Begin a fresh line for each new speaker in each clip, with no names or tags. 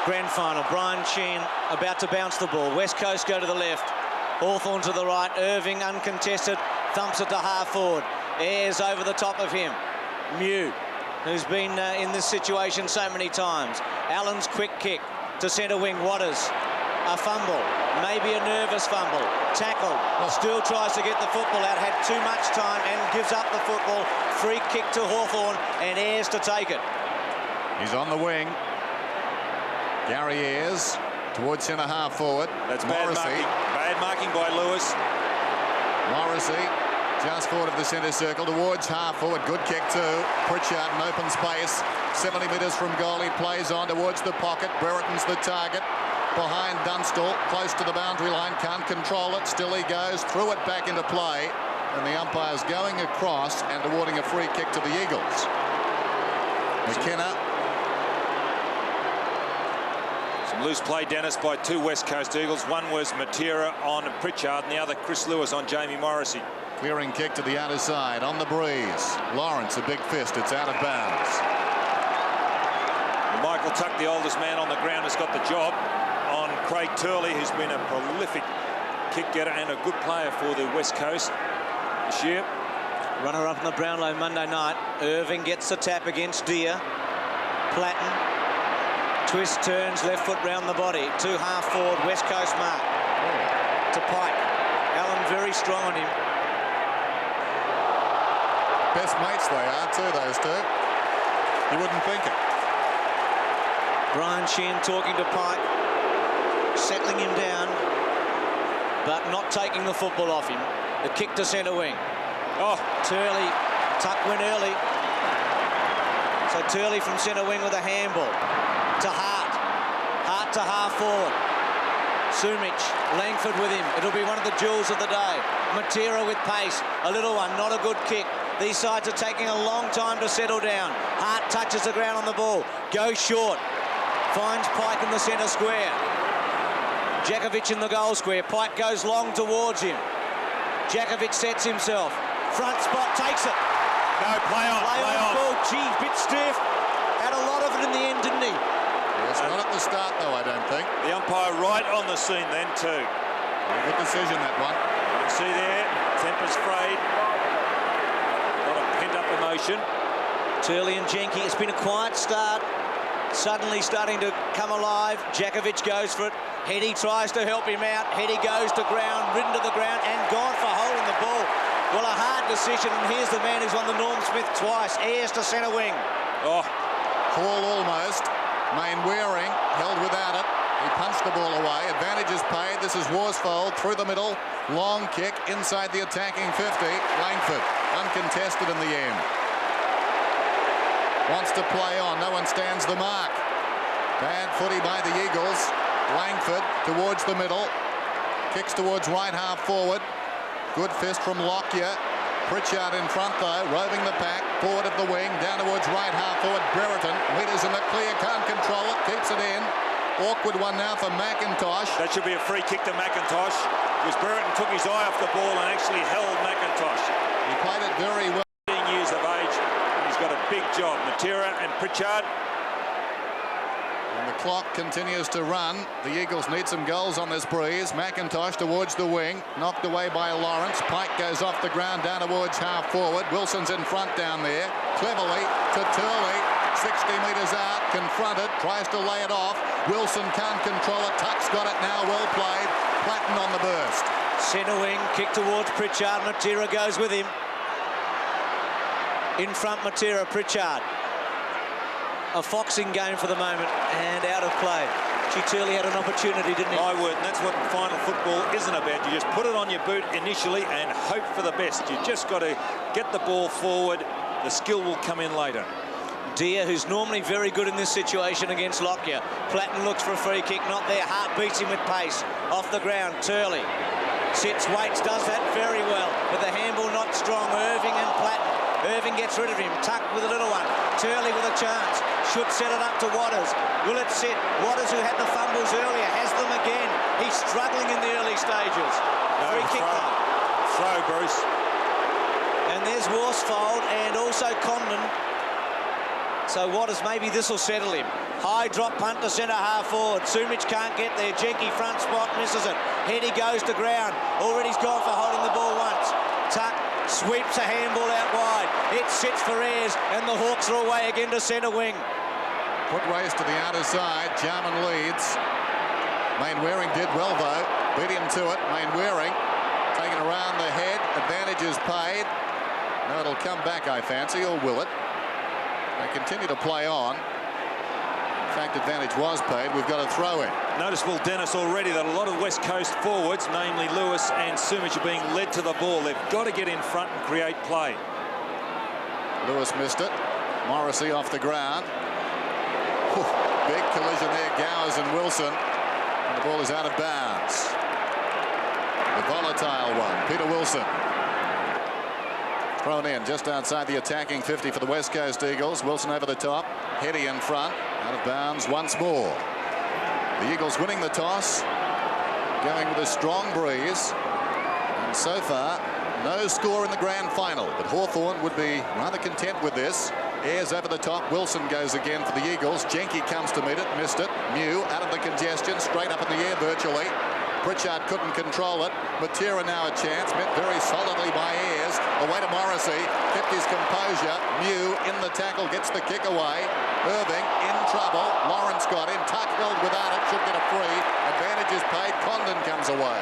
Grand final. Brian Sheen about to bounce the ball. West Coast go to the left. Hawthorn to the right. Irving uncontested. Thumps it to half forward. Ayres over the top of him. Mew, who's been in this situation so many times. Allen's quick kick to centre wing. Waters. A fumble. Maybe a nervous fumble. Tackled. Still tries to get the football out. Had too much time and gives up the football. Free kick to Hawthorn and Ayres to take it.
He's on the wing. Gary Ayres towards centre half forward.
That's
Morrissey.
Bad marking by Lewis.
Morrissey just forward of the centre circle towards half forward. Good kick too. Pritchard in open space. 70 metres from goal. He plays on towards the pocket. Brereton's the target. Behind Dunstall, close to the boundary line, can't control it. Still he goes, threw it back into play. And the umpire's going across and awarding a free kick to the Eagles. McKenna.
Some loose play, Dennis, by two West Coast Eagles. One was Matera on Pritchard and the other Chris Lewis on Jamie Morrissey.
Clearing kick to the outer side on the breeze. Lawrence, a big fist, it's out of bounds.
Well, Michael Tuck, the oldest man on the ground, has got the job on Craig Turley, who's been a prolific kick getter and a good player for the West Coast this year.
Runner-up in the Brownlow Monday night. Irving gets the tap against Deer. Platten. Twist, turns, left foot round the body. To half forward, West Coast mark. To Pike. Allen very strong on him.
Best mates they are too, those two. You wouldn't think it.
Brian Sheen talking to Pike. Settling him down, but not taking the football off him. The kick to centre wing. Oh, Turley. Tuck went early. So Turley from centre wing with a handball. To Hart. Hart to half forward. Sumich. Langford with him. It'll be one of the jewels of the day. Matera with pace. A little one. Not a good kick. These sides are taking a long time to settle down. Hart touches the ground on the ball. Goes short. Finds Pike in the centre square. Jakovic in the goal square. Pike goes long towards him. Jakovic sets himself. Front spot, takes it.
No, play on.
Ball. Gee, bit stiff. Had a lot of it in the end, didn't he?
Yes, not at the start, though, I don't think.
The umpire right on the scene then, too.
Good decision, that one.
You can see there, tempers frayed. A lot of pent-up emotion.
Turley and Jenke, it's been a quiet start. Suddenly starting to come alive. Jakovic goes for it. Heady tries to help him out. Heady goes to ground, ridden to the ground and gone for holding the ball. Well, a hard decision, and here's the man who's won the Norm Smith twice. Ayres to centre wing.
Oh, call almost. Main Waring held without it. He punched the ball away. Advantage is paid. This is Worsfold through the middle. Long kick inside the attacking 50. Langford uncontested in the end. Wants to play on. No one stands the mark. Bad footy by the Eagles. Langford towards the middle. Kicks towards right half forward. Good fist from Lockyer. Pritchard in front though, roving the pack. Forward at the wing, down towards right half forward. Brereton. Meters in the clear, can't control it. Keeps it in. Awkward one now for McIntosh.
That should be a free kick to McIntosh, because Brereton took his eye off the ball and actually held McIntosh.
He played it very well.
15 years of age, and he's got a big job. Matera and Pritchard.
And the clock continues to run. The Eagles need some goals on this breeze. McIntosh towards the wing, knocked away by Lawrence. Pike goes off the ground down towards half forward. Wilson's in front down there. Cleverly to Turley. 60 metres out, confronted, tries to lay it off. Wilson can't control it. Tuck's got it now, well played. Platten on the burst.
Centre wing, kick towards Pritchard. Matera goes with him. In front, Matera, Pritchard. A foxing game for the moment and out of play. Turley had an opportunity, didn't he?
I would, and that's what final football isn't about. You just put it on your boot initially and hope for the best. You just got to get the ball forward. The skill will come in later.
Deer, who's normally very good in this situation against Lockyer. Platten looks for a free kick, not there. Hart beats him with pace. Off the ground, Turley. Sits, waits, does that very well. But the handball not strong. Irving and Platten. Irving gets rid of him. Tuck with a little one. Turley with a chance. Should set it up to Waters. Will it sit? Waters, who had the fumbles earlier, has them again. He's struggling in the early stages. Free kick though.
Throw, Bruce.
And there's Worsfold and also Condon. So Waters, maybe this will settle him. High drop punt to centre half forward. Sumic can't get there. Jenky front spot, misses it. Heady goes to ground. Already's gone for holding the ball once. Tuck sweeps a handball out wide. It sits for Ayres, and the Hawks are away again to centre wing.
Put race to the outer side. Jarman leads. Mainwaring did well, though. Beat him to it. Mainwaring taken around the head. Advantage is paid. No, it'll come back, I fancy, or will it? They continue to play on. In fact, advantage was paid. We've got a throw in.
Noticeable, Dennis, already that a lot of West Coast forwards, namely Lewis and Sumic, are being led to the ball. They've got to get in front and create play.
Lewis missed it. Morrissey off the ground. Whew, big collision there, Gowers and Wilson. And the ball is out of bounds. The volatile one, Peter Wilson. Thrown in just outside the attacking 50 for the West Coast Eagles. Wilson over the top. Heady in front. Out of bounds once more. The Eagles winning the toss. Going with a strong breeze. And so far, no score in the grand final. But Hawthorn would be rather content with this. Ayres over the top. Wilson goes again for the Eagles. Jenky comes to meet it. Missed it. Mew out of the congestion. Straight up in the air virtually. Pritchard couldn't control it. Matera now a chance. Met very solidly by Ayres. Away to Morrissey. Kept his composure. Mew in the tackle. Gets the kick away. Irving in trouble. Lawrence got in. Tuck held without it. Should get a free. Advantage is paid. Condon comes away.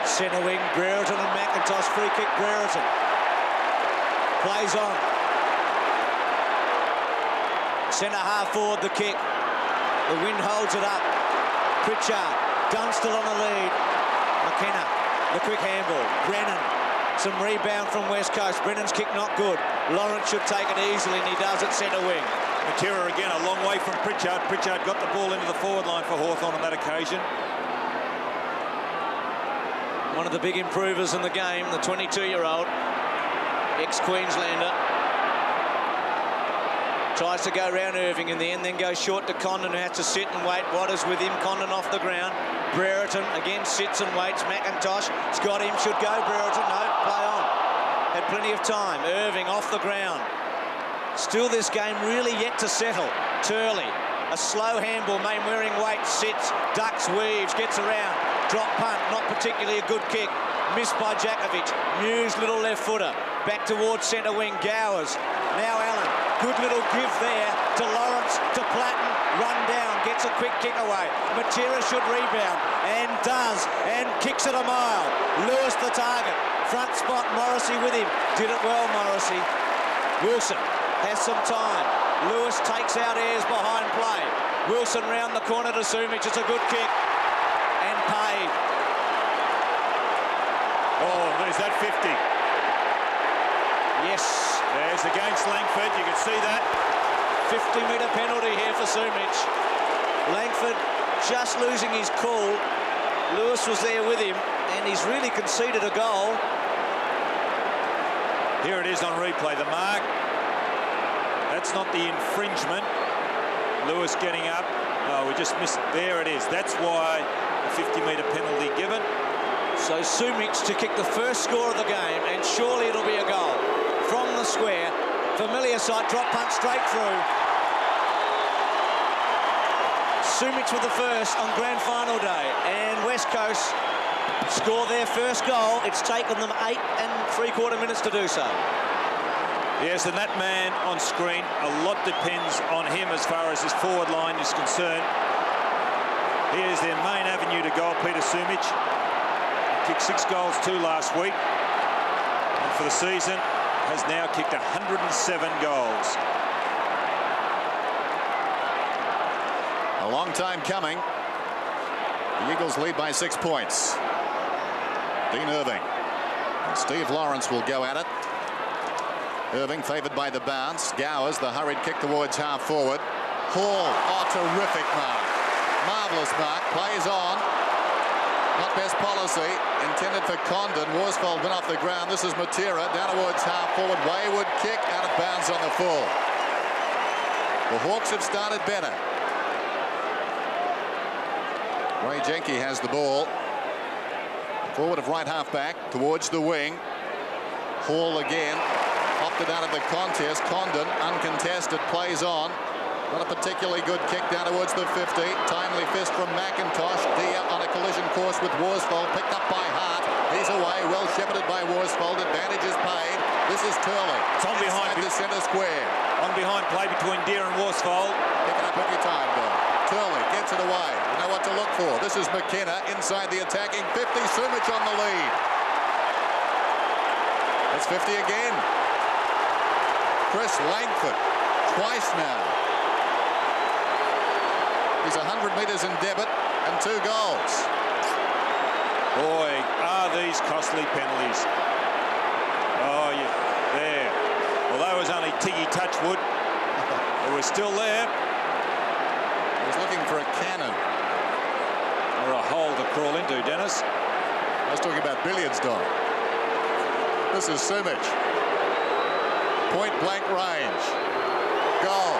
Centre wing, Brereton and McIntosh. Free kick, Brereton. Plays on. Centre half forward, the kick. The wind holds it up. Pritchard. Dunstall on the lead. McKenna, the quick handball. Brennan, some rebound from West Coast. Brennan's kick not good. Lawrence should take it easily, and he does at centre wing.
Matera again a long way from Pritchard. Pritchard got the ball into the forward line for Hawthorn on that occasion.
One of the big improvers in the game, the 22-year-old, ex-Queenslander. Tries to go round Irving in the end, then goes short to Condon, who has to sit and wait. Waters with him, Condon off the ground. Brereton again sits and waits. McIntosh, it's got him, should go. Brereton, no, play on. Had plenty of time. Irving off the ground. Still this game really yet to settle. Turley, a slow handball. Mainwaring waits, sits, ducks, weaves, gets around. Drop punt, not particularly a good kick. Missed by Jakovic. Mew's little left footer. Back towards centre wing. Gowers. Now Allen. Good little give there to Lawrence, to Platten. Run down. Gets a quick kick away. Matera should rebound. And does. And kicks it a mile. Lewis the target. Front spot. Morrissey with him. Did it well, Morrissey. Wilson has some time. Lewis takes out Ayres behind play. Wilson round the corner to Sumic. It's a good kick. And paid.
Oh, there's that 50.
Yes.
There's against Langford. You can see that.
50-metre penalty here for Sumic. Langford just losing his cool. Lewis was there with him, and he's really conceded a goal.
Here it is on replay. The mark. That's not the infringement. Lewis getting up. Oh, we just missed. There it is. That's why the 50-metre penalty given.
So Sumic to kick the first score of the game, and surely it'll be a goal. From the square, familiar sight, drop punt straight through. Sumic with the first on grand final day, and West Coast score their first goal. It's taken them 8 3/4 minutes to do so.
Yes, and that man on screen, a lot depends on him as far as his forward line is concerned. Here's their main avenue to goal, Peter Sumic. Kicked 6 goals, 2 last week. And for the season, has now kicked 107 goals.
A long time coming. The Eagles lead by 6 points. Dean Irving. And Steve Lawrence will go at it. Irving favoured by the bounce. Gowers, the hurried kick towards half forward. Hall, oh, terrific mark. Marvellous mark, plays on. Not best policy, intended for Condon. Worsfold went off the ground. This is Matera, down towards half forward. Wayward kick, out of bounds on the full. The Hawks have started better. Ray Jenky has the ball. Forward of right half back, towards the wing. Hall again, opted out of the contest. Condon, uncontested, plays on. Not a particularly good kick down towards the 50. Timely fist from McIntosh. Dia on a collision course with Worsfold. Picked up by Hart. He's away. Well shepherded by Worsfold. Advantage is paid. This is Turley.
It's on behind
the centre square.
On behind play between Dia and Worsfold.
Pick it up every time, though. Turley gets it away. You know what to look for. This is McKenna inside the attacking 50. Sumich on the lead. It's 50 again. Chris Langford. Twice now. He's 100 metres in debit and 2 goals.
Boy, are these costly penalties. Oh, yeah, there. Well, that was only Tiggy Touchwood. It was still there.
He was looking for a cannon.
Or a hole to crawl into, Dennis.
I was talking about billiards, Don. This is Sumich. Point blank range. Goal.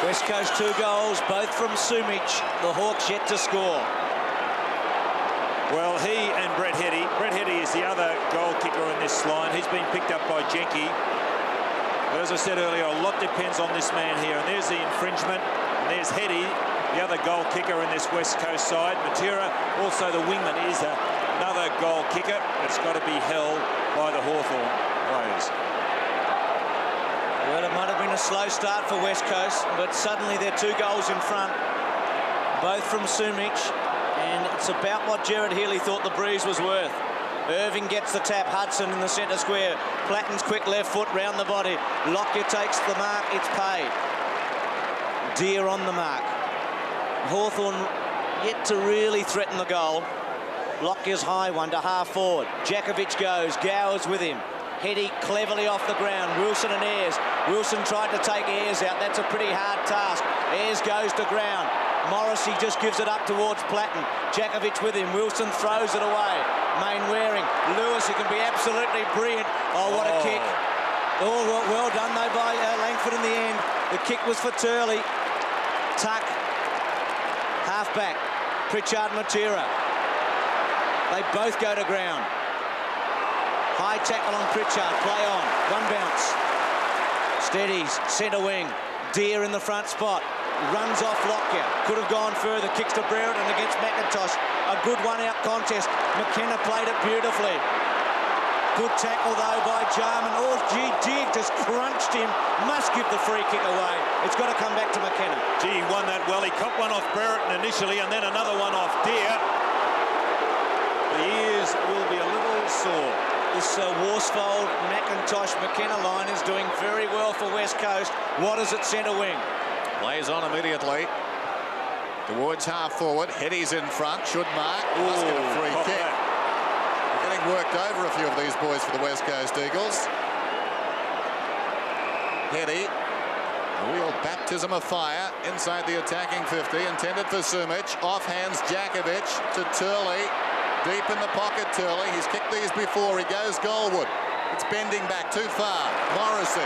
West Coast 2 goals, both from Sumich. The Hawks yet to score.
Well, he and Brett Heady. Brett Heady is the other goal kicker in this line. He's been picked up by Jenke. But as I said earlier, a lot depends on this man here. And there's the infringement. And there's Heady, the other goal kicker in this West Coast side. Matera, also the wingman, is another goal kicker. It's got to be held by the Hawthorn players.
Well, it might have been a slow start for West Coast, but suddenly they're 2 goals in front, both from Sumich, and it's about what Gerard Healy thought the breeze was worth. Irving gets the tap, Hudson in the centre square, Platten's quick left foot round the body, Lockyer takes the mark, it's paid. Deer on the mark. Hawthorn yet to really threaten the goal. Lockyer's high one to half forward. Jakovic goes, Gowers with him. Heady cleverly off the ground. Wilson and Ayres. Wilson tried to take Ayres out. That's a pretty hard task. Ayres goes to ground. Morrissey just gives it up towards Platten. Jakovic with him. Wilson throws it away. Mainwaring. Lewis, who can be absolutely brilliant. Oh, what a kick. Oh, well done, though, by Langford in the end. The kick was for Turley. Tuck. Half-back. Pritchard Matera. They both go to ground. High tackle on Pritchard, play on, 1 bounce. Steadies, centre wing, Deer in the front spot, runs off Lockyer, could have gone further, kicks to Brereton against McIntosh. A good one-out contest. McKenna played it beautifully. Good tackle though by Jarman. Oh, gee, Dig just crunched him. Must give the free kick away. It's got to come back to McKenna.
Gee, he won that well. He copped one off Brereton initially and then another one off Deer. The ears will be a little sore.
This Worsfold, McIntosh, McKenna line is doing very well for West Coast. Waters at centre wing.
Plays on immediately. Towards half forward. Heady's in front. Should mark. Must get a free kick. They're getting worked over a few of these boys for the West Coast Eagles. Heady. A real baptism of fire inside the attacking 50. Intended for Sumich. Off hands Jakovic to Turley. Deep in the pocket, Turley. He's kicked these before. He goes goalward. It's bending back too far. Morrissey.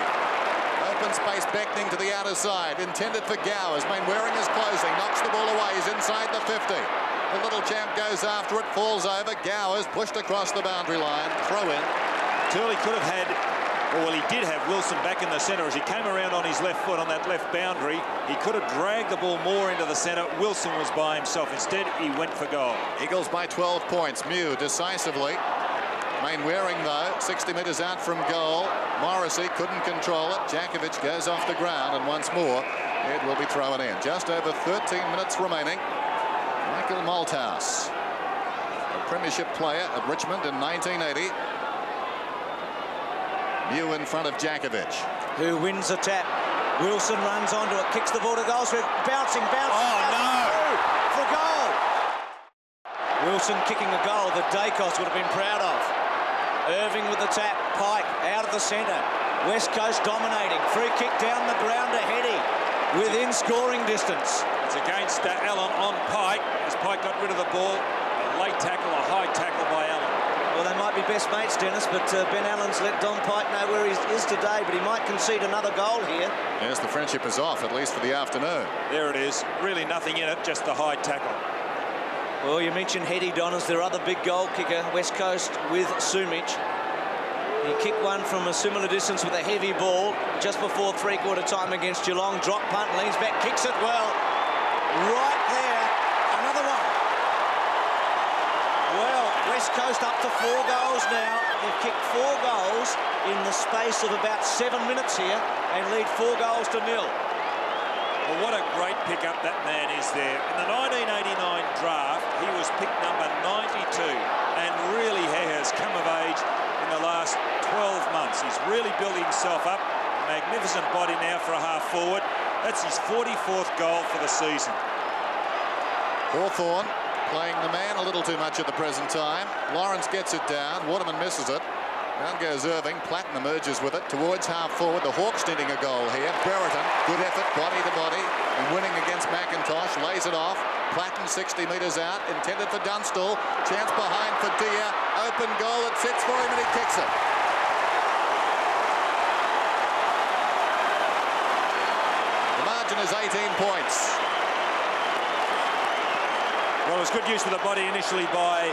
Open space beckoning to the outer side. Intended for Gowers. Mainwaring is closing. Knocks the ball away. He's inside the 50. The little champ goes after it. Falls over. Gowers pushed across the boundary line. Throw in.
Turley could have had, well, he did have Wilson back in the centre as he came around on his left foot on that left boundary. He could have dragged the ball more into the centre. Wilson was by himself. Instead, he went for goal.
Eagles by 12 points. Mew decisively. Mainwaring, though, 60 metres out from goal. Morrissey couldn't control it. Jakovic goes off the ground, and once more, it will be thrown in. Just over 13 minutes remaining. Michael Malthouse, a premiership player at Richmond in 1980. Mew in front of Jakovic.
Who wins the tap. Wilson runs onto it, kicks the ball to goal. Bouncing.
Oh, no!
For goal! Wilson kicking a goal that Dacos would have been proud of. Irving with the tap. Pike out of the centre. West Coast dominating. Free kick down the ground to Heady. Within scoring distance.
It's against Allen on Pike. As Pike got rid of the ball, a late tackle, a high tackle by Allen.
Well, they might be best mates, Dennis, but Ben Allen's let Don Pike know where he is today, but he might concede another goal here.
Yes, the friendship is off, at least for the afternoon.
There it is. Really nothing in it, just the high tackle.
Well, you mentioned Heady, Don, as their other big goal kicker, West Coast with Sumich. He kicked one from a similar distance with a heavy ball just before three-quarter time against Geelong. Drop punt, leans back, kicks it well. Right there, another one. Well, West Coast up to 4 goals now. They've kicked 4 goals in the space of about 7 minutes here and lead 4 goals to 0.
Well, what a great pickup that man is there. In the 1989 draft, he was picked number 92 and really has come of age in the last 12 months. He's really built himself up. Magnificent body now for a half forward. That's his 44th goal for the season.
Hawthorn playing the man a little too much at the present time. Lawrence gets it down. Waterman misses it. Down goes Irving. Platten emerges with it towards half forward. The Hawks needing a goal here. Brereton, good effort, body to body, and winning against McIntosh. Lays it off. Platten 60 metres out. Intended for Dunstall. Chance behind for Dia. Open goal. It sits for him and he kicks it. The margin is 18 points.
Well, it was good use of the body initially by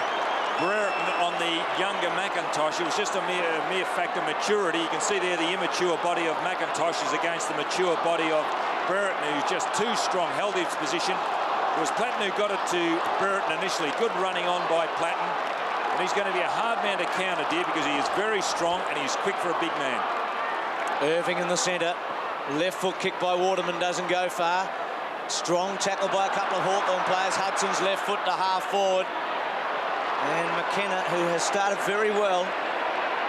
Brereton on the younger McIntosh. It was just a mere fact of maturity. You can see there the immature body of McIntosh is against the mature body of Brereton, who's just too strong, held his position. It was Platten who got it to Brereton initially. Good running on by Platten. And he's going to be a hard man to counter, dear, because he is very strong and he's quick for a big man.
Irving in the centre. Left foot kick by Waterman doesn't go far. Strong tackle by a couple of Hawthorn players. Hudson's left foot to half forward. And McKenna, who has started very well,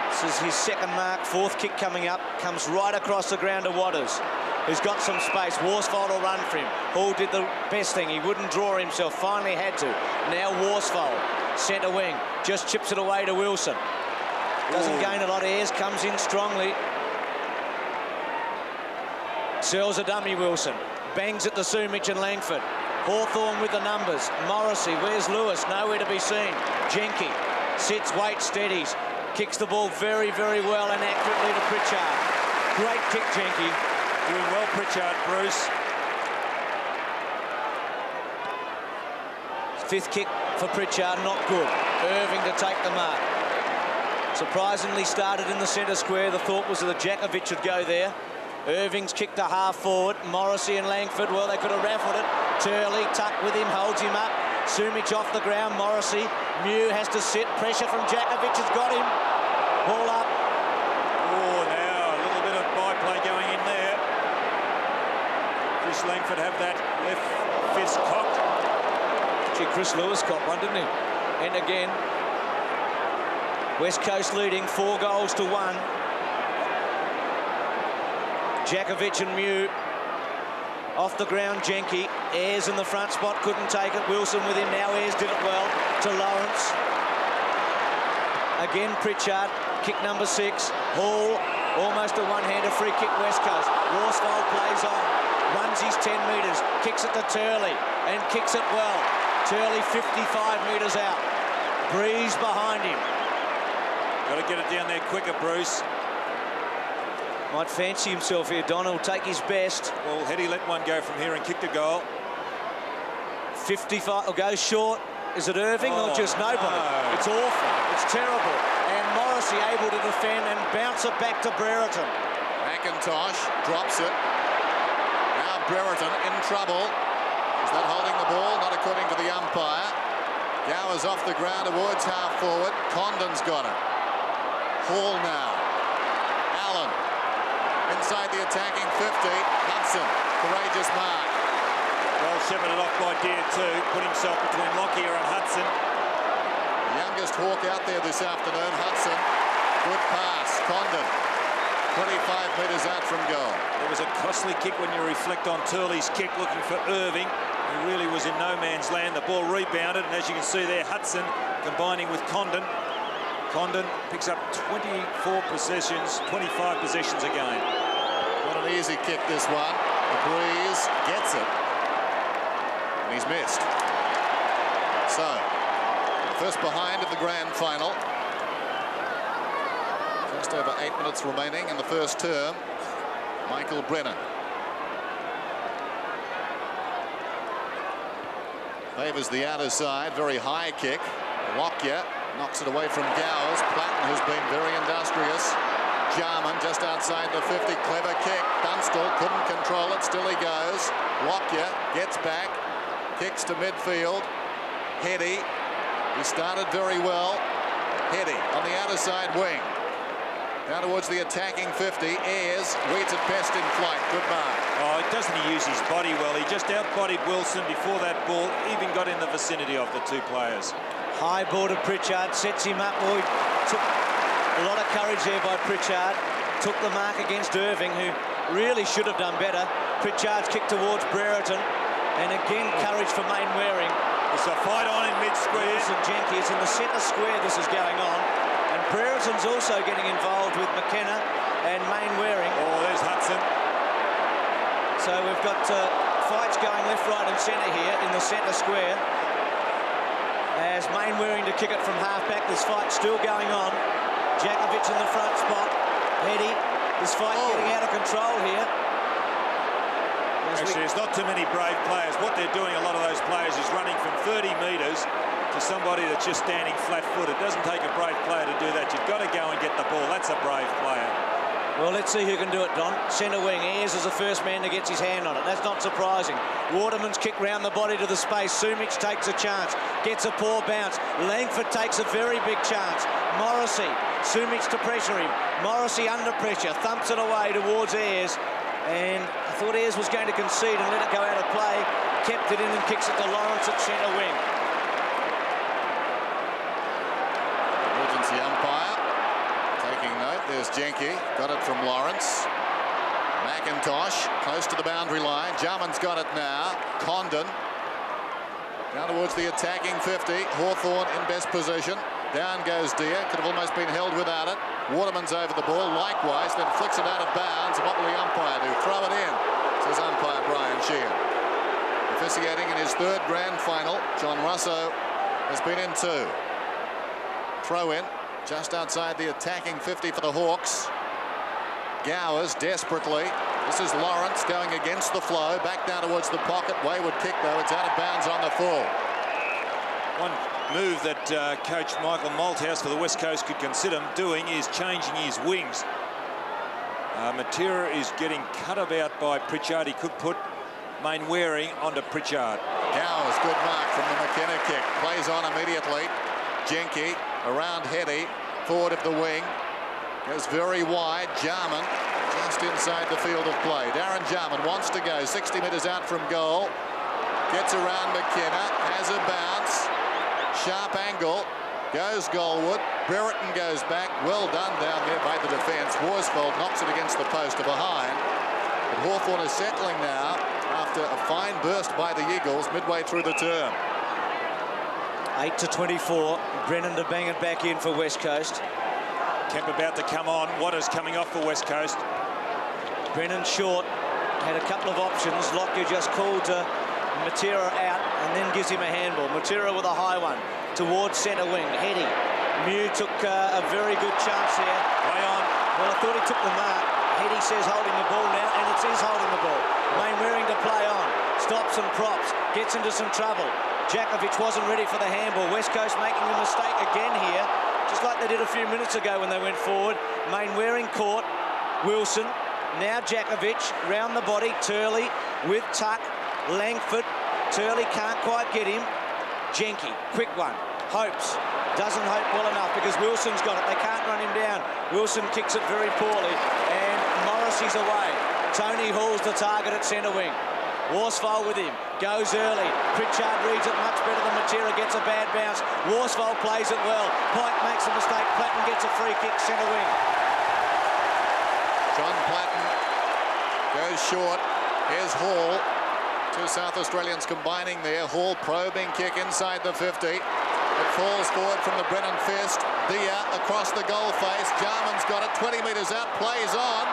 this is his second mark, 4th kick coming up, comes right across the ground to Waters, who's got some space. Worsfold will run for him. Hall did the best thing. He wouldn't draw himself, finally had to. Now Worsfold, centre wing, just chips it away to Wilson. Doesn't gain a lot of airs, comes in strongly. Sells a dummy, Wilson. Bangs it to Sumich and Langford. Hawthorn with the numbers. Morrissey, where's Lewis? Nowhere to be seen. Jenke sits, waits, steadies. Kicks the ball very, very well and accurately to Pritchard. Great kick, Jenke.
Doing well, Pritchard, Bruce.
5th kick for Pritchard, not good. Irving to take the mark. Surprisingly started in the centre square. The thought was that Jakovic would go there. Irving's kicked to half forward. Morrissey and Langford, well, they could have raffled it. Turley tucked with him, holds him up. Sumich off the ground. Morrissey. Mew has to sit. Pressure from Jakovic has got him. Ball up.
Oh, now a little bit of byplay going in there. Chris Langford have that left fist cocked.
Actually, Chris Lewis caught one, didn't he? And again, West Coast leading 4 goals to 1. Jakovic and Mew off the ground. Jenke, Ayres in the front spot, couldn't take it. Wilson with him. Now Ayres did it well to Lawrence. Again Pritchard, kick number 6. Hall, almost a one-hander free kick, West Coast. Worsfold plays on, runs his 10 metres, kicks it to Turley and kicks it well. Turley 55 metres out. Breeze behind him.
Got to get it down there quicker, Bruce.
Might fancy himself here. Donna will take his best.
Well, Heady let one go from here and kicked a goal.
55, will go short. Is it Irving or just nobody?
No.
It's awful. It's terrible. And Morrissey able to defend and bounce it back to Brereton.
McIntosh drops it. Now Brereton in trouble. Is that holding the ball? Not according to the umpire. Gower's off the ground towards half forward. Condon's got it. Hall now. Allen. Inside the attacking 50. Hudson. Courageous mark.
Well shepherded off by Deere too. Put himself between Lockyer and Hudson.
The youngest Hawk out there this afternoon. Hudson. Good pass. Condon. 25 metres out from goal.
It was a costly kick when you reflect on Turley's kick, looking for Irving, who really was in no man's land. The ball rebounded, and as you can see there, Hudson combining with Condon. Condon picks up 24 possessions, 25 possessions a game.
Not an easy kick, this one. The Breeze gets it. And he's missed. So, first behind of the grand final. Just over 8 minutes remaining in the first term. Michael Brennan. Favours the outer side. Very high kick. Lockyer Knocks it away from Gowers. Platten, who's been very industrious. Jarman just outside the 50. Clever kick. Dunstall couldn't control it. Still he goes. Lockyer gets back. Kicks to midfield. Heady. He started very well. Heady on the outer side wing. Down towards the attacking 50. Ayres weeds at best in flight. Good mark.
Oh, doesn't he use his body well? He just outbodied Wilson before that ball even got in the vicinity of the two players.
High ball to Pritchard, sets him up. Boy, took a lot of courage there by Pritchard. Took the mark against Irving, who really should have done better. Pritchard's kick towards Brereton. And again, courage for Mainwaring.
It's a fight on in mid-square.
And Jenky, it's in the centre square this is going on. And Brereton's also getting involved with McKenna and Mainwaring.
Oh, there's Hudson.
So we've got fights going left, right and centre here in the centre square. As Mainwaring to kick it from half-back. This fight still going on. Jakovic in the front spot. Heady. This fight getting out of control here.
Actually, there's not too many brave players. What they're doing, a lot of those players, is running from 30 metres to somebody that's just standing flat-footed. It doesn't take a brave player to do that. You've got to go and get the ball. That's a brave player.
Well, let's see who can do it, Don. Centre wing. Ayres is the first man that gets his hand on it. That's not surprising. Waterman's kick round the body to the space. Sumic takes a chance. Gets a poor bounce. Langford takes a very big chance. Morrissey. Sumic to pressure him. Morrissey under pressure. Thumps it away towards Ayres. And I thought Ayres was going to concede and let it go out of play. Kept it in and kicks it to Lawrence at centre wing.
Emergency umpire taking note. There's Jenky. Got it from Lawrence. McIntosh close to the boundary line. Jarman's got it now. Condon down towards the attacking 50. Hawthorn in best position. Down goes Deer. Could have almost been held without it. Waterman's over the ball. Likewise, then flicks it out of bounds. And what will the umpire do? Throw it in, says umpire Brian Sheehan. Officiating in his third grand final, John Russo has been in two. Throw in just outside the attacking 50 for the Hawks. Gowers desperately. This is Lawrence going against the flow. Back down towards the pocket. Wayward kick, though. It's out of bounds on the full.
One move that coach Michael Malthouse for the West Coast could consider doing is changing his wings. Matera is getting cut about by Pritchard. He could put Mainwaring onto Pritchard.
Gowers, good mark from the McKenna kick. Plays on immediately. Jenky around Heady, forward of the wing. Goes very wide. Jarman just inside the field of play. Darren Jarman wants to go 60 metres out from goal. Gets around McKenna. Has a bounce. Sharp angle. Goes Goldwood. Brereton goes back. Well done down there by the defence. Worsfold knocks it against the post to behind. But Hawthorn is settling now after a fine burst by the Eagles midway through the term.
8-24. Brennan to bang it back in for West Coast.
Kemp about to come on. Waters coming off for West Coast.
Brennan short. Had a couple of options. Lockyer just called Matera out and then gives him a handball. Matera with a high one towards centre wing. Heady. Mew took a very good chance there.
Way on.
Well, I thought he took the mark. Heady says holding the ball now, and it is holding the ball. Mainwaring to play on. Stops and props. Gets into some trouble. Jakovic wasn't ready for the handball. West Coast making a mistake again here, just like they did a few minutes ago when they went forward. Mainwaring caught. Wilson. Now Jakovic. Round the body. Turley with Tuck. Langford. Turley can't quite get him. Jenky. Quick one. Hopes. Doesn't hope well enough because Wilson's got it. They can't run him down. Wilson kicks it very poorly. And Morrissey's away. Tony Hall's the target at centre wing. Worsfold with him. Goes early. Pritchard reads it much better than Matera. Gets a bad bounce. Worsfold plays it well. Pike makes a mistake. Platten gets a free kick. Centre wing.
John Platten goes short. Here's Hall. Two South Australians combining there. Hall probing kick inside the 50. It falls forward from the Brennan fist. Dia across the goal face. Jarman's got it 20 metres out. Plays on.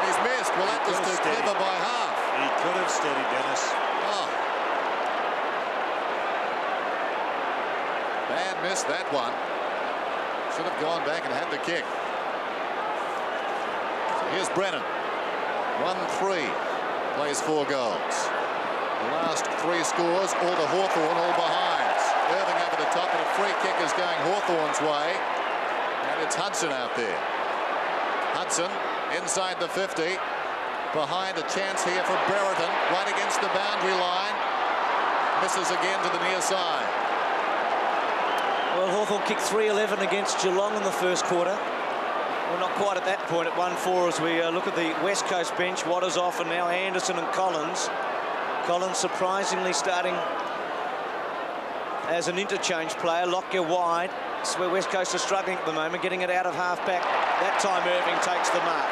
He's missed. Well, that was too clever by half.
He could have steadied Dennis.
Oh. Bad miss, that one. Should have gone back and had the kick. So here's Brennan. 1-3. Plays 4 goals. The last 3 scores, all to Hawthorn, all behinds. Irving over the top, and a free kick is going Hawthorn's way. And it's Hudson out there. Hudson inside the 50. Behind, a chance here for Brereton. Right against the boundary line. Misses again to the near side.
Well, Hawthorn kicked 3-11 against Geelong in the first quarter. We're not quite at that point at 1-4 as we look at the West Coast bench. Waters off, and now Anderson and Collins. Collins surprisingly starting as an interchange player. Lockyer wide. It's where West Coast are struggling at the moment, getting it out of half-back. That time Irving takes the mark.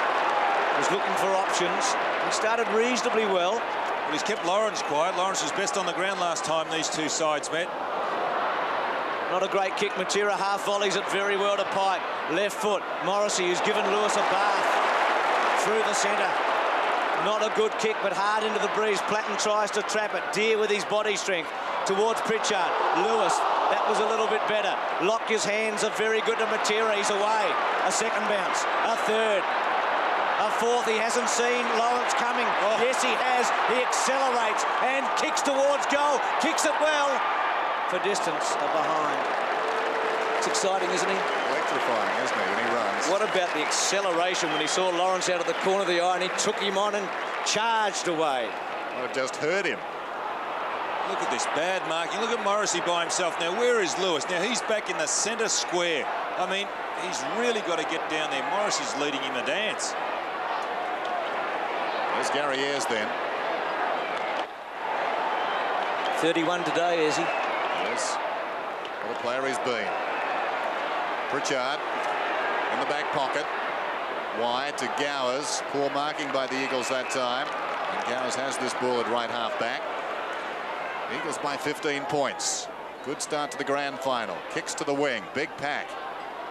Was looking for options. He started reasonably well.
But he's kept Lawrence quiet. Lawrence was best on the ground last time these two sides met.
Not a great kick. Matera half volleys it very well to Pike. Left foot. Morrissey, who's given Lewis a bath through the centre. Not a good kick, but hard into the breeze. Platten tries to trap it. Deer with his body strength towards Pritchard. Lewis, that was a little bit better. Lockyer's hands are very good to Matera. He's away. A second bounce. A third. A fourth. He hasn't seen Lawrence coming. Oh. Yes, he has. He accelerates and kicks towards goal. Kicks it well. For distance, behind. It's exciting, isn't he?
Electrifying, isn't he, when he runs?
What about the acceleration when he saw Lawrence out of the corner of the eye and he took him on and charged away?
Well, it just hurt him.
Look at this bad marking. Look at Morrissey by himself. Now, where is Lewis? Now, he's back in the centre square. I mean, he's really got to get down there. Morrissey's leading him a dance.
There's Gary Ayres then.
31 today, is he?
Yes. What a player he's been. Pritchard in the back pocket. Wide to Gowers. Poor marking by the Eagles that time. And Gowers has this ball at right half back. Eagles by 15 points. Good start to the grand final. Kicks to the wing. Big pack.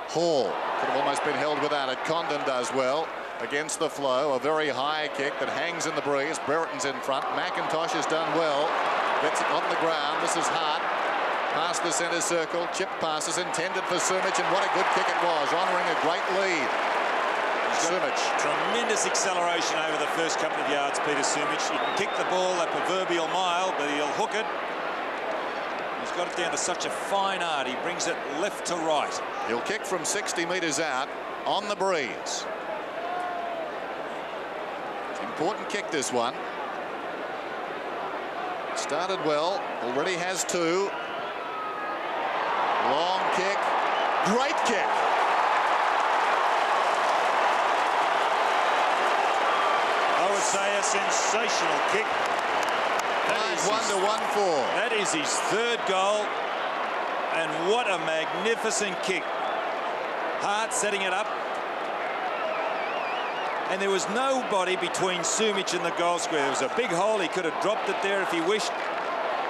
Hall could have almost been held without it. Condon does well against the flow. A very high kick that hangs in the breeze. Brereton's in front. McIntosh has done well. Gets it on the ground. This is Hart. Past the centre circle. Chip passes intended for Sumich, and what a good kick it was, honouring a great lead. Sumich.
Tremendous acceleration over the first couple of yards, Peter Sumich. He can kick the ball that proverbial mile, but he'll hook it. He's got it down to such a fine art. He brings it left to right.
He'll kick from 60 metres out on the breeze. It's an important kick, this one. Started well, already has two. Long kick, great kick.
I would say a sensational kick.
5-1 to 1-4.
That is his third goal, and what a magnificent kick. Hart setting it up, and there was nobody between Sumich and the goal square. There was a big hole. He could have dropped it there if he wished.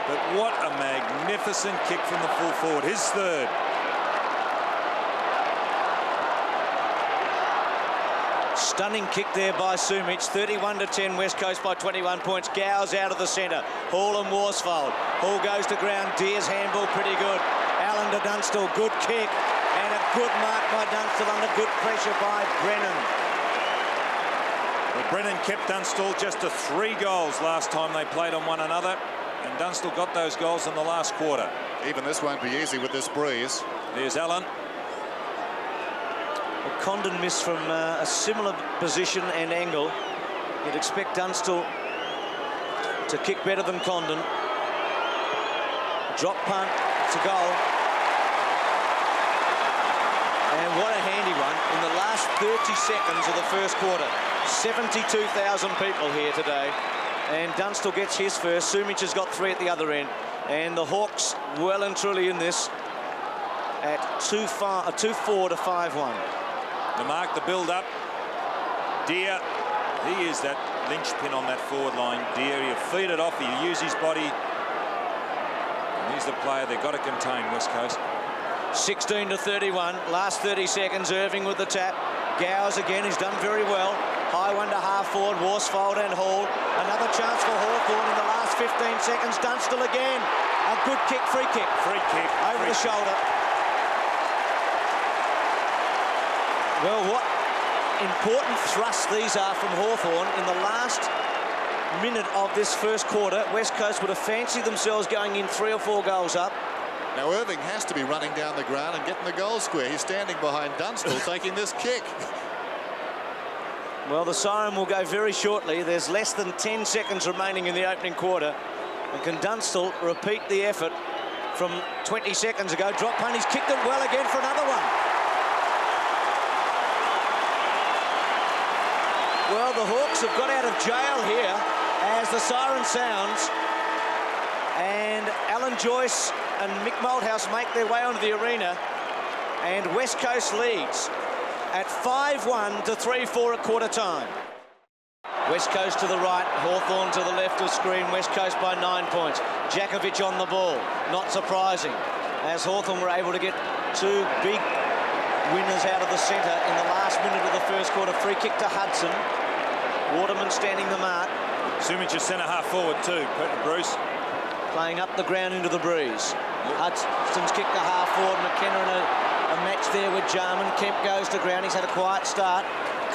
But what a magnificent kick from the full forward. His third.
Stunning kick there by Sumich. 31-10, West Coast by 21 points. Gowers out of the centre. Hall and Worsfold. Hall goes to ground. Deer's handball pretty good. Allen to Dunstall. Good kick. And a good mark by Dunstall under good pressure by Brennan.
Well, Brennan kept Dunstall just to 3 goals last time they played on one another. And Dunstall got those goals in the last quarter.
Even this won't be easy with this breeze.
There's Allen.
Well, Condon missed from a similar position and angle. You'd expect Dunstall to kick better than Condon. Drop punt. It's a goal. And what a handy one. In the last 30 seconds of the first quarter. 72,000 people here today. And Dunstall gets his first. Sumich has got 3 at the other end. And the Hawks well and truly in this at 2-4 to 5-1.
The mark, the build-up. Deer, he is that linchpin on that forward line. Deer, he'll feed it off. He'll use his body. And he's the player they've got to contain, West Coast.
16 to 31. Last 30 seconds. Irving with the tap. Gowers again. He's done very well. High one to half forward, Worsfold and Hall. Another chance for Hawthorn in the last 15 seconds. Dunstall again. A good kick, free kick.
Free kick.
Over the shoulder. Well, what important thrusts these are from Hawthorn in the last minute of this first quarter. West Coast would have fancied themselves going in 3 or 4 goals up.
Now Irving has to be running down the ground and getting the goal square. He's standing behind Dunstall taking this kick.
Well, the siren will go very shortly. There's less than 10 seconds remaining in the opening quarter. And can Dunstall repeat the effort from 20 seconds ago? Drop punt, he's kicked it well again for another one. Well, the Hawks have got out of jail here as the siren sounds. And Alan Joyce and Mick Malthouse make their way onto the arena. And West Coast leads at 5-1 to 3-4 at quarter time. West Coast to the right, Hawthorn to the left of screen. West Coast by 9 points. Jakovic on the ball, not surprising, as Hawthorn were able to get two big winners out of the centre in the last minute of the first quarter. Free kick to Hudson. Waterman standing the mark.
Sumic is centre half forward too, Bruce.
Playing up the ground into the breeze. Hudson's kicked to half forward. McKenna in a match there with Jarman. Kemp goes to ground. He's had a quiet start.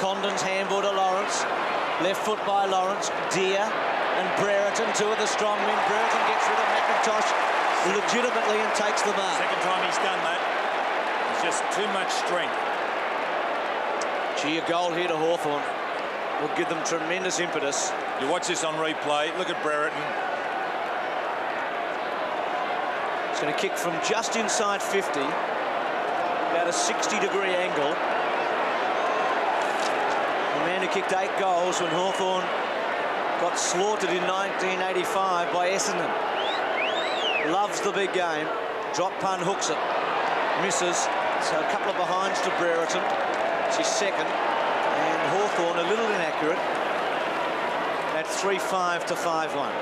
Condon's handball to Lawrence. Left foot by Lawrence. Deer and Brereton, two of the strong men. Brereton gets rid of McIntosh legitimately and takes the mark.
Second time he's done that. It's just too much strength.
Gee, a goal here to Hawthorn will give them tremendous impetus.
You watch this on replay. Look at Brereton.
He's going to kick from just inside 50, about a 60-degree angle. The man who kicked 8 goals when Hawthorn got slaughtered in 1985 by Essendon. Loves the big game. Drop punt, hooks it. Misses. So a couple of behinds to Brereton. It's his second. And Hawthorn a little inaccurate at 3-5 to 5-1.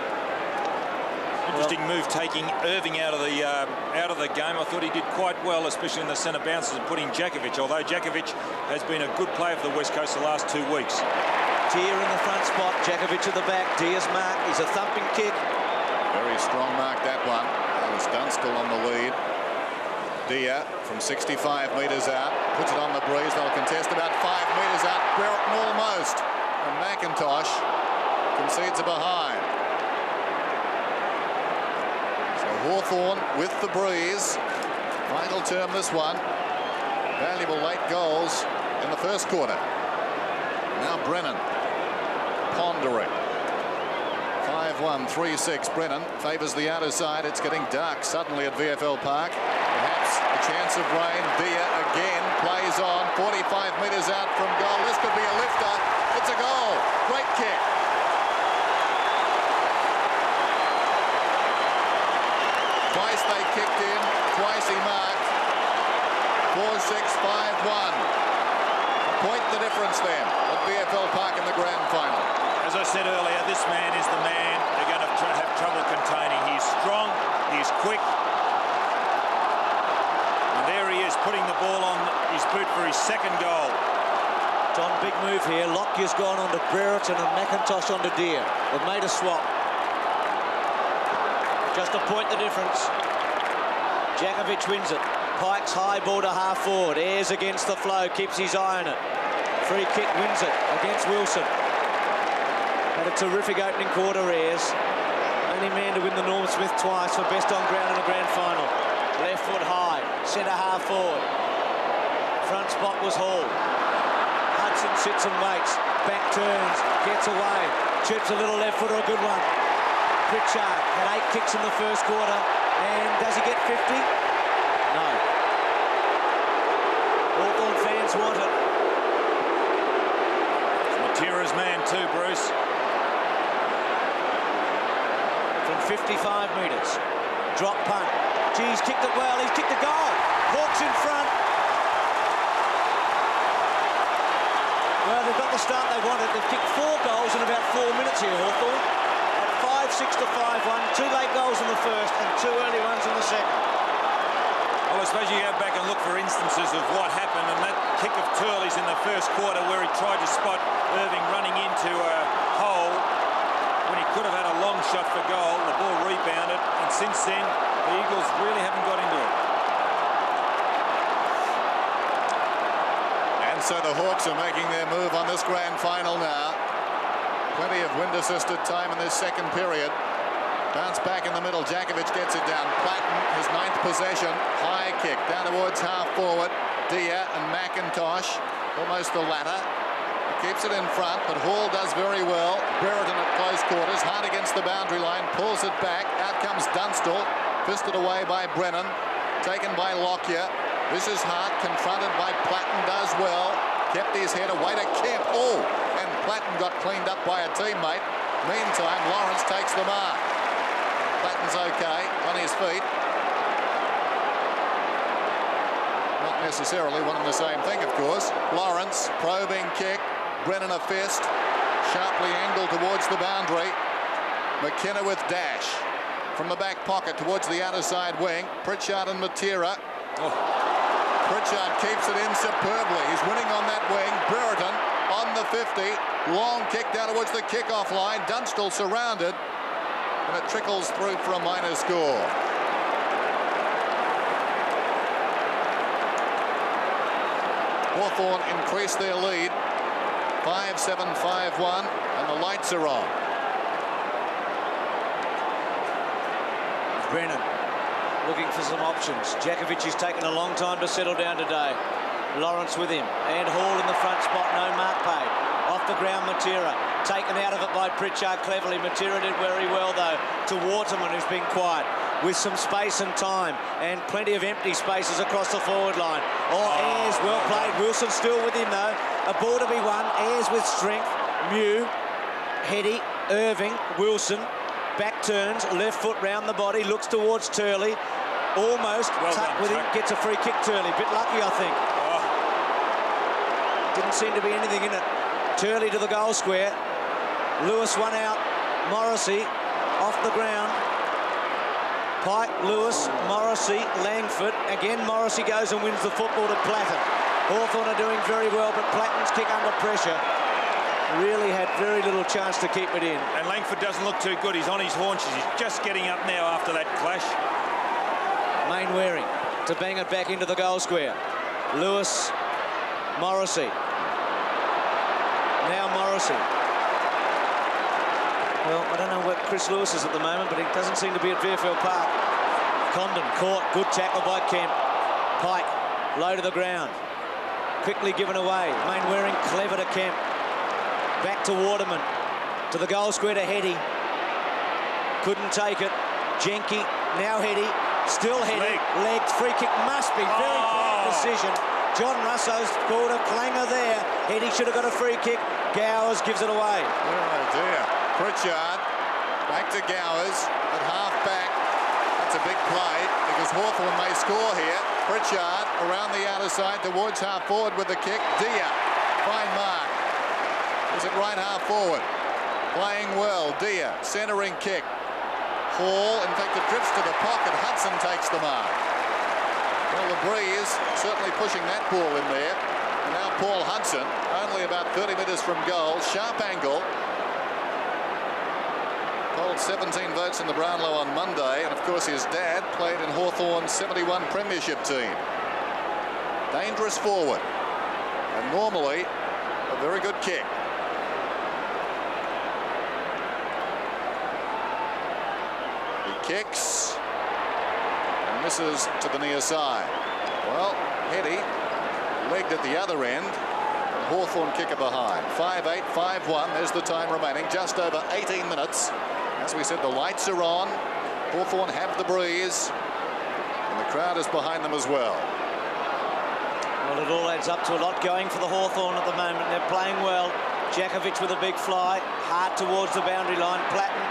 Interesting move taking Irving out of the game. I thought he did quite well, especially in the centre bounces and putting Jakovic, although Jakovic has been a good player for the West Coast the last 2 weeks.
Deer in the front spot, Jakovic at the back. Deer's mark is a thumping kick.
Very strong mark, that one. That was Dunstall on the lead. Deer from 65 metres out, puts it on the breeze. They'll contest about 5 metres out. Brereton almost. And McIntosh concedes a behind. Hawthorn with the breeze. Final term this one. Valuable late goals in the first quarter. Now Brennan pondering. 5-1, 3-6. Brennan favours the outer side. It's getting dark suddenly at VFL Park. Perhaps a chance of rain. Deer again plays on. 45 metres out from goal. This could be a lifter. It's a goal. Great kick. Twice they kicked in, twice he marked. 4-6, 5-1. Point the difference then at VFL Park in the grand final.
As I said earlier, this man is the man they're going to have trouble containing. He's strong, he's quick. And there he is, putting the ball on his boot for his second goal.
John, big move here. Lockyer's gone on to Brereton and McIntosh on to Deer. They've made a swap. Just to point the difference. Jakovic wins it. Pike's high ball to half forward. Ayres against the flow, keeps his eye on it. Free kick wins it against Wilson. Had a terrific opening quarter, Ayres. Only man to win the Norm Smith twice for best on ground in the grand final. Left foot high, centre half forward. Front spot was Hall. Hudson sits and waits. Back turns, gets away. Chips a little left footer, a good one. Pritchard had 8 kicks in the first quarter, and does he get 50? No. Hawthorn fans want it.
Matera's man too, Bruce.
From 55 metres. Drop punt. Gee, he's kicked it well. He's kicked a goal. Hawks in front. Well, they've got the start they wanted. They've kicked 4 goals in about 4 minutes here, Hawthorn. 5-6 to 5-1, 2 late goals in the first and 2 early ones in the second.
Well, I suppose you go back and look for instances of what happened, and that kick of Turley's in the first quarter where he tried to spot Irving running into a hole when he could have had a long shot for goal. The ball rebounded, and since then the Eagles really haven't got into it.
And so the Hawks are making their move on this grand final now. Plenty of wind-assisted time in this second period. Bounce back in the middle. Jakovic gets it down. Platten, his 9th possession. High kick down towards half forward. Dia and McIntosh, almost the latter. Keeps it in front, but Hall does very well. Brereton at close quarters, hard against the boundary line, pulls it back. Out comes Dunstall, fisted away by Brennan, taken by Lockyer. This is Hart, confronted by Platten, does well. Kept his head away to Kemp. Oh, and Platten got cleaned up by a teammate. Meantime, Lawrence takes the mark. Platten's okay, on his feet. Not necessarily one and the same thing, of course. Lawrence, probing kick. Brennan a fist, sharply angled towards the boundary. McKenna with dash from the back pocket towards the outer side wing. Pritchard and Matera. Oh. Pritchard keeps it in superbly. He's winning on that wing. Brereton on the 50. Long kick down towards the kickoff line. Dunstall surrounded, and it trickles through for a minor score. Hawthorn increase their lead. 5-7, 5-1, and the lights are on.
Brennan looking for some options. Jakovic has taken a long time to settle down today. Lawrence with him, and Hall in the front spot, no mark paid. Off the ground, Matera, taken out of it by Pritchard cleverly. Matera did very well, though, to Waterman, who's been quiet, with some space and time, and plenty of empty spaces across the forward line. Ayres, well played. Wilson still with him, though. A ball to be won. Ayres with strength. Mew, Heady, Irving, Wilson. Back turns, left foot round the body, looks towards Turley. Almost tucked with him, gets a free kick, Turley. Bit lucky, I think. Didn't seem to be anything in it. Turley to the goal square. Lewis one out. Morrissey off the ground. Pike, Lewis, Morrissey, Langford. Again, Morrissey goes and wins the football to Platten. Hawthorn are doing very well, but Platten's kick under pressure really had very little chance to keep it in.
And Langford doesn't look too good. He's on his haunches. He's just getting up now after that clash.
Mainwaring to bang it back into the goal square. Lewis, Morrissey. Now Morrissey. Well, I don't know what Chris Lewis is at the moment, but he doesn't seem to be at Fairfield Park. Condon caught, good tackle by Kemp. Pike, low to the ground. Quickly given away. Mainwaring clever to Kemp. Back to Waterman. To the goal square to Heady. Couldn't take it. Jenke, now Heady. Still Heady. Legged. Free kick must be. Very bad decision. John Russo's called a clanger there. Heady should have got a free kick. Gowers gives it away.
Oh dear. Pritchard back to Gowers at half back. That's a big play because Hawthorn may score here. Pritchard around the outer side towards half forward with the kick. Dia, fine mark. Is it right half forward? Playing well. Dia, centering kick. Hall, in fact, it drifts to the pocket. Hudson takes the mark. Well, the breeze certainly pushing that ball in there. And now Paul Hudson, only about 30 metres from goal. Sharp angle. Polled 17 votes in the Brownlow on Monday, and of course his dad played in Hawthorn's 71 premiership team. Dangerous forward, and normally a very good kick. He kicks and misses to the near side. Well, Heady legged at the other end. Hawthorn kicker behind. 5-8, 5-1. There's the time remaining. Just over 18 minutes. As we said, the lights are on. Hawthorn have the breeze. And the crowd is behind them as well.
Well, it all adds up to a lot going for the Hawthorn at the moment. They're playing well. Jakovic with a big fly. Hard towards the boundary line. Platten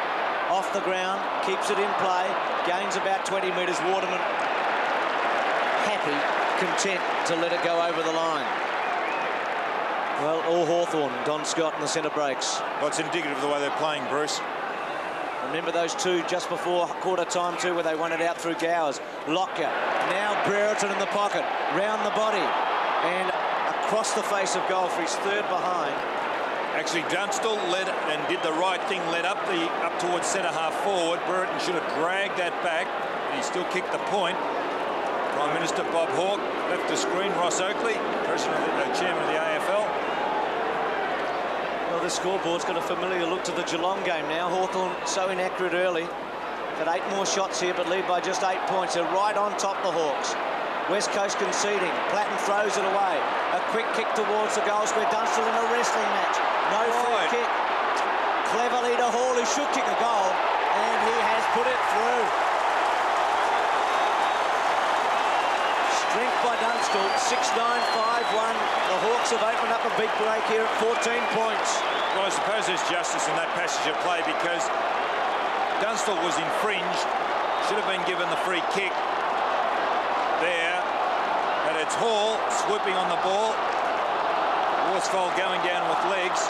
off the ground. Keeps it in play. Gains about 20 metres. Waterman happy, content to let it go over the line. Well, all Hawthorn. Don Scott in the centre breaks.
Well, it's indicative of the way they're playing, Bruce.
Remember those two just before quarter time too, where they won it out through Gowers. Lockyer, now Brereton in the pocket, round the body, and across the face of goal for his third behind.
Actually, Dunstall led and did the right thing, led up towards centre half forward. Brereton should have dragged that back, and he still kicked the point. Prime Minister Bob Hawke left the screen. Ross Oakley, chairman of the AFL.
Well, the scoreboard's got a familiar look to the Geelong game now. Hawthorn so inaccurate early. Got 8 more shots here, but lead by just 8 points. They're right on top, the Hawks. West Coast conceding. Platten throws it away. A quick kick towards the goal square. Dunstall in a wrestling match. No free kick. Cleverly to Hall, who should kick a goal, and he has put it through. Strength by Dunstall, 6-9-5-1. The Hawks have opened up a big break here at 14 points.
Well, I suppose there's justice in that passage of play because Dunstall was infringed, should have been given the free kick there, but it's Hall swooping on the ball. Worsfold going down with legs.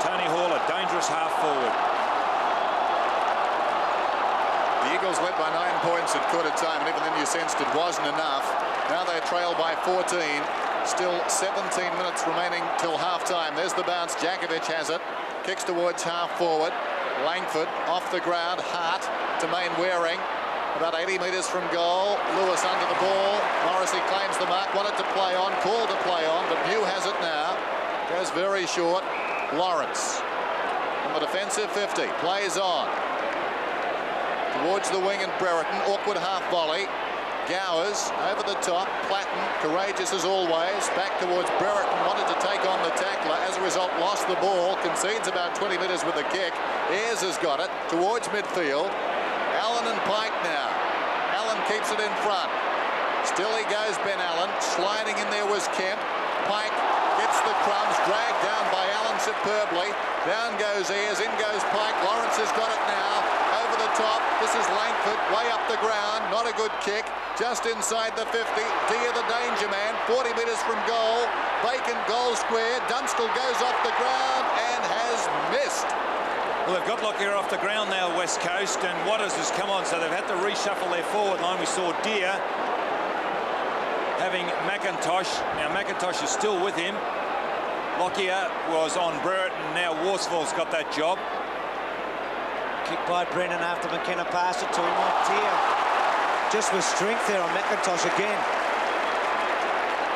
Tony Hall, a dangerous half forward.
The Eagles led by 9 points at quarter time, and even then you sensed it wasn't enough. Now they trail by 14. Still 17 minutes remaining till half-time. There's the bounce. Jakovic has it. Kicks towards half forward. Langford off the ground. Hart to Main Waring. About 80 metres from goal. Lewis under the ball. Morrissey claims the mark. Wanted to play on. Called to play on. But Mew has it now. Goes very short. Lawrence on the defensive 50. Plays on. Towards the wing and Brereton. Awkward half volley. Gowers over the top. Platten, courageous as always. Back towards Brereton. Wanted to take on the tackler. As a result, lost the ball. Concedes about 20 metres with a kick. Ayres has got it towards midfield. Allen and Pike now. Allen keeps it in front. Still he goes, Ben Allen. Sliding in there was Kemp. Pike gets the crumbs. Dragged down by Allen superbly. Down goes Ayres. In goes Pike. Lawrence has got it now. Over the top. This is Langford. Way up the ground. Not a good kick. Just inside the 50. Deer the danger man. 40 metres from goal. Vacant goal square. Dunstall goes off the ground and has missed.
Well, they've got Lockyer off the ground now, West Coast, and Waters has come on, so they've had to reshuffle their forward line. We saw Deer having McIntosh. Now, McIntosh is still with him. Lockyer was on Brereton. Now Worsfold's got that job.
Kick by Brennan after McKenna passed it to him. Deer just with strength there on McIntosh again.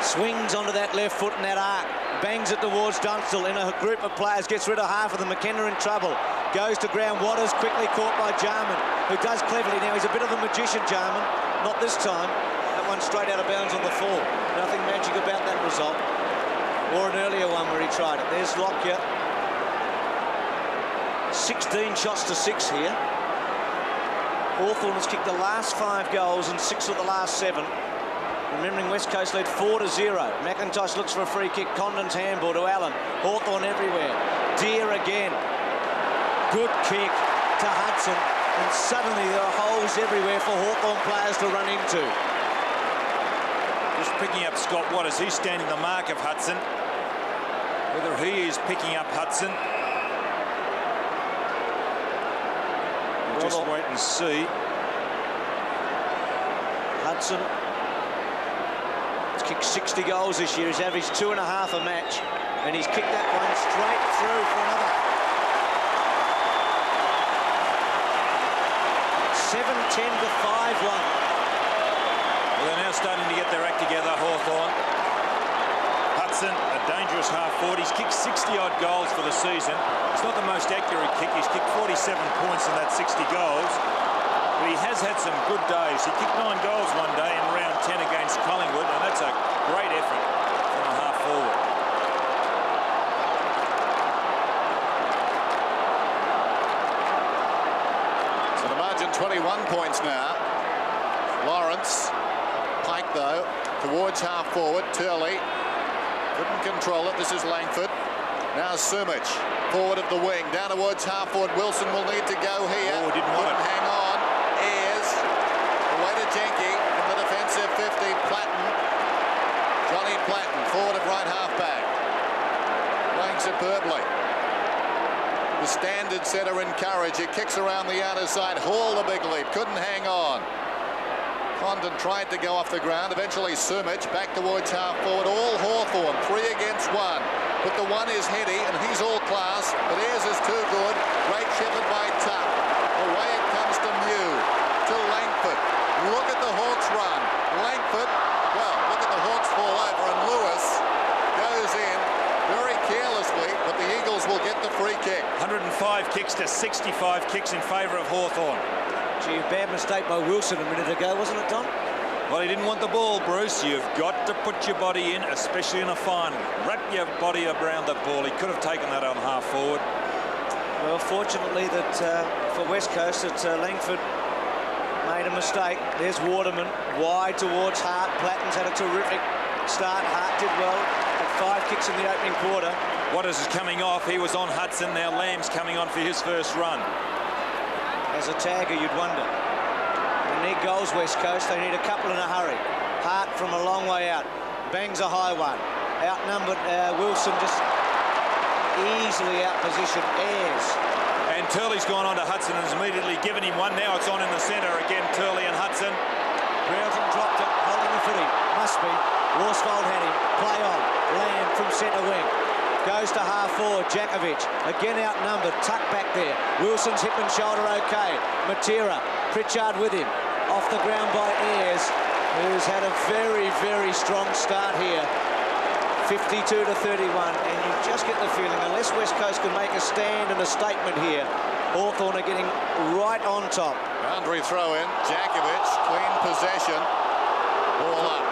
Swings onto that left foot in that arc. Bangs it towards Dunstall in a group of players. Gets rid of half of them. McKenna in trouble. Goes to ground. Waters quickly caught by Jarman, who does cleverly. Now he's a bit of a magician, Jarman. Not this time. That one straight out of bounds on the fall. Nothing magic about that result. Or an earlier one where he tried it. There's Lockyer. 16 shots to 6 here. Hawthorn has kicked the last 5 goals and 6 of the last 7. Remembering West Coast led 4-0. McIntosh looks for a free kick. Condon's handball to Allen. Hawthorn everywhere. Deer again. Good kick to Hudson. And suddenly there are holes everywhere for Hawthorn players to run into.
Just picking up Scott Waters. He's standing the mark of Hudson. Whether he is picking up Hudson, we'll just wait and see.
Hudson has kicked 60 goals this year. He's averaged 2.5 a match, and he's kicked that one straight through for another. 7-10 to 5-1.
Well, they're now starting to get their act together, Hawthorn. Hudson, a dangerous half forward. He's kicked 60-odd goals for the season. It's not the most accurate kick. He's kicked 47 points in that 60 goals. But he has had some good days. He kicked 9 goals one day in round 10 against Collingwood, and that's a great effort from a half forward.
So the margin 21 points now. Lawrence. Pike, though, towards half forward. Turley couldn't control it. This is Langford. Now Sumich, forward of the wing. Down towards half forward. Wilson will need to go here.
Oh, didn't want it.
Hang on. Ayres. Away to Jenke in the defensive 50. Platten. Johnny Platten, forward of right half back. Playing superbly. The standard setter in Courage. He kicks around the outer side. Hall the big lead. Couldn't hang on. Condon tried to go off the ground. Eventually Sumich back towards half forward. All Hawthorn. 3 against 1. But the one is heady and he's all class. But Ayres is too good. Great shepherd by Tuck. Away it comes to Mew. To Langford. Look at the Hawks run. Langford. Well, look at the Hawks fall over and Lewis goes in very carelessly. But the Eagles will get get the free kick.
105 kicks to 65 kicks in favour of Hawthorn.
Gee, bad mistake by Wilson a minute ago, wasn't it, Don?
Well, he didn't want the ball, Bruce. You've got to put your body in, especially in a final. Wrap your body around the ball. He could have taken that on half forward.
Well, fortunately that for West Coast, that Langford made a mistake. There's Waterman wide towards Hart. Platten's had a terrific start. Hart did well. Had 5 kicks in the opening quarter.
Waters is coming off. He was on Hudson. Now Lamb's coming on for his first run.
As a tagger, you'd wonder. They need goals, West Coast. They need a couple in a hurry. Hart from a long way out. Bangs a high one. Outnumbered. Wilson just easily outpositioned. Ayres.
And Turley's gone on to Hudson and has immediately given him one. Now it's on in the centre again, Turley and Hudson.
Brereton dropped it, holding the footy. Must be. Worsfold had him. Play on. Lamb from centre wing. Goes to half forward. Jakovic again outnumbered. Tuck back there. Wilson's hip and shoulder okay. Matera. Pritchard with him. Off the ground by Ayres, who's had a very, very strong start here. 52 to 31, and you just get the feeling, unless West Coast can make a stand and a statement here, Hawthorn are getting right on top.
Boundary throw in. Jakovic, clean possession. Ball up.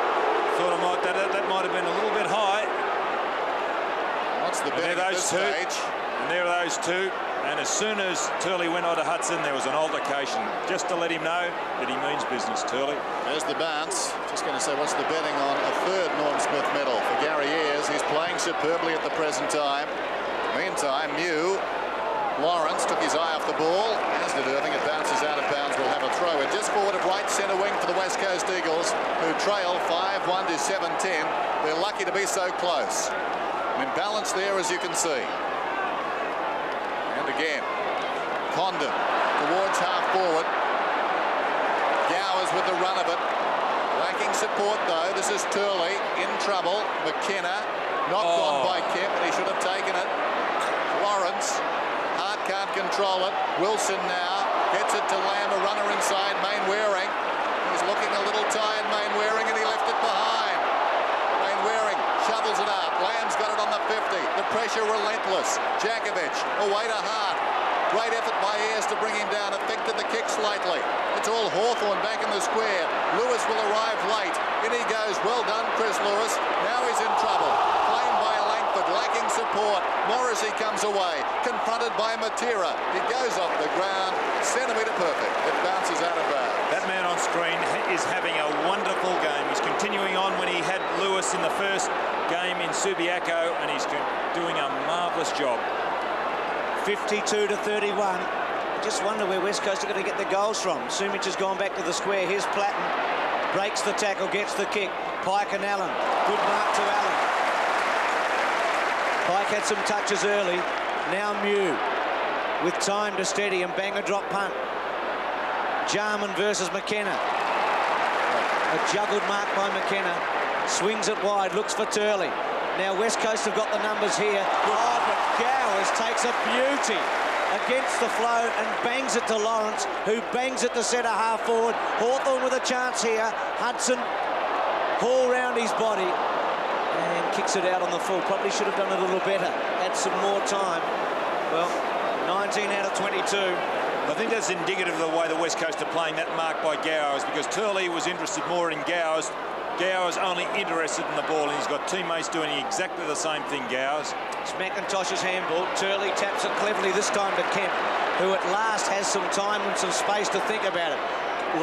Thought that might have been a little bit high.
What's the bet at this stage?
And there are those two. And as soon as Turley went on to Hudson, there was an altercation, just to let him know that he means business, Turley.
There's the bounce. Just going to say, what's the betting on a third Norm Smith medal for Gary Ayres? He's playing superbly at the present time. Meantime, Mew, Lawrence took his eye off the ball, as did Irving. It bounces out of bounds. We'll have a throw in. Just forward of right centre wing for the West Coast Eagles, who trail 5-1 to 7-10. They're lucky to be so close. An imbalance there, as you can see. Again, Condon towards half forward. Gowers with the run of it. Lacking support though. This is Turley in trouble. McKenna knocked on by Kemp, and he should have taken it. Lawrence. Hart can't control it. Wilson now gets it to Lamb, a runner inside. Mainwaring. He's looking a little tired, Mainwaring, and he left it behind. Mainwaring shovels it out. Lamb's got it on the 50. The pressure relentless. Jakovic away to Hart. Great effort by Ayres to bring him down. Affected the kick slightly. It's all Hawthorn back in the square. Lewis will arrive late. In he goes. Well done, Chris Lewis. Now he's in trouble. Claimed by Langford. Lacking support. Morrissey comes away. Confronted by Matera. He goes off the ground. Centimetre perfect. It bounces out of bounds.
That man on screen is having a wonderful game. He's continuing on when he had Lewis in the first game in Subiaco, and he's doing a marvellous job.
52 to 31. I just wonder where West Coast are going to get the goals from. Sumic has gone back to the square. Here's Platten. Breaks the tackle, gets the kick. Pike and Allen. Good mark to Allen. Pike had some touches early. Now Mew with time to steady and bang a drop punt. Jarman versus McKenna. A juggled mark by McKenna. Swings it wide, looks for Turley. Now West Coast have got the numbers here. Oh, but Gowers takes a beauty against the flow and bangs it to Lawrence, who bangs it to centre half forward. Hawthorn with a chance here. Hudson, haul round his body and kicks it out on the full. Probably should have done it a little better. Had some more time. Well, 19 out of 22.
I think that's indicative of the way the West Coast are playing that mark by Gowers, because Turley was interested more in Gowers. Gowers only interested in the ball, and he's got teammates doing exactly the same thing, Gowers.
It's McIntosh's handball. Turley taps it cleverly this time to Kemp, who at last has some time and some space to think about it.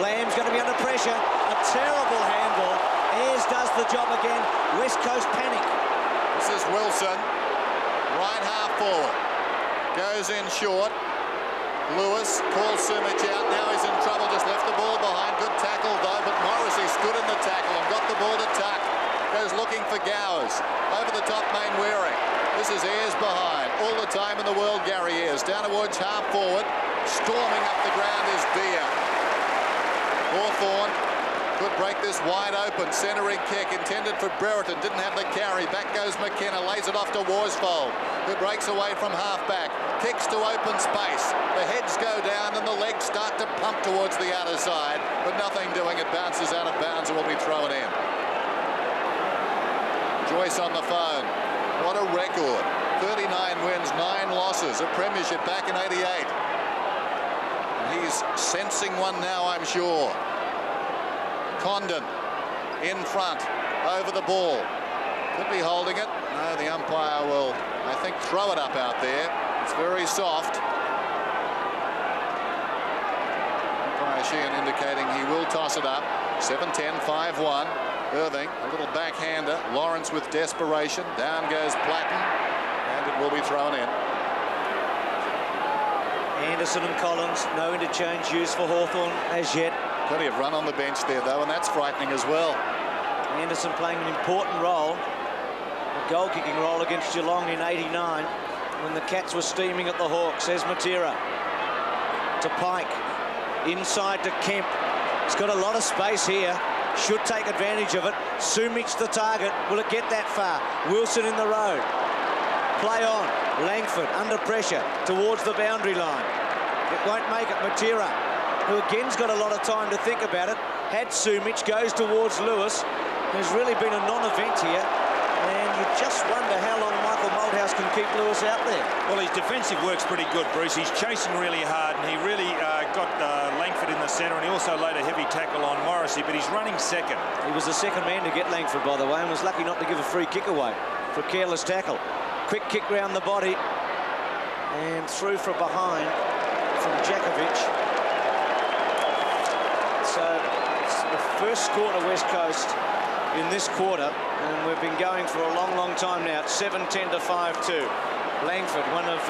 Lamb's going to be under pressure. A terrible handball. Ayres does the job again. West Coast panic.
This is Wilson. Right half forward. Goes in short. Lewis calls Sumic out. Now he's in trouble. Just left the ball behind. Good tackle though, but Morrissey stood in the tackle and got the ball to Tuck. Goes looking for Gowers. Over the top, Mainwaring. This is Ayres behind. All the time in the world, Gary Ayres. Down towards half forward. Storming up the ground is Deer. Hawthorn could break this wide open. Centering kick intended for Brereton. Didn't have the carry. Back goes McKenna. Lays it off to Worsfold, who breaks away from half-back. Kicks to open space. The heads go down and the legs start to pump towards the outer side, but nothing doing. It bounces out of bounds and will be thrown in. Joyce on the phone. What a record. 39 wins, 9 losses. premiership back in '88. He's sensing one now, I'm sure. Condon in front, over the ball. Could be holding it. No, the umpire will, I think, throw it up out there. It's very soft. Umpire Sheehan indicating he will toss it up. 7-10, 5-1. Irving, a little backhander. Lawrence with desperation. Down goes Platten, and it will be thrown in.
Anderson and Collins, no interchange used for Hawthorn as yet.
Plenty of run on the bench there, though, and that's frightening as well.
Anderson playing an important role, a goal-kicking role against Geelong in '89 when the Cats were steaming at the Hawks. Says Matera to Pike, inside to Kemp. He's got a lot of space here, should take advantage of it. Sumic the target, will it get that far? Wilson in the road. Play on, Langford under pressure towards the boundary line. It won't make it. Matera, who again's got a lot of time to think about it, had Sumic, goes towards Lewis. There's really been a non-event here, and you just wonder how long Michael Malthouse can keep Lewis out there.
Well, his defensive work's pretty good, Bruce. He's chasing really hard, and he really got Langford in the centre, and he also laid a heavy tackle on Morrissey, but he's running second.
He was the second man to get Langford, by the way, and was lucky not to give a free kick away for a careless tackle. Quick kick round the body, and through from behind from Jakovic. So it's the first score to West Coast in this quarter, and we've been going for a long, long time now. It's 7-10 to 5-2. Langford, one of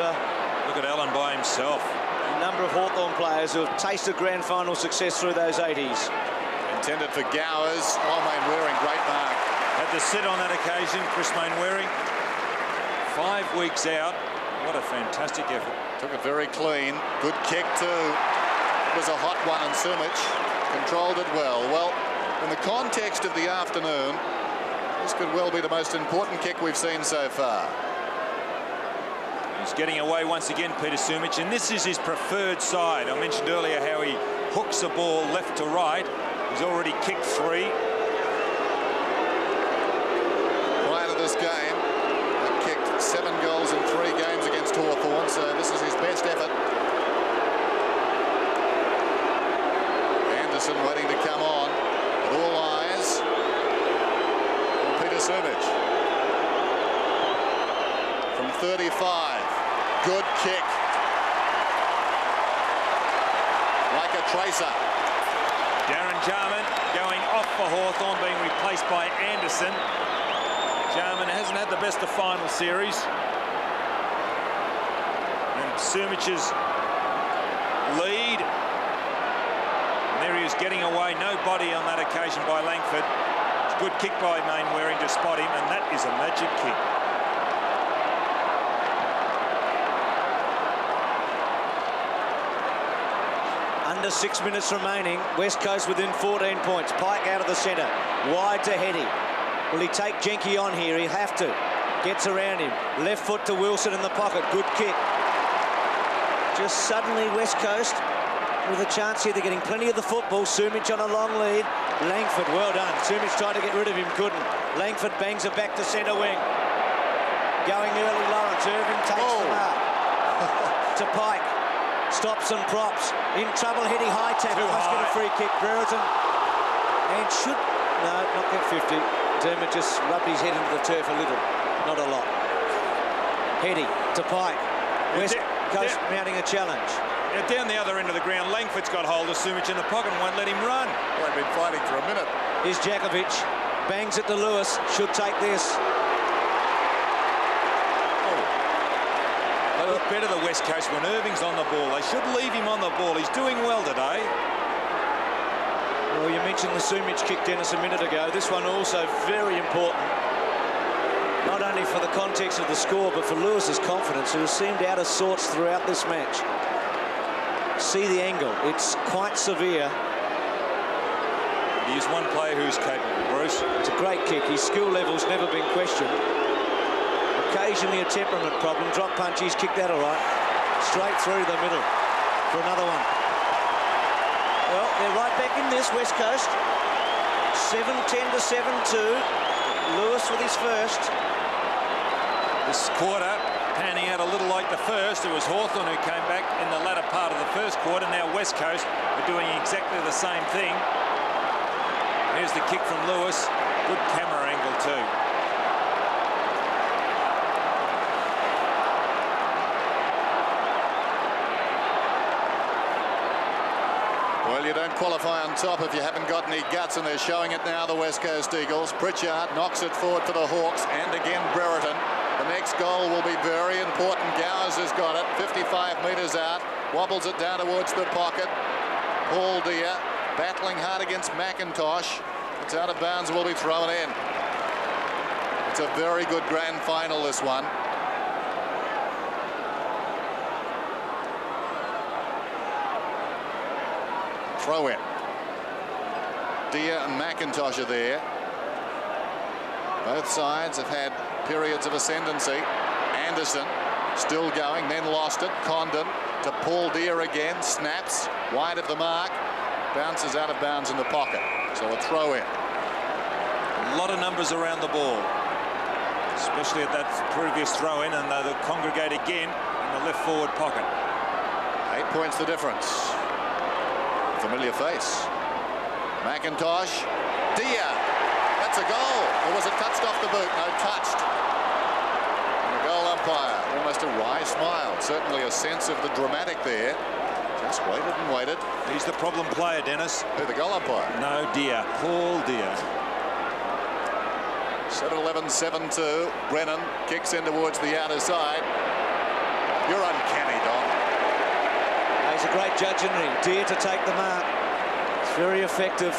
Look at Allen by himself.
a number of Hawthorn players who have tasted grand final success through those 80s.
Intended for Gowers. Mainwaring, great mark.
Had to sit on that occasion, Chris Mainwaring. 5 weeks out. What a fantastic effort.
Took it very clean. Good kick too. It was a hot one, and Sumic controlled it well. Well, in the context of the afternoon, this could well be the most important kick we've seen so far.
He's getting away once again, Peter Sumic, and this is his preferred side. I mentioned earlier how he hooks the ball left to right. He's already kicked 3.
Prior to this game, he kicked 7 goals in 3 games against Hawthorn, so this is his best effort. Anderson waiting to come on. With all eyes on Peter Sumic. From 35. Good kick. Like a tracer.
Darren Jarman going off for Hawthorn, being replaced by Anderson. Jarman hasn't had the best of final series. And Sumic's lead. And there he is getting away. No body on that occasion by Langford. Good kick by Mainwaring to spot him, and that is a magic kick.
Under 6 minutes remaining. West Coast within 14 points. Pike out of the centre. Wide to Heady. Will he take Jenke on here? He'll have to. Gets around him. Left foot to Wilson in the pocket. Good kick. Just suddenly West Coast with a chance here. They're getting plenty of the football. Sumic on a long lead. Langford, well done. Sumic tried to get rid of him, couldn't. Langford bangs it back to centre wing. Going early, Lawrence. Irving takes the mark. To Pike. Stops and props. In trouble, Heady, high tackle. Must get a free kick. Brereton. And should... No, not get 50. Dermott just rubbed his head into the turf a little. Not a lot. Heady to Pike. West Coast mounting a challenge.
Down the other end of the ground, Langford's got hold of Sumic in the pocket and won't let him run.
They've been fighting for a minute.
Here's Jakovic. Bangs it to Lewis. Should take this.
They look better, the West Coast, when Irving's on the ball. They should leave him on the ball. He's doing well today.
Well, you mentioned the Sumic kick, Dennis, a minute ago. This one also very important. Not only for the context of the score, but for Lewis's confidence, who has seemed out of sorts throughout this match. See the angle. It's quite severe.
He is one player who's capable, Bruce.
It's a great kick. His skill level's never been questioned. Occasionally a temperament problem. Drop punch, he's kicked that all right. Straight through the middle for another one. Well, they're right back in this, West Coast. 7-10 to 7-2. Lewis with his first.
This quarter, panning out a little like the first. It was Hawthorn who came back in the latter part of the first quarter. Now West Coast are doing exactly the same thing. Here's the kick from Lewis. Good camera angle too.
Well, you don't qualify on top if you haven't got any guts, and they're showing it now, the West Coast Eagles. Pritchard knocks it forward for the Hawks, and again Brereton. The next goal will be very important. Gowers has got it, 55 metres out, wobbles it down towards the pocket. Paul Deer battling hard against McIntosh. It's out of bounds, will be thrown in. It's a very good grand final, this one. Throw in. Deer and McIntosh are there. Both sides have had periods of ascendancy. Anderson still going, then lost it. Condon to Paul Deer again, snaps wide of the mark, bounces out of bounds in the pocket. So a throw in.
A lot of numbers around the ball, especially at that previous throw in, and they'll congregate again in the left forward pocket.
8 points the difference. Familiar face. McIntosh. Deer. That's a goal. Or was it touched off the boot? No, touched. And the goal umpire, almost a wry smile. Certainly a sense of the dramatic there. Just waited and waited.
He's the problem player, Dennis.
Who, the goal umpire?
No, Deer. Paul Deer.
7-11, 7-2. Brennan kicks in towards the outer side. You're uncanny, Don.
He's a great judge, isn't he? Deer to take the mark. It's very effective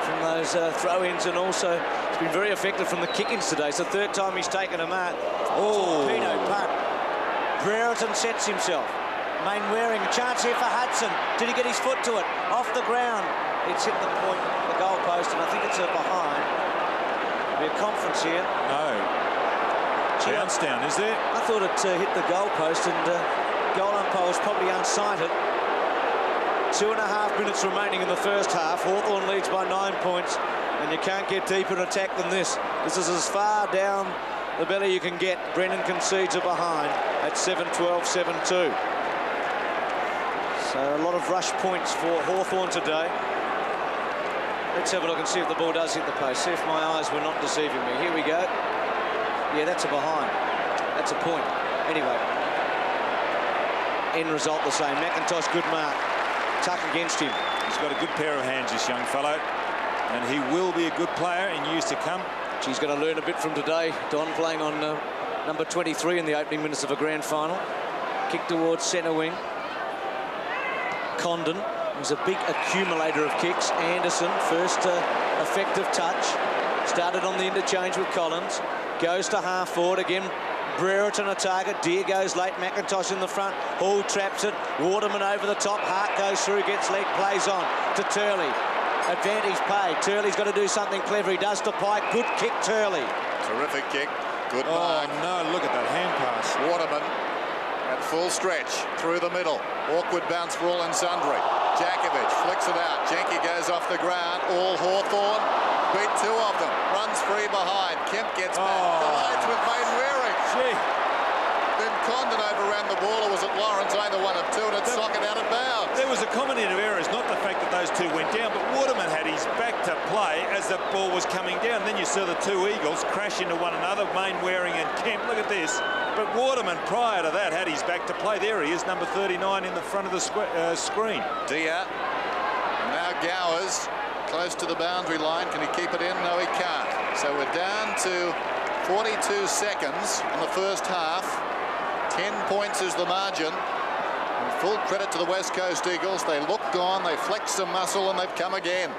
from those throw-ins, and also it's been very effective from the kick-ins today. It's the third time he's taken a mark.
Oh,
torpedo punt. Brereton sets himself. Main Waring, a chance here for Hudson. Did he get his foot to it? Off the ground. It's hit the point, the goal post, and I think it's a behind. There'll be a conference here.
No. Bounce down, is there?
I thought it hit the goal post, and goal umpire was probably unsighted. 2.5 minutes remaining in the first half. Hawthorn leads by 9 points, and you can't get deeper in attack than this. This is as far down the belly you can get. Brennan concedes a behind at 7-12, 7-2. So a lot of rush points for Hawthorn today. Let's have a look and see if the ball does hit the post. See if my eyes were not deceiving me. Here we go. Yeah, that's a behind. That's a point. Anyway, end result the same. McIntosh, good mark. Tuck against him.
He's got a good pair of hands, this young fellow, and he will be a good player in years to come.
She's going to learn a bit from today. Don playing on number 23 in the opening minutes of a grand final. Kick towards centre wing. Condon, who's a big accumulator of kicks. Anderson, first effective touch. Started on the interchange with Collins. Goes to half forward again. Brereton a target. Deer goes late. McIntosh in the front. Hall traps it. Waterman over the top. Hart goes through, gets leg, plays on to Turley. Advantage pay. Turley's got to do something clever. He does to Pike. Good kick, Turley.
Terrific kick. Good mark.
Oh, no, look at that hand pass.
Waterman at full stretch through the middle. Awkward bounce for all and sundry. Jakovic flicks it out. Jenke goes off the ground. All Hawthorn. Beat two of them. Runs free behind. Kemp gets back. Collides with Main Waring.
Gee.
Then Condon overran the ball, or was it Lawrence? Either one of two, and it socket out of bounds.
There was a combination of errors, not the fact that those two went down, but Waterman had his back to play as the ball was coming down. Then you saw the two Eagles crash into one another, Main Waring and Kemp. Look at this. But Waterman, prior to that, had his back to play. There he is, number 39 in the front of the screen.
Deer. And now Gowers, close to the boundary line. Can he keep it in? No, he can't. So we're down to 42 seconds in the first half. 10 points is the margin. And full credit to the West Coast Eagles. They looked on, they flexed some muscle, and they've come again.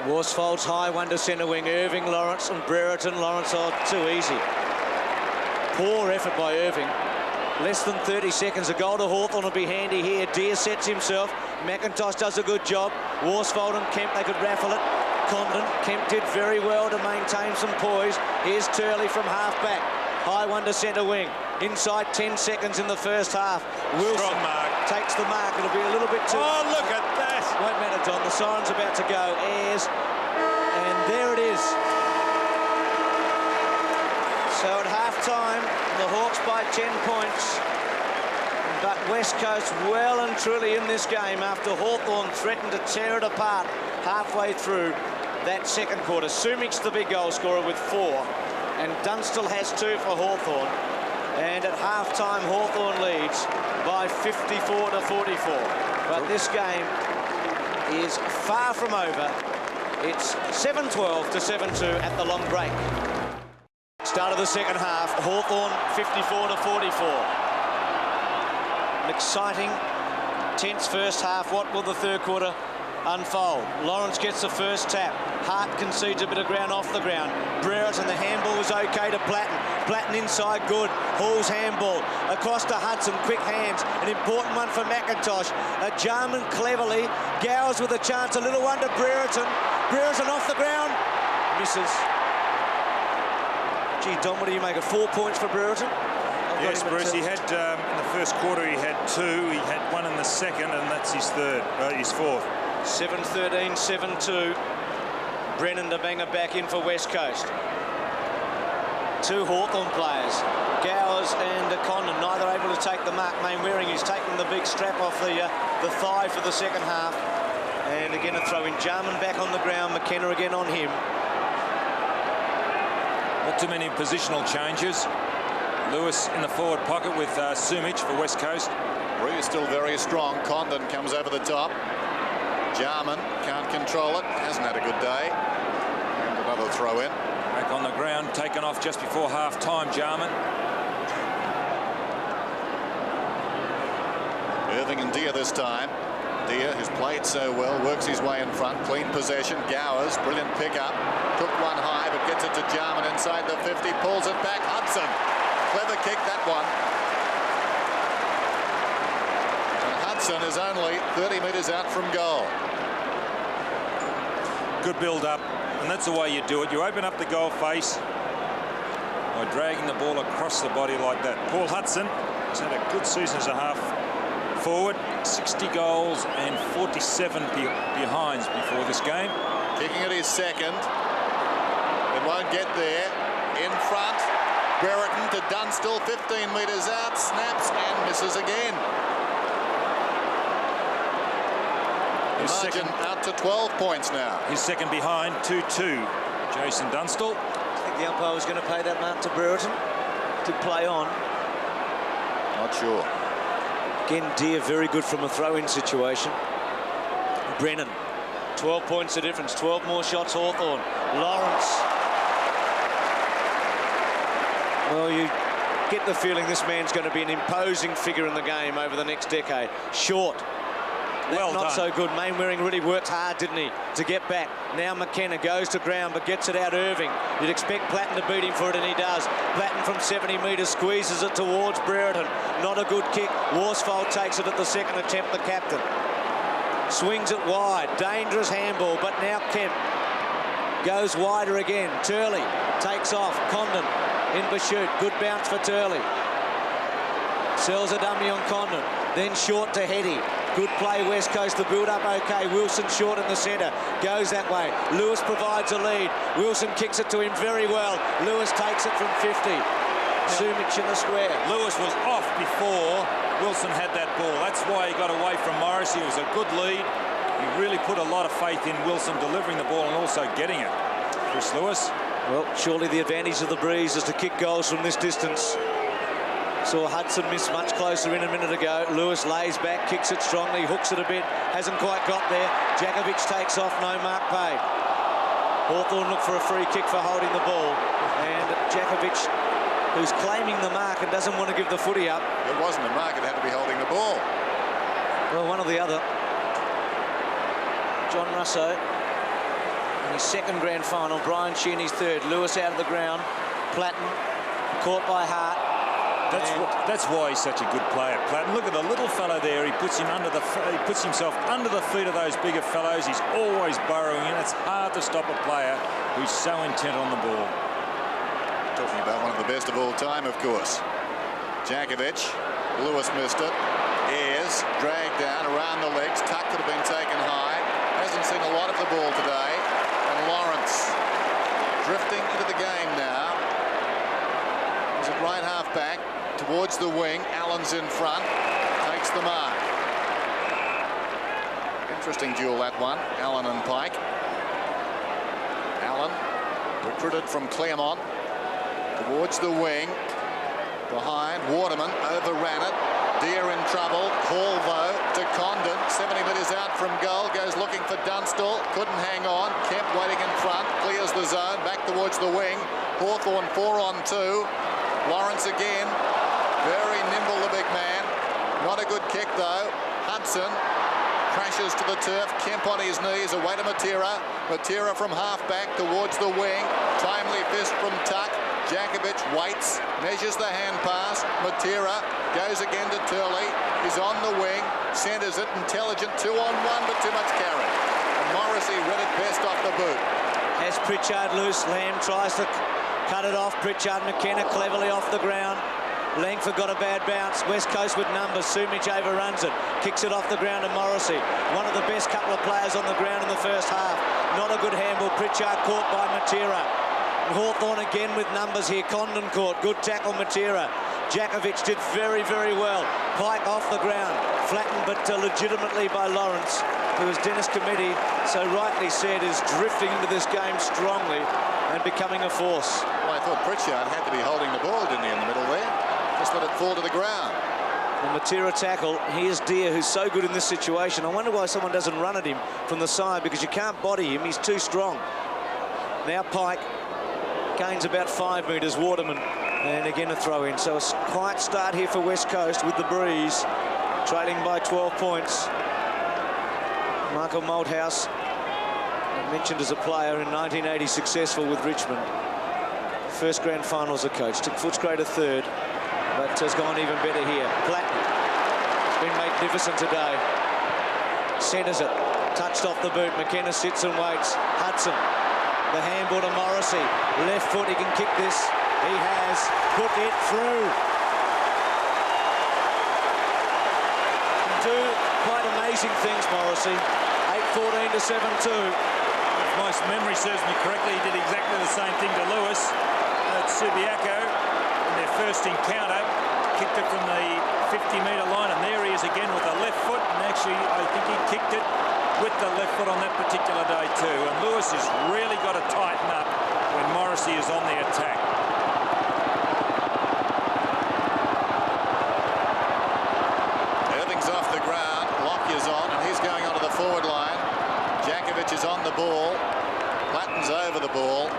Worsfold's high one to centre wing. Irving, Lawrence and Brereton. Lawrence, oh, too easy. Poor effort by Irving. Less than 30 seconds. A goal to Hawthorn will be handy here. Deer sets himself. McIntosh does a good job. Worsfold and Kemp, they could raffle it. Condon. Kemp did very well to maintain some poise. Here's Turley from half-back. High one to centre wing. Inside 10 seconds in the first half. Wilson
Strong mark.
takes the mark. It'll be a little bit too...
Oh, look at that.
Won't matter, Don. The siren's about to go. Ayres. And there it is. So at half-time, the Hawks by 10 points. But West Coast well and truly in this game after Hawthorn threatened to tear it apart halfway through that second quarter. Sumic's the big goal scorer with 4, and Dunstall has 2 for Hawthorn. And at half-time, Hawthorn leads by 54 to 44. But this game is far from over. It's 7-12 to 7-2 at the long break. Start of the second half, Hawthorn 54 to 44. An exciting, tense first half. What will the third quarter unfold? Lawrence gets the first tap. Hart concedes a bit of ground off the ground. Brereton, the handball was okay to Platten. Platten inside, good. Hall's handball across to Hudson. Quick hands, an important one for McIntosh. Jarman cleverly. Gowers with a chance. A little one to Brereton. Brereton off the ground. Misses. Gee, Dom, what do you make of 4 points for Brereton?
Yes, Bruce, he had, in the first quarter, he had 2. He had 1 in the second, and that's his third, his fourth.
7-13, 7-2. Brennan to Banger back in for West Coast. 2 Hawthorn players, Gowers and Condon, neither able to take the mark. Mainwaring is taking the big strap off the thigh for the second half. And again a throw in. Jarman back on the ground, McKenna again on him.
Not too many positional changes. Lewis in the forward pocket with Sumic for West Coast.
Bree is still very strong. Condon comes over the top. Jarman can't control it. Hasn't had a good day. And another throw in.
Back on the ground, taken off just before half-time, Jarman.
Irving and Deer this time. Deer, who's played so well, works his way in front. Clean possession. Gowers, brilliant pickup. Took one high, but gets it to Jarman inside the 50. Pulls it back. Hudson. Clever kick, that one. And Hudson is only 30 metres out from goal.
Good build-up, and that's the way you do it. You open up the goal face by dragging the ball across the body like that. Paul Hudson has had a good season as a half forward. 60 goals and 47 behinds before this game.
Kicking at his second. It won't get there. In front. Brereton to Dunstall, 15 metres out, snaps and misses again.
His
Margin
second
out to 12 points now.
His second behind, 2-2. Jason Dunstall.
I think the umpire was going to pay that mark to Brereton to play on.
Not sure.
Again, Deer very good from a throw-in situation. Brennan, 12 points the difference, 12 more shots Hawthorn. Lawrence. Well, you get the feeling this man's going to be an imposing figure in the game over the next decade. Short.
Well
not
done.
so good. Mainwaring really worked hard, didn't he, to get back. Now McKenna goes to ground but gets it out Irving. You'd expect Platten to beat him for it, and he does. Platten from 70 metres squeezes it towards Brereton. Not a good kick. Worsfold takes it at the second attempt, the captain. Swings it wide. Dangerous handball, but now Kemp goes wider again. Turley takes off. Condon in pursuit. Good bounce for Turley. Sells a dummy on Condon. Then short to Heady. Good play, West Coast. The build-up okay. Wilson short in the centre. Goes that way. Lewis provides a lead. Wilson kicks it to him very well. Lewis takes it from 50. Sumic in the square.
Lewis was off before Wilson had that ball. That's why he got away from Morris. He was a good lead. He really put a lot of faith in Wilson delivering the ball and also getting it. Chris Lewis.
Well, surely the advantage of the breeze is to kick goals from this distance. Saw Hudson miss much closer in a minute ago. Lewis lays back, kicks it strongly, hooks it a bit, hasn't quite got there. Jakovic takes off, no mark paid. Hawthorn look for a free kick for holding the ball. And Jakovic, who's claiming the mark and doesn't want to give the footy up.
It wasn't a mark, it had to be holding the ball.
Well, one or the other. John Russo in his second grand final, Brian Shearney's third. Lewis out of the ground, Platten caught by Hart.
That's why he's such a good player, Platten. Look at the little fellow there. He puts himself under the feet of those bigger fellows. He's always burrowing in. It's hard to stop a player who's so intent on the ball.
Talking about one of the best of all time, of course. Jakovic. Lewis missed it. Ayres dragged down around the legs. Tuck could have been taken high. Hasn't seen a lot of the ball today. And Lawrence drifting into the game now. He's at right half back towards the wing. Allen's in front, takes the mark. Interesting duel, that one, Allen and Pike. Allen, recruited from Claremont, towards the wing. Behind, Waterman overran it. Deer in trouble. Hall, though, to Condon. 70 metres out from goal. Goes looking for Dunstall. Couldn't hang on. Kemp waiting in front. Clears the zone. Back towards the wing. Hawthorn 4-on-2. Lawrence again. Very nimble, the big man. Not a good kick, though. Hudson crashes to the turf. Kemp on his knees. Away to Matera. Matera from half-back towards the wing. Timely fist from Tuck. Jakovic waits, measures the hand pass. Matera goes again to Turley. He's on the wing, centres it, intelligent 2-on-1, but too much carry. And Morrissey read it best off the boot.
Has Pritchard loose. Lamb tries to cut it off. Pritchard, McKenna cleverly off the ground. Langford got a bad bounce. West Coast with numbers. Sumich overruns it. Kicks it off the ground to Morrissey. One of the best couple of players on the ground in the first half. Not a good handball. Pritchard caught by Matera. Hawthorn again with numbers here. Condon caught. Good tackle, Matera. Jakovic did very, very well. Pike off the ground. Flattened, but legitimately by Lawrence, who, as Dennis Committee so rightly said, is drifting into this game strongly and becoming a force.
Well, I thought Pritchard had to be holding the ball, didn't he, in the middle there? Just let it fall to the ground.
The Matera tackle. Here's Deer, who's so good in this situation. I wonder why someone doesn't run at him from the side, because you can't body him. He's too strong. Now Pike gains about 5 metres. Waterman, and again a throw in. So a quiet start here for West Coast with the breeze, trailing by 12 points. Michael Malthouse, mentioned as a player in 1980, successful with Richmond. First grand final as a coach. Took Footscray to third, but has gone even better here. Platten has been magnificent today. Centres it, touched off the boot. McKenna sits and waits. Hudson. The handball to Morrissey. Left foot, he can kick this. He has put it through. Can do quite amazing things, Morrissey. 8-14 to 7-2.
If my memory serves me correctly, he did exactly the same thing to Lewis at Subiaco in their first encounter. Kicked it from the 50-metre line, and there he is again with the left foot. And actually, I think he kicked it with the left foot on that particular day too. And Lewis has really got to tighten up when Morrissey is on the attack.
Irving's off the ground. Lockyer's on, and he's going onto the forward line. Jakovic is on the ball. Platten's over the ball,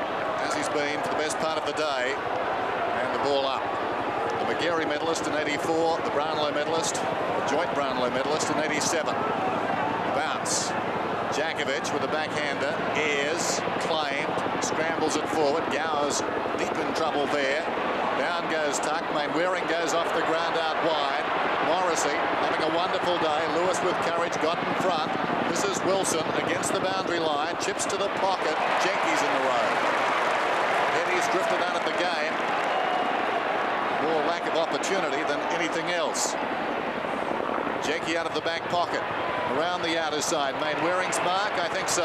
as he's been for the best part of the day. And the ball up. The McGarry medalist in 84, the Brownlow medalist, the joint Brownlow medalist in 87. Bounce. Jakovic with a backhander. Ayres claimed. Scrambles it forward. Gowers deep in trouble there. Down goes Tuck. Mainwaring goes off the ground out wide. Morrissey having a wonderful day. Lewis with courage got in front. This is Wilson against the boundary line. Chips to the pocket. Jenkins in the road. Eddie's drifted out of the game. More lack of opportunity than anything else. Jenky out of the back pocket. Around the outer side. Mainwaring's mark? I think so.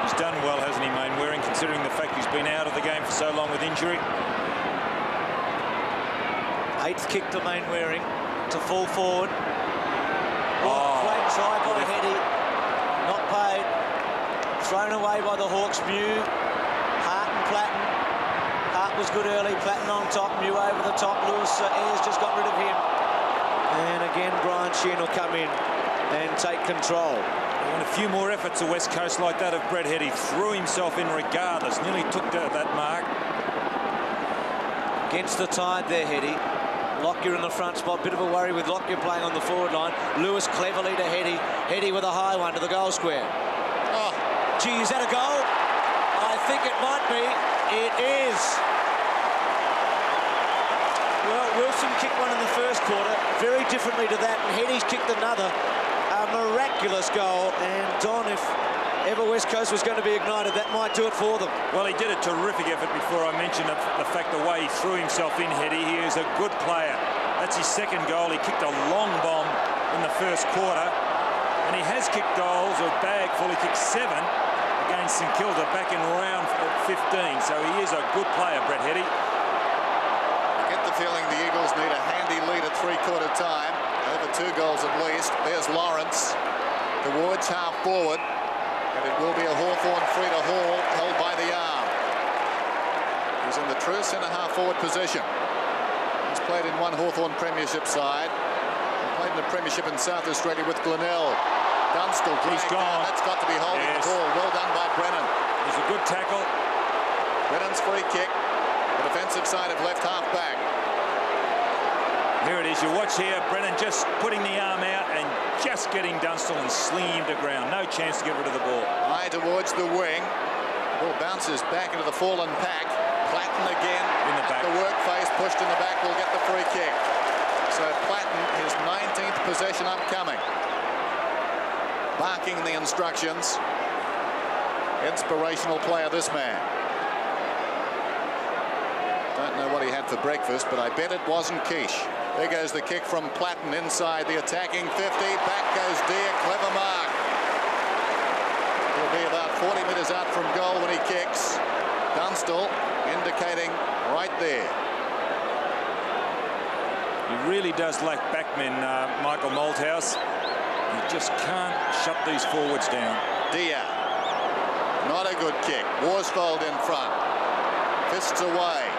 He's done well, hasn't he, Mainwaring, considering the fact he's been out of the game for so long with injury.
Eighth kick to Mainwaring to fall forward. Flag try by Heady. Not paid. Thrown away by the Hawks. Mew, Hart and Platten. Hart was good early. Platten on top. Mew over the top. Lewis Ayres just got rid of him. And again, Brian Sheehan will come in and take control.
And a few more efforts to West Coast like that of Brett Heady. Threw himself in regardless. Nearly took that mark.
Against the tide there, Heady. Lockyer in the front spot. Bit of a worry with Lockyer playing on the forward line. Lewis cleverly to Heady. Heady with a high one to the goal square. Oh, gee, is that a goal? I think it might be. It is. Well, Wilson kicked one in the first quarter, very differently to that, and Heady's kicked another. A miraculous goal, and Don, if ever West Coast was going to be ignited, that might do it for them.
Well, he did a terrific effort before I mentioned the fact the way he threw himself in, Heady. He is a good player. That's his second goal. He kicked a long bomb in the first quarter, and he has kicked goals, or bag full. He kicked 7 against St Kilda back in round 15, so he is a good player, Brett Heady.
need a handy lead at three-quarter time. Over 2 goals at least. There's Lawrence towards half forward. And it will be a Hawthorn free to Hall, held by the arm. He's in the true centre-half forward position. He's played in one Hawthorn Premiership side. He played in the Premiership in South Australia with Glenelg. Dunstall, he's gone. That's got to be holding the ball. Well done by Brennan.
It was a good tackle.
Brennan's free kick. The defensive side of left half back.
Here it is. You watch here. Brennan just putting the arm out and just getting Dunstall and slinging him to ground. No chance to get rid of the ball.
High towards the wing. Ball bounces back into the fallen pack. Platten again.
In the back.
The work face pushed in the back will get the free kick. So Platten, his 19th possession upcoming. Barking the instructions. Inspirational player, this man. Don't know what he had for breakfast, but I bet it wasn't quiche. There goes the kick from Platten inside the attacking 50. Back goes Deer. Clever mark. He'll be about 40 metres out from goal when he kicks. Dunstall indicating right there.
He really does lack backmen, Michael Malthouse. You just can't shut these forwards down.
Deer. Not a good kick. Worsfold in front. Fists away.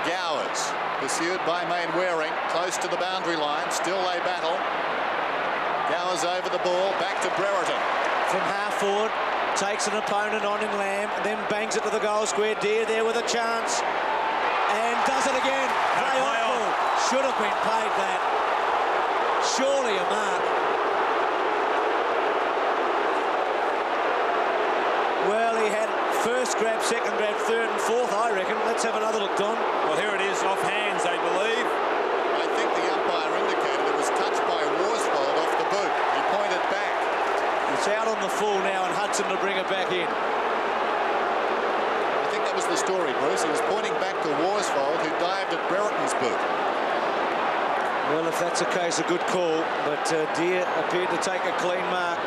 Gowers. Pursued by Mainwaring. Close to the boundary line. Still they battle. Gowers over the ball. Back to Brereton.
From half forward. Takes an opponent on in Lamb. And then bangs it to the goal square. Deer there with a chance. And does it again. Play on ball. Should have been paid that. Surely a mark. Well, he had first grab, second grab, third and fourth, I reckon. Let's have another look, Don.
Well, here it is, off hands, they believe.
I think the umpire indicated it was touched by Worsfold off the boot. He pointed back.
It's out on the full now, and Hudson to bring it back in.
I think that was the story, Bruce. He was pointing back to Worsfold, who dived at Brereton's boot.
Well, if that's the case, a good call. But Deer appeared to take a clean mark.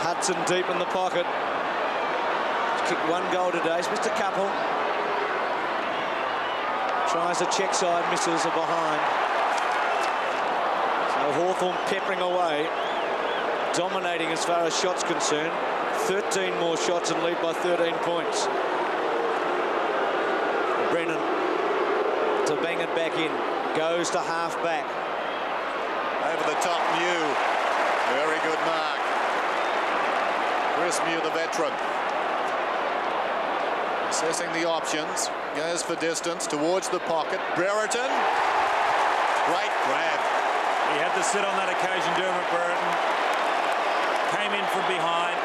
Hudson deep in the pocket. He's kicked 1 goal today. It's Mr. Couple. Tries a check side, misses a behind. So Hawthorn peppering away, dominating as far as shots concerned. 13 more shots and lead by 13 points. Brennan to bang it back in. Goes to half back.
Over the top, Mew. Very good mark. Chris Mew, the veteran. Assessing the options. Goes for distance towards the pocket. Brereton. Great grab.
He had to sit on that occasion, Dermot Brereton. Came in from behind.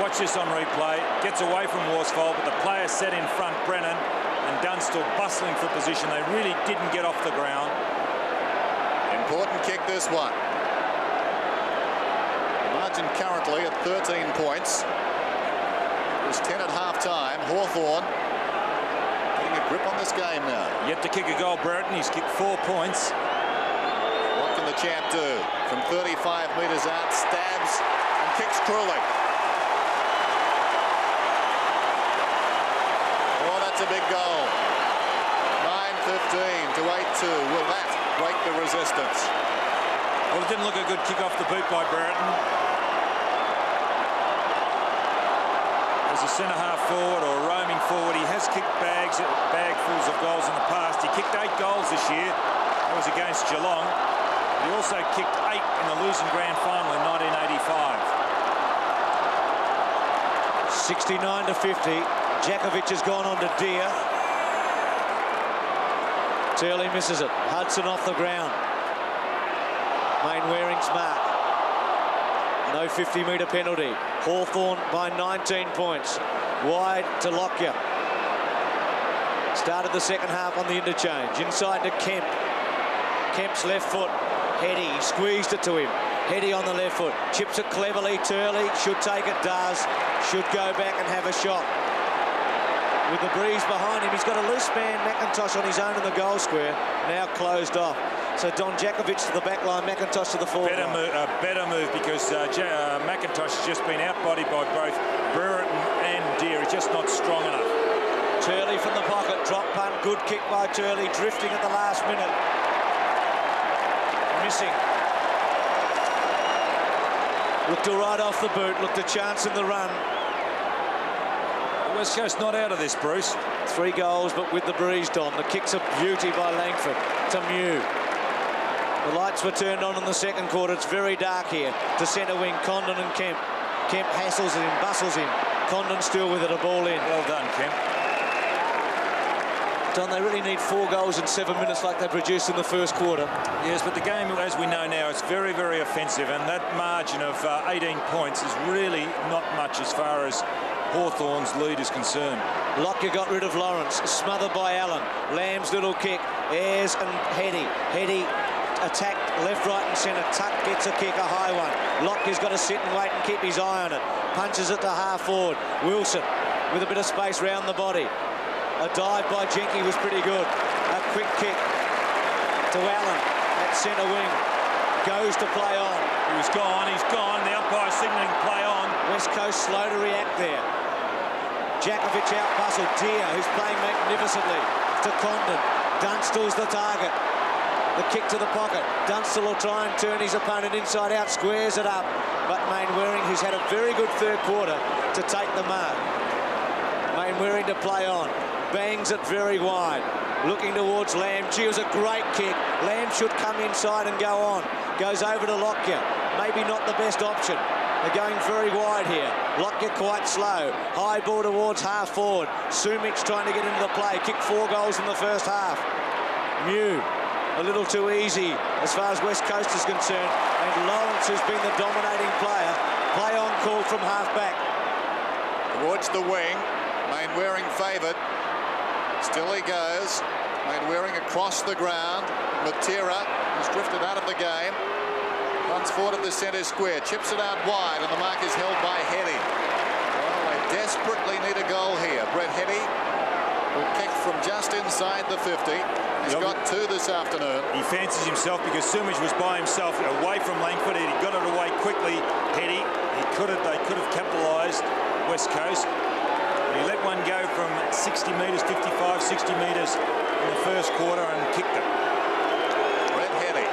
Watch this on replay. Gets away from Worsfold, but the player set in front, Brennan, and Dunstall bustling for position. They really didn't get off the ground.
Important kick, this one. Margin currently at 13 points. It was 10 at half-time. Hawthorn getting a grip on this game now.
Yet to kick a goal, Brereton. He's kicked 4 points.
What can the champ do? From 35 metres out, stabs and kicks cruelly. Oh, that's a big goal. 9-15 to 8-2. Will that break the resistance?
Well, it didn't look a good kick off the boot by Brereton. As a centre-half forward or roaming forward, he has kicked bagfuls of goals in the past. He kicked 8 goals this year. That was against Geelong. He also kicked 8 in the losing grand final in 1985.
69-50. Jakovic has gone on to Deer. Turley misses it. Hudson off the ground. Mainwaring's mark. No 50-metre penalty. Hawthorn by 19 points. Wide to Lockyer. Started the second half on the interchange. Inside to Kemp. Kemp's left foot. Heady squeezed it to him. Heady on the left foot. Chips it cleverly. Turley should take it. Does. Should go back and have a shot. With the breeze behind him, he's got a loose man, McIntosh, on his own in the goal square. Now closed off. So Don Jakovic to the back line, McIntosh to the forward line.
Better move because McIntosh has just been outbodied by both Brereton and Deer. He's just not strong enough.
Turley from the pocket, drop punt, good kick by Turley, drifting at the last minute. Missing. Looked all right off the boot, looked a chance in the run.
West Coast not out of this, Bruce.
3 goals, but with the breeze, Dom. The kick's a beauty by Langford to Mew. The lights were turned on in the second quarter. It's very dark here. To centre wing, Condon and Kemp. Kemp hassles him, bustles him. Condon still with it, a ball in.
Well done, Kemp.
Don, they really need 4 goals in 7 minutes like they produced in the first quarter.
Yes, but the game, as we know now, it's very, very offensive, and that margin of 18 points is really not much as far as Hawthorn's lead is concerned.
Lockyer got rid of Lawrence, smothered by Allen. Lamb's little kick, Ayres and Heady. Heady attacked left, right and centre. Tuck gets a kick, a high one. Lockyer's got to sit and wait and keep his eye on it. Punches it to half forward. Wilson with a bit of space round the body. A dive by Jenke was pretty good. A quick kick to Allen at centre wing. Goes to play on.
He's gone. The umpire signalling play on.
West Coast slow to react there. Jakovic out-bustled. Deere, who's playing magnificently, to Condon. Dunstall's the target. The kick to the pocket. Dunstall will try and turn his opponent inside out, squares it up. But Mainwaring, who's had a very good third quarter, to take the mark. Mainwaring to play on. Bangs it very wide. Looking towards Lamb. Gee, it was a great kick. Lamb should come inside and go on. Goes over to Lockyer. Maybe not the best option. They're going very wide here. Lockyer quite slow. High ball towards half forward. Sumic trying to get into the play. Kicked 4 goals in the first half. Mew, a little too easy as far as West Coast is concerned. And Lawrence, who's been the dominating player, play on called from half back.
Towards the wing. Mainwaring favoured. Still he goes. Mainwaring across the ground. Matera has drifted out of the game. Runs forward to the centre square. Chips it out wide, and the mark is held by Heady. Well, they desperately need a goal here. Brett Heady will kick from just inside the 50. He's got 2 this afternoon.
He fancies himself because Sumich was by himself away from Langford. He got it away quickly. Heady, they could have capitalised West Coast. He let one go from 60 metres, 55, 60 metres in the first quarter and kicked it.
Brett Heady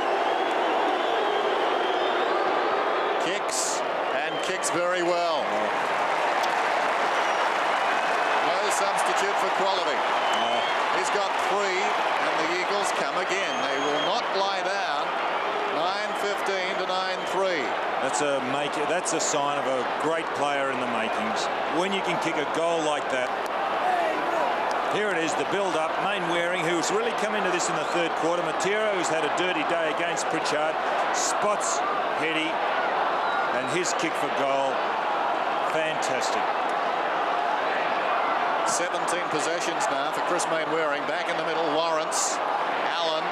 kicks and kicks very well. No substitute for quality. He's got 3 and the Eagles come again. They will not lie down. 9-15 to 9-3.
That's a sign of a great player in the makings. When you can kick a goal like that. Here it is, the build-up. Mainwaring, who's really come into this in the third quarter. Matera, who's had a dirty day against Pritchard, spots Heady, and his kick for goal. Fantastic.
17 possessions now for Chris Mainwaring. Back in the middle, Lawrence. Allen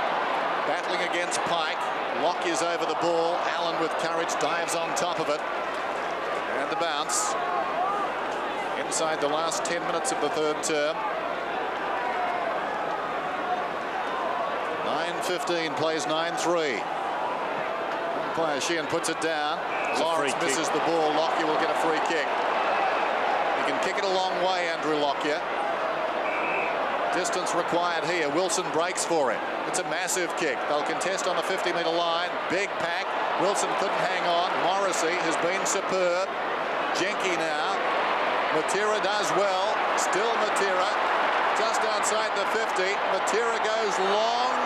battling against Pike. Lockyer's over the ball. Allen with courage dives on top of it. And the bounce. Inside the last 10 minutes of the third term. 9-15 plays 9-3. Umpire Sheehan puts it down. Lawrence misses the ball. Lockyer will get a free kick. He can kick it a long way, Andrew Lockyer. Distance required here. Wilson breaks for it. It's a massive kick. They'll contest on the 50-metre line. Big pack. Wilson couldn't hang on. Morrissey has been superb. Jenke now. Matera does well. Still Matera. Just outside the 50. Matera goes long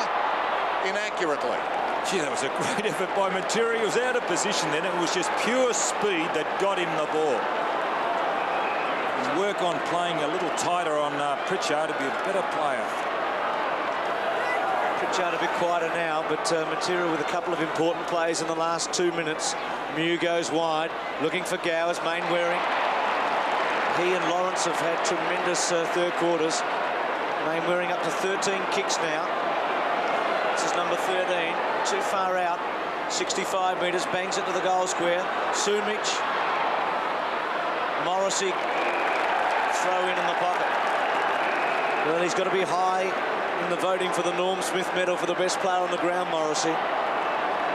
inaccurately.
Gee, that was a great effort by Matera. He was out of position then. It was just pure speed that got him the ball. Work on playing a little tighter on Pritchard to be a better player.
Pritchard a bit quieter now, but Matera with a couple of important plays in the last 2 minutes. Mew goes wide, looking for Gowers. Mainwaring. He and Lawrence have had tremendous third quarters. Mainwaring up to 13 kicks now. This is number 13, too far out. 65 metres, bangs it to the goal square. Sumic. Morrissey. Throw in the pocket. Well, he's got to be high in the voting for the Norm Smith medal for the best player on the ground, Morrissey.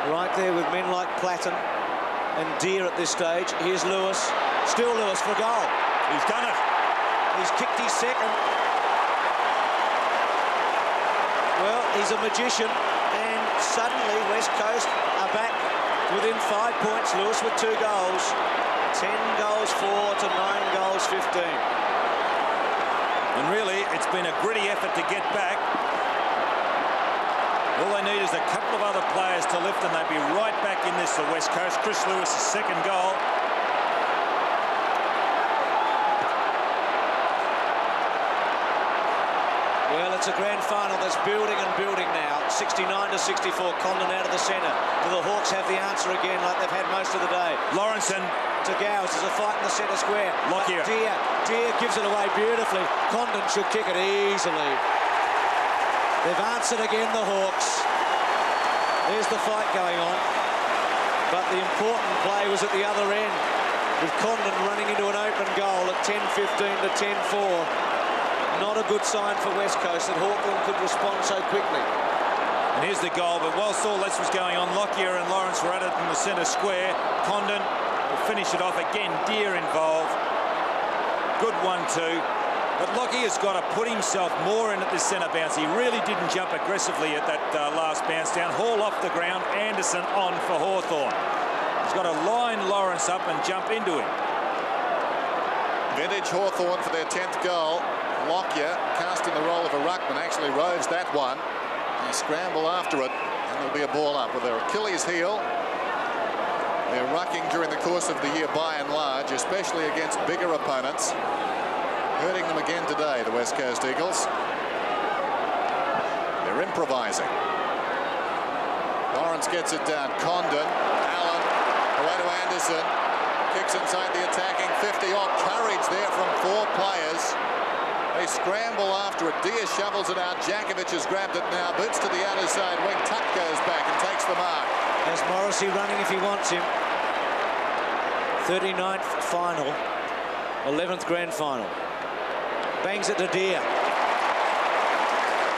Right there with men like Platten and Deere at this stage. Here's Lewis. Still Lewis for goal.
He's done it.
He's kicked his second. Well, he's a magician, and suddenly West Coast are back within 5 points, Lewis, with 2 goals. 10 goals 4 to 9 goals 15.
And really, it's been a gritty effort to get back. All they need is a couple of other players to lift, and they'd be right back in this, the West Coast. Chris Lewis' second goal.
Well, it's a grand final that's building and building now. 69 to 64, Condon out of the centre. Do the Hawks have the answer again like they've had most of the day?
Lawrence
to Gowers. There's a fight in the centre square.
Lockyer.
Deer gives it away beautifully. Condon should kick it easily. They've answered again, the Hawks. There's the fight going on. But the important play was at the other end, with Condon running into an open goal at 10-15 to 10-4. Not a good sign for West Coast that Hawthorn could respond so quickly.
And here's the goal, but whilst all this was going on, Lockyer and Lawrence were at it in the centre square. Condon will finish it off again. Deer involved. Good 1-2. But Lockyer's got to put himself more in at this centre bounce. He really didn't jump aggressively at that last bounce down. Hall off the ground, Anderson on for Hawthorn. He's got to line Lawrence up and jump into him.
Vintage Hawthorn for their 10th goal. Lockyer, cast in the role of a ruckman, actually roves that one. They scramble after it, and there'll be a ball up with their Achilles heel. They're rucking during the course of the year by and large, especially against bigger opponents. Hurting them again today, the West Coast Eagles. They're improvising. Lawrence gets it down. Condon, Allen, away to Anderson. Kicks inside the attacking 50. Oh, courage there from 4 players. They scramble after it. Deer shovels it out. Jakovic has grabbed it now. Boots to the outer side. Wing Tuck goes back and takes the mark.
There's Morrissey running if he wants him. 39th final. 11th grand final. Bangs it to Deer.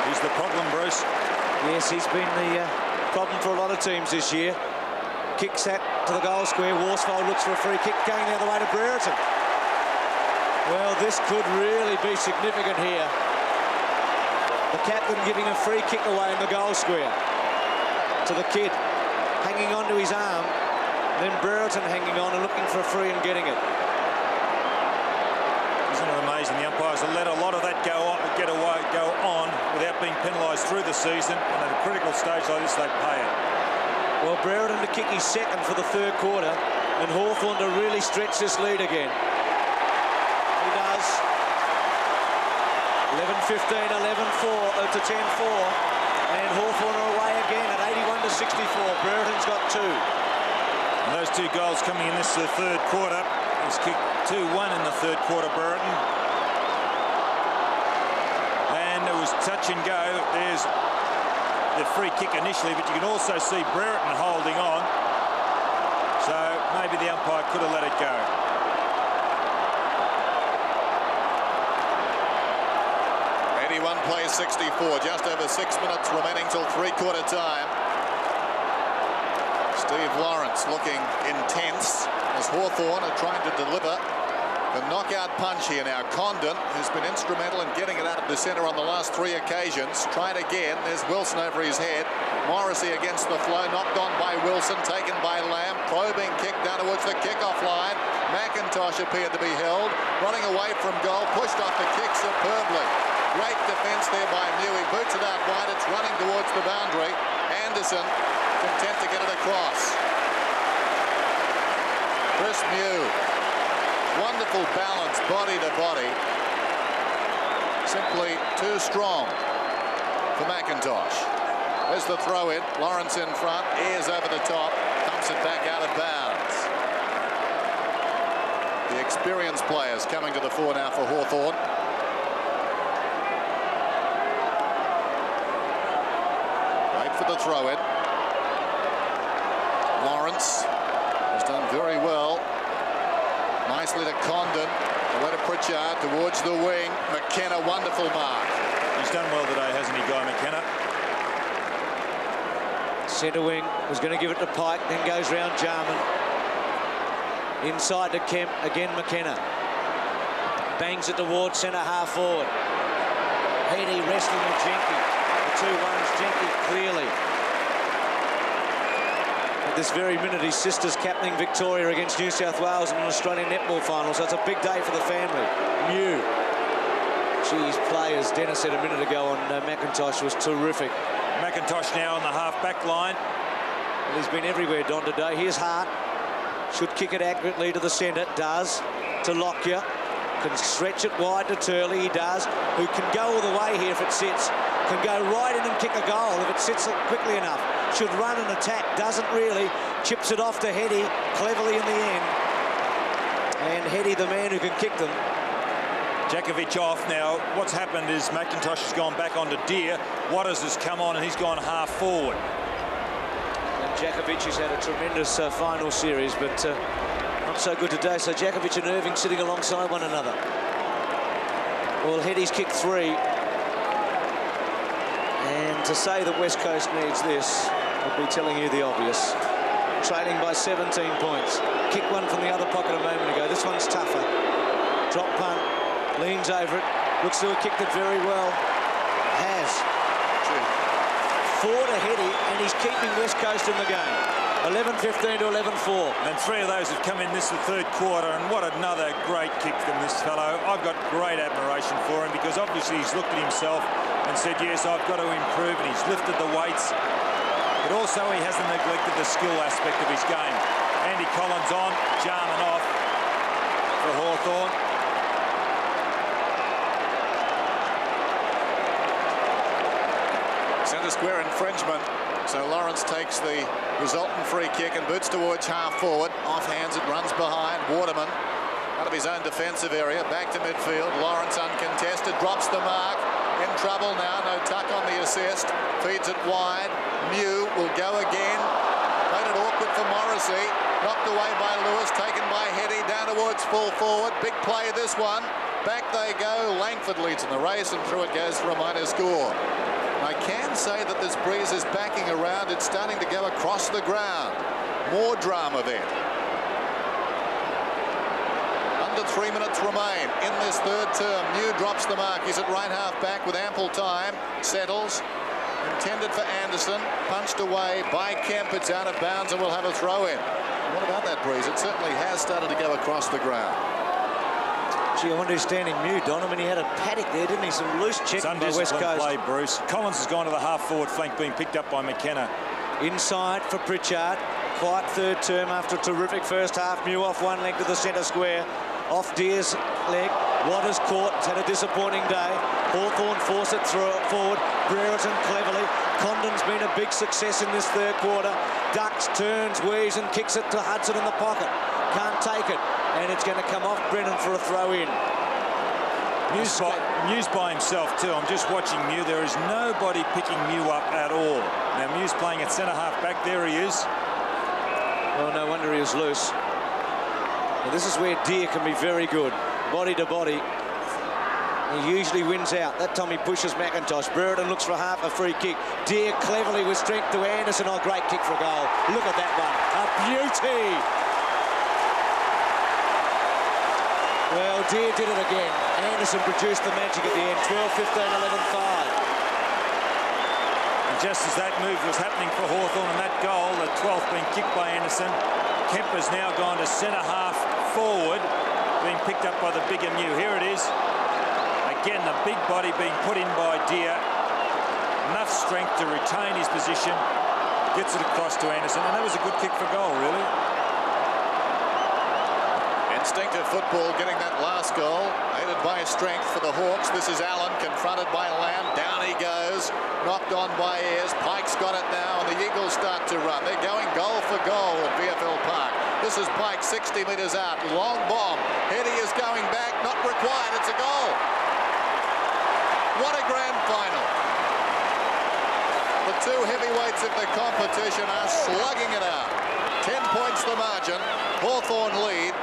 He's the problem, Bruce.
Yes, he's been the problem for a lot of teams this year. Kicks that to the goal square. Worsfold looks for a free kick going the other way to Brereton. Well, this could really be significant here. The captain giving a free kick away in the goal square to the kid, hanging on to his arm, then Brereton hanging on and looking for a free and getting it.
Isn't it amazing? The umpires have let a lot of that go on without being penalised through the season, and at a critical stage like this, they pay it.
Well, Brereton to kick his second for the 3rd quarter, and Hawthorn to really stretch this lead again. 11-15, 11-4 to 10-4, and Hawthorn are away again at 81 to 64. Brereton's got 2.
And those 2 goals coming in this 3rd quarter. He's kicked 2-1 in the 3rd quarter, Brereton. And it was touch and go. There's the free kick initially, but you can also see Brereton holding on. So maybe the umpire could have let it go.
81 plays 64, just over 6 minutes remaining till 3-quarter time. Steve Lawrence looking intense as Hawthorn are trying to deliver the knockout punch here now. Condon, who's been instrumental in getting it out of the centre on the last 3 occasions. Try it again. There's Wilson over his head. Morrissey against the flow, knocked on by Wilson, taken by Lamb. Probing kick down towards the kickoff line. McIntosh appeared to be held. Running away from goal, pushed off the kick superbly. Great defence there by Mew. He boots it out wide. It's running towards the boundary. Anderson content to get it across. Chris Mew. Wonderful balance, body to body. Simply too strong for McIntosh. There's the throw in. Lawrence in front. Ears over the top. Thumps it back out of bounds. The experienced players coming to the fore now for Hawthorn. For the throw-in. Lawrence has done very well. Nicely to Condon. Away to Pritchard towards the wing. McKenna, wonderful mark.
He's done well today, hasn't he, Guy McKenna?
Centre wing was going to give it to Pike, then goes round Jarman. Inside to Kemp, again McKenna. Bangs it towards centre half forward. Heaney wrestling with Jenke. The 2-1's Jenky clearly. At this very minute, his sister's captaining Victoria against New South Wales in an Australian netball final, so it's a big day for the family. Mew. Geez, players, Dennis said a minute ago on McIntosh was terrific.
McIntosh now on the half-back line.
Well, he's been everywhere, Don, today. Here's Hart. Should kick it accurately to the centre. Does. To Lockyer. Can stretch it wide to Turley. He does. Who can go all the way here if it sits. Can go right in and kick a goal if it sits quickly enough. Should run and attack. Doesn't really. Chips it off to Heady cleverly in the end. And Heady, the man who can kick them.
Jakovic off now. What's happened is McIntosh has gone back onto Deer. Waters has come on and he's gone half forward.
And Jakovic has had a tremendous final series, but not so good today. So Jakovic and Irving sitting alongside one another. Well, Heady's kicked 3. And to say that West Coast needs this would be telling you the obvious. Trailing by 17 points. Kick one from the other pocket a moment ago. This one's tougher. Drop punt. Leans over it, looks to have kicked it very well. Has. 4 to Heady, and he's keeping West Coast in the game. 11-15 to 11-4.
And 3 of those have come in this the third quarter, and what another great kick from this fellow. I've got great admiration for him because obviously he's looked at himself and said, yes, I've got to improve, and he's lifted the weights. But also he hasn't neglected the skill aspect of his game. Andy Collins on, Jarman off for Hawthorn.
Centre square infringement, so Lawrence takes the resultant free kick and boots towards half forward. Offhands it, runs behind. Waterman out of his own defensive area, back to midfield. Lawrence uncontested, drops the mark. In trouble now, no tuck on the assist. Feeds it wide. Mew will go again. Made it awkward for Morrissey. Knocked away by Lewis, taken by Heady, down towards full forward. Big play this one. Back they go. Langford leads in the race and through it goes for a minor score. I can say that this breeze is backing around. It's starting to go across the ground. More drama there. Under 3 minutes remain in this third term. Mew drops the mark. He's at right half back with ample time. Settles. Intended for Anderson. Punched away by Kemp. It's out of bounds and we'll have a throw in. What about that breeze? It certainly has started to go across the ground.
Gee, I wonder who's standing Mew, Don. I mean, he had a paddock there, didn't he? Some loose checking by West Coast.
Play, Bruce. Collins has gone to the half-forward flank, being picked up by McKenna.
Inside for Pritchard. Quiet third term after a terrific first half. Mew off one leg to the centre square. Off Deer's leg. Waters caught. It's had a disappointing day. Hawthorn force it forward. Brereton cleverly. Condon's been a big success in this third quarter. Ducks, turns, weaves and kicks it to Hudson in the pocket. Can't take it. And it's going to come off Brennan for a throw in.
Mew's by himself too. I'm just watching Mew. There is nobody picking Mew up at all. Now Mew's playing at centre half back. There he is.
Well, no wonder he was loose. And this is where Deer can be very good. Body to body. He usually wins out. That time he pushes McIntosh. Brereton looks for half a free kick. Deer cleverly with strength to Anderson. Oh, great kick for a goal. Look at that one. A beauty. Well, Deer did it again. Anderson produced the magic at the end. 12-15, 11-5.
And just as that move was happening for Hawthorn and that goal, the 12th being kicked by Anderson, Kemp has now gone to centre half forward, being picked up by the bigger Mew. Here it is. Again, the big body being put in by Deer. Enough strength to retain his position. Gets it across to Anderson. And that was a good kick for goal, really.
Instinctive football getting that last goal, aided by strength for the Hawks. This is Allen confronted by Lamb. Down he goes, knocked on by Ayres. Pike's got it now, and the Eagles start to run. They're going goal for goal at VFL Park. This is Pike 60 metres out. Long bomb. Heady is going back, not required. It's a goal. What a grand final. The two heavyweights of the competition are slugging it out. 10 points the margin. Hawthorn lead.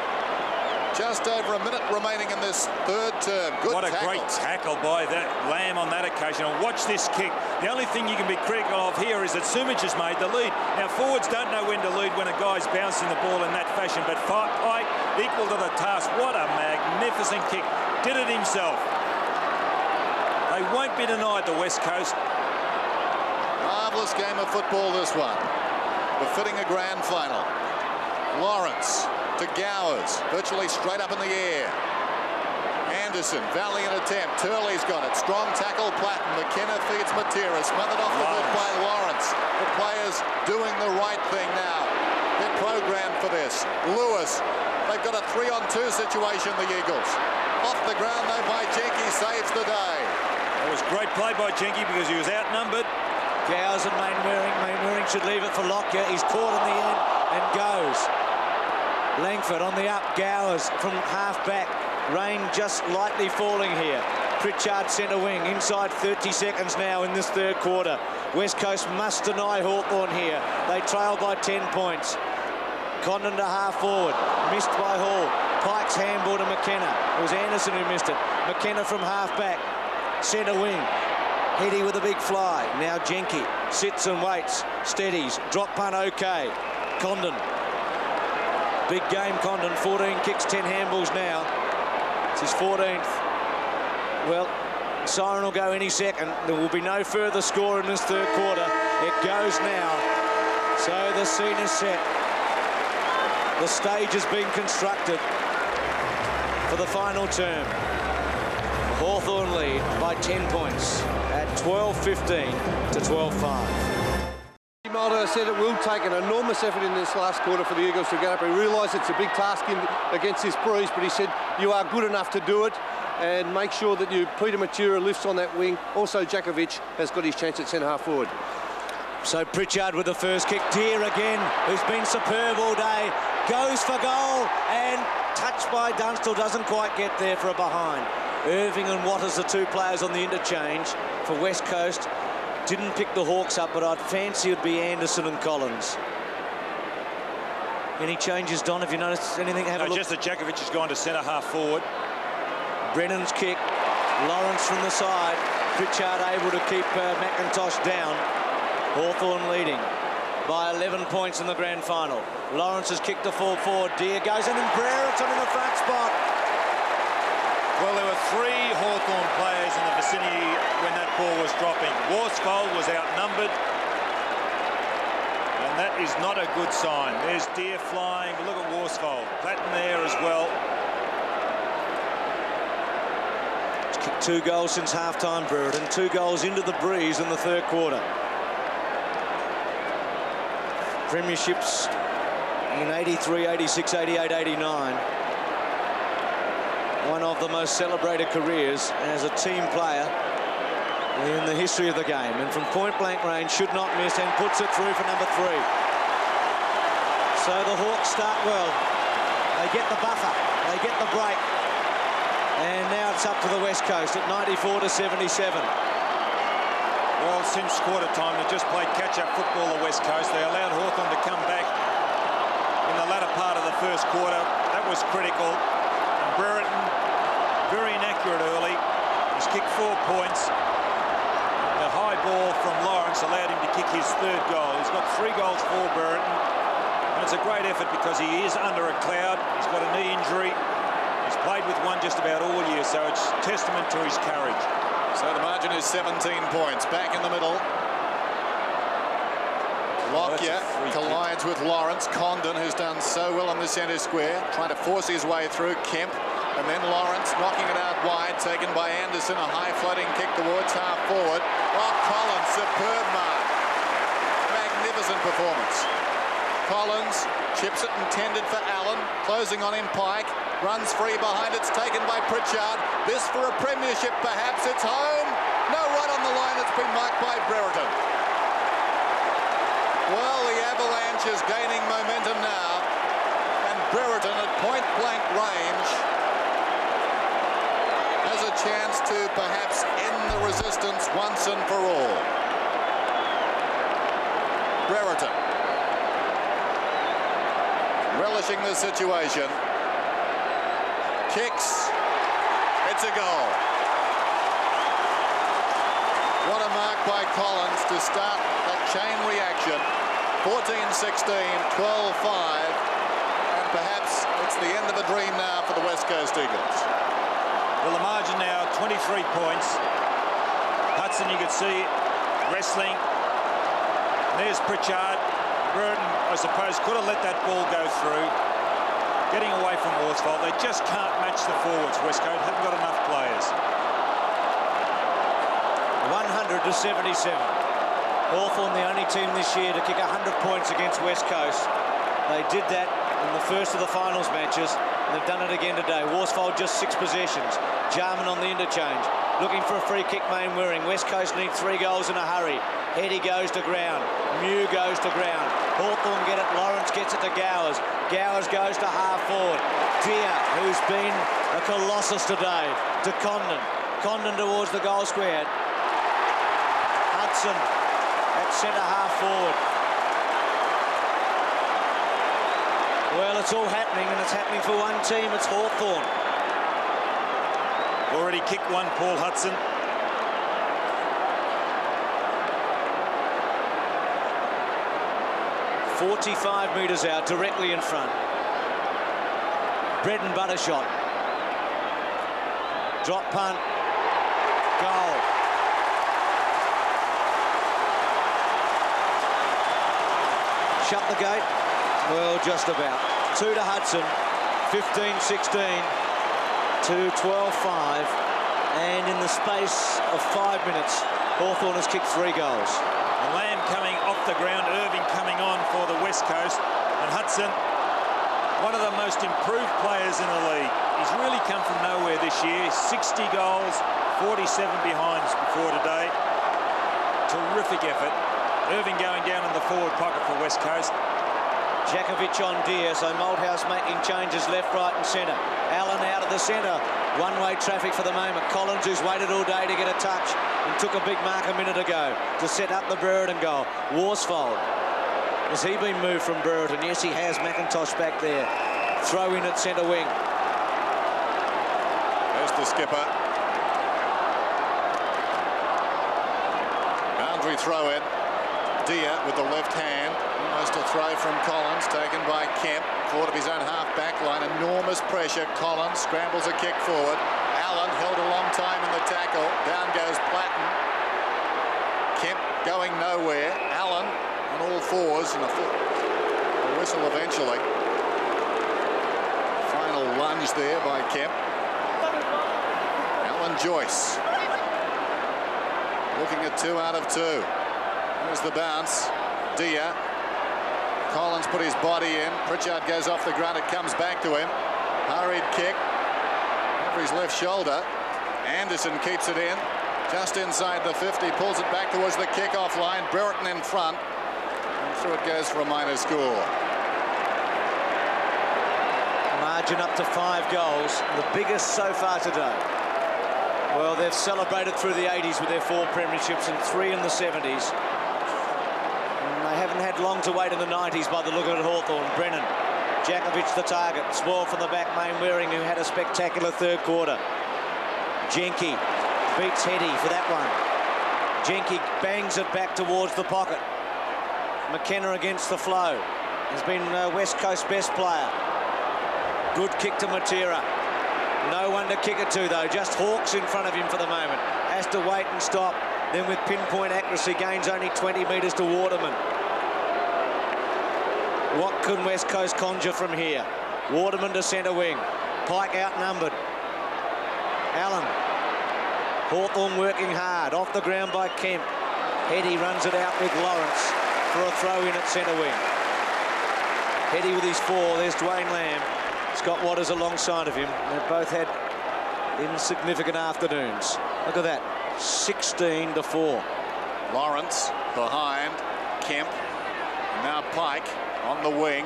Just over a minute remaining in this third term. Good
What a
tackle.
great tackle by that Lamb on that occasion. And watch this kick. The only thing you can be critical of here is that Sumich has made the lead. Now, forwards don't know when to lead when a guy's bouncing the ball in that fashion. But Pike, equal to the task. What a magnificent kick. Did it himself. They won't be denied, the West Coast.
marvellous game of football, this one. Befitting a grand final. Lawrence to Gowers, virtually straight up in the air. Anderson, valiant attempt. Turley's got it. Strong tackle, Platten. McKenna feeds Matera. Smothered off the foot by Lawrence. The players doing the right thing now. They're programmed for this. Lewis, they've got a 3-on-2 situation, the Eagles. Off the ground, though, by Jenky, saves the day.
It was great play by Jenky because he was outnumbered.
Gowers and Mainwaring should leave it for Lockyer. He's caught in the end and goes. Langford on the up. Gowers from half-back. Rain just lightly falling here. Pritchard centre wing. Inside 30 seconds now in this third quarter. West Coast must deny Hawthorn here. They trail by 10 points. Condon to half forward. Missed by Hall. Pike's handball to McKenna. It was Anderson who missed it. McKenna from half-back. Centre wing. Heady with a big fly. Now Jenky sits and waits. Steadies. Drop punt okay. Condon. Big game Condon. 14 kicks, 10 handballs now. It's his 14th. Well, siren will go any second. There will be no further score in this third quarter. It goes now. So the scene is set. The stage has been constructed for the final term. Hawthorn lead by 10 points at 12-15 to 12-5.
Mulder said it will take an enormous effort in this last quarter for the Eagles to get up. He realised it's a big task against this breeze, but he said you are good enough to do it, and make sure that Peter Matera lifts on that wing. Also, Jakovic has got his chance at centre half forward.
So Pritchard with the first kick. Deere again, who's been superb all day, goes for goal, and touched by Dunstall, doesn't quite get there for a behind. Irving and Waters, the two players on the interchange for West Coast. Didn't pick the Hawks up, but I'd fancy it'd be Anderson and Collins. Any changes, Don? Have you noticed anything? Have a look.
Just that Jakovic has gone to centre half forward.
Brennan's kick. Lawrence from the side. Pritchard able to keep McIntosh down. Hawthorn leading by 11 points in the grand final. Lawrence has kicked the full forward. Deere goes in and Brereton in the front spot.
Well, there were 3 Hawthorn players in the vicinity when that ball was dropping. Worsfold was outnumbered, and that is not a good sign. There's Deere flying, but look at Worsfold. Platten there as well.
He's kicked 2 goals since half-time, Brereton. 2 goals into the breeze in the third quarter. Premierships in 83, 86, 88, 89. One of the most celebrated careers as a team player in the history of the game. And from point-blank range, should not miss, and puts it through for number 3. So the Hawks start well. They get the buffer. They get the break. And now it's up to the West Coast at 94-77.
Well, since quarter time, they just played catch-up football, the West Coast. They allowed Hawthorn to come back in the latter part of the first quarter. That was critical. And Brereton, very inaccurate early. He's kicked 4 points. The high ball from Lawrence allowed him to kick his 3rd goal. He's got 3 goals for Brereton. And it's a great effort because he is under a cloud. He's got a knee injury. He's played with one just about all year, so it's testament to his courage.
So the margin is 17 points. Back in the middle. Lockyer collides with Lawrence. Condon, who's done so well on the centre square, trying to force his way through. Kemp, and then Lawrence knocking it out wide, taken by Anderson. A high floating kick towards half forward. Oh, Collins, superb mark. Magnificent performance. Collins chips it intended for Allen, closing on him. Pike runs free behind. It's taken by Pritchard. This for a premiership, perhaps. It's home. No, right on the line. It's been marked by Brereton. Well, the Avalanche is gaining momentum now, and Brereton at point-blank range has a chance to perhaps end the resistance once and for all. Brereton relishing the situation. Kicks. It's a goal. What a mark by Collins to start that chain reaction. 14-16, 12-5, and perhaps it's the end of a dream now for the West Coast Eagles.
Well, the margin now 23 points. Hudson, you could see wrestling. There's Pritchard. Brereton, I suppose, could have let that ball go through. Getting away from Worsfold. They just can't match the forwards, West Coast. Haven't got enough players.
100-77. Hawthorn, the only team this year to kick 100 points against West Coast. They did that in the first of the finals matches, and they've done it again today. Worsfold just 6 possessions. Jarman on the interchange, looking for a free kick. Main Wearing. West Coast need 3 goals in a hurry. Heady goes to ground. Mew goes to ground. Hawthorn get it. Lawrence gets it to Gowers. Gowers goes to half forward. Deer, who's been a colossus today, to Condon. Condon towards the goal square. Hudson at centre half forward. Well, it's all happening, and it's happening for one team. It's Hawthorn.
Already kicked one, Paul Hudson.
.45 metres out, directly in front. Bread and butter shot. Drop punt. Goal. Shut the gate. Well, just about. 2 to Hudson. 15-16 to 12-5. And in the space of 5 minutes, Hawthorn has kicked 3 goals.
Lamb coming off the ground, Irving coming on for the West Coast, and Hudson, one of the most improved players in the league. He's really come from nowhere this year. 60 goals, 47 behinds before today. Terrific effort. Irving going down in the forward pocket for West Coast.
Jakovic on Deer, so Malthouse making changes left, right and centre. Allen out of the centre. One-way traffic for the moment. Collins, who's waited all day to get a touch and took a big mark a minute ago to set up the Brereton goal. Worsfold. Has he been moved from Brereton? Yes, he has. McIntosh back there. Throw in at centre wing.
There's the skipper. Boundary throw in. Deer with the left hand. Almost a throw from Collins, taken by Kemp. Forward of his own half-back line. Enormous pressure. Collins scrambles a kick forward. Allen held a long time in the tackle. Down goes Platten. Kemp going nowhere. Allen on all fours, and a whistle eventually. Final lunge there by Kemp. Alan Joyce looking at 2 out of 2. There's the bounce. Deer. Collins put his body in. Pritchard goes off the ground. It comes back to him. Hurried kick over his left shoulder. Anderson keeps it in. Just inside the 50. Pulls it back towards the kick-off line. Brereton in front. And through it goes for a minor score.
Margin up to 5 goals. The biggest so far today. Well, they've celebrated through the 80s with their 4 premierships and 3 in the 70s. They haven't had long to wait in the 90s by the look of it. Hawthorn. Brennan. Jakovic the target. Spoiled from the back. Main Wearing, who had a spectacular 3rd quarter. Jenke beats Heady for that one. Jenke bangs it back towards the pocket. McKenna against the flow. Has been West Coast best player. Good kick to Matera. No one to kick it to, though. Just Hawks in front of him for the moment. Has to wait and stop. Then with pinpoint accuracy, gains only 20 metres to Waterman. What can West Coast conjure from here? Waterman to centre wing. Pike outnumbered. Allen. Hawthorn working hard. Off the ground by Kemp. Heady runs it out with Lawrence for a throw in at centre wing. Heady with his 4. There's Dwayne Lamb. Scott Waters alongside of him. They've both had insignificant afternoons. Look at that. 16-4.
Lawrence behind Kemp. And now Pike on the wing.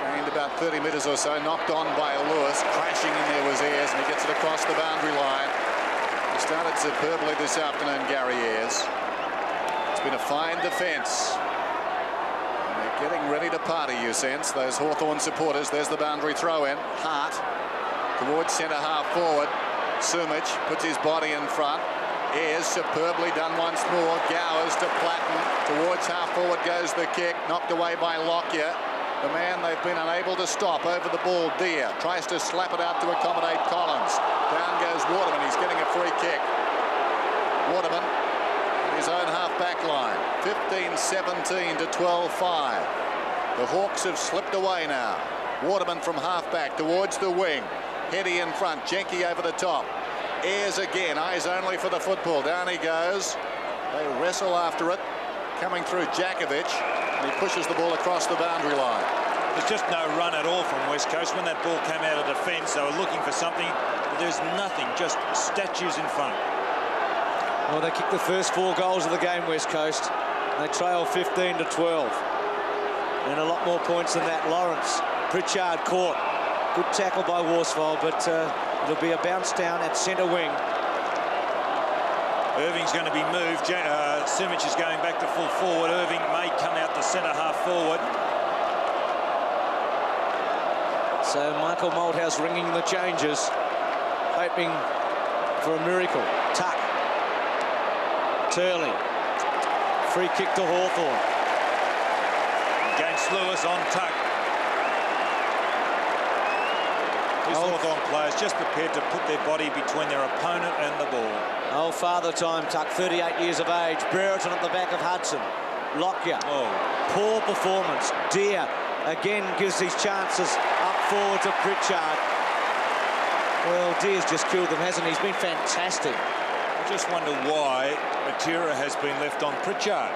Gained about 30 metres or so. Knocked on by Lewis. Crashing in there was Ayres, and he gets it across the boundary line. He started superbly this afternoon, Gary Ayres. It's been a fine defence. And they're getting ready to party, you sense, those Hawthorn supporters. There's the boundary throw in. Hart towards centre half forward. Sumic puts his body in front. Ayres superbly done once more. Gowers to Platten. Towards half forward goes the kick. Knocked away by Lockyer. The man they've been unable to stop over the ball. Deer tries to slap it out to accommodate Collins. Down goes Waterman. He's getting a free kick. Waterman is his own half-back line. 15-17 to 12-5. The Hawks have slipped away now. Waterman from half-back towards the wing. Heady in front. Jenke over the top. Ayres again. Eyes only for the football. Down he goes. They wrestle after it. Coming through Jakovic. And he pushes the ball across the boundary line.
There's just no run at all from West Coast. When that ball came out of defence, they were looking for something. But there's nothing, just statues in front.
Well, they kicked the first 4 goals of the game, West Coast. They trail 15 to 12. And a lot more points than that. Lawrence, Pritchard caught. Good tackle by Worsfold, but it'll be a bounce down at centre wing.
Irving's going to be moved. Simic is going back to full forward. Irving may come out to centre half forward.
So Michael Malthouse ringing the changes, hoping for a miracle. Tuck. Turley. Free kick to Hawthorn.
Against Lewis on Tuck. These Hawthorn players just prepared to put their body between their opponent and the ball.
Old father time, Tuck, 38 years of age. Brereton at the back of Hudson. Lockyer.
Oh.
Poor performance. Deer again gives these chances up forward to Pritchard. Well, Deer's just killed them, hasn't he? He's been fantastic.
I just wonder why Matera has been left on Pritchard.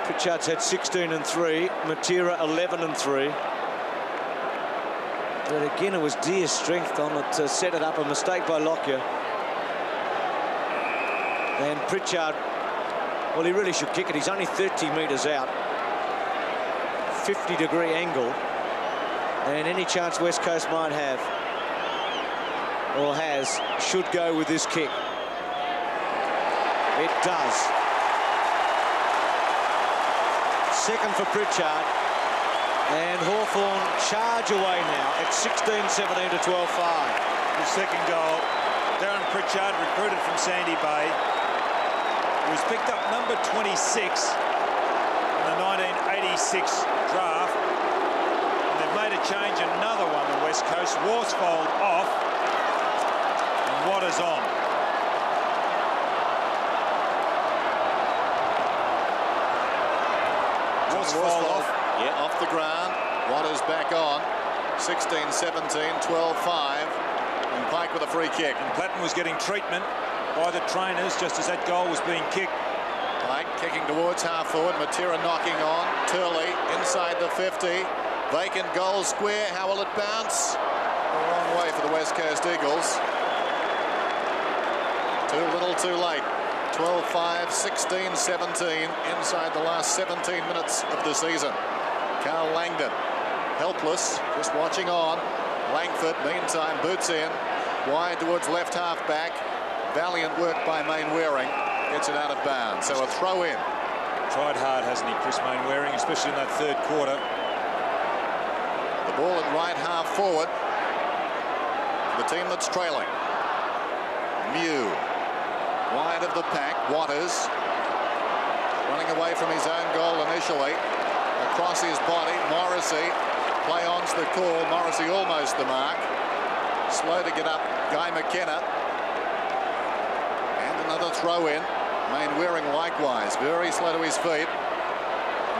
Pritchard's had 16 and 3. Matera 11 and 3. But again, it was Deer's strength on it to set it up. A mistake by Lockyer. And Pritchard, well, he really should kick it. He's only 30 metres out. 50-degree angle. And any chance West Coast might have, or has, should go with this kick. It does. Second for Pritchard. And Hawthorn charge away now at 16-17 to 12-5.
The second goal, Darren Pritchard, recruited from Sandy Bay. He was picked up number 26 in the 1986 draft. And they've made a change, another one, the West Coast. Worsfold off, and Waters on. Worsfold off.
Yeah, off the ground. Waters back on. 16-17, 12-5. And Pike with a free kick.
And Platten was getting treatment by the trainers just as that goal was being kicked.
Pike kicking towards half forward. Matera knocking on. Turley inside the 50. Vacant goal square. How will it bounce? The wrong way for the West Coast Eagles. Too little, too late. 12-5, 16-17 inside the last 17 minutes of the season. Carl Langdon helpless, just watching on. Langford meantime boots in wide towards left half back. Valiant work by Mainwaring, gets it out of bounds, so a throw in.
Tried hard, hasn't he, Chris Mainwaring, especially in that third quarter.
The ball at right half forward, the team that's trailing. Mew wide of the pack. Waters running away from his own goal initially. Across his body, Morrissey. Play on's the call. Morrissey almost the mark. Slow to get up, Guy McKenna. And another throw in. Mainwaring likewise, very slow to his feet.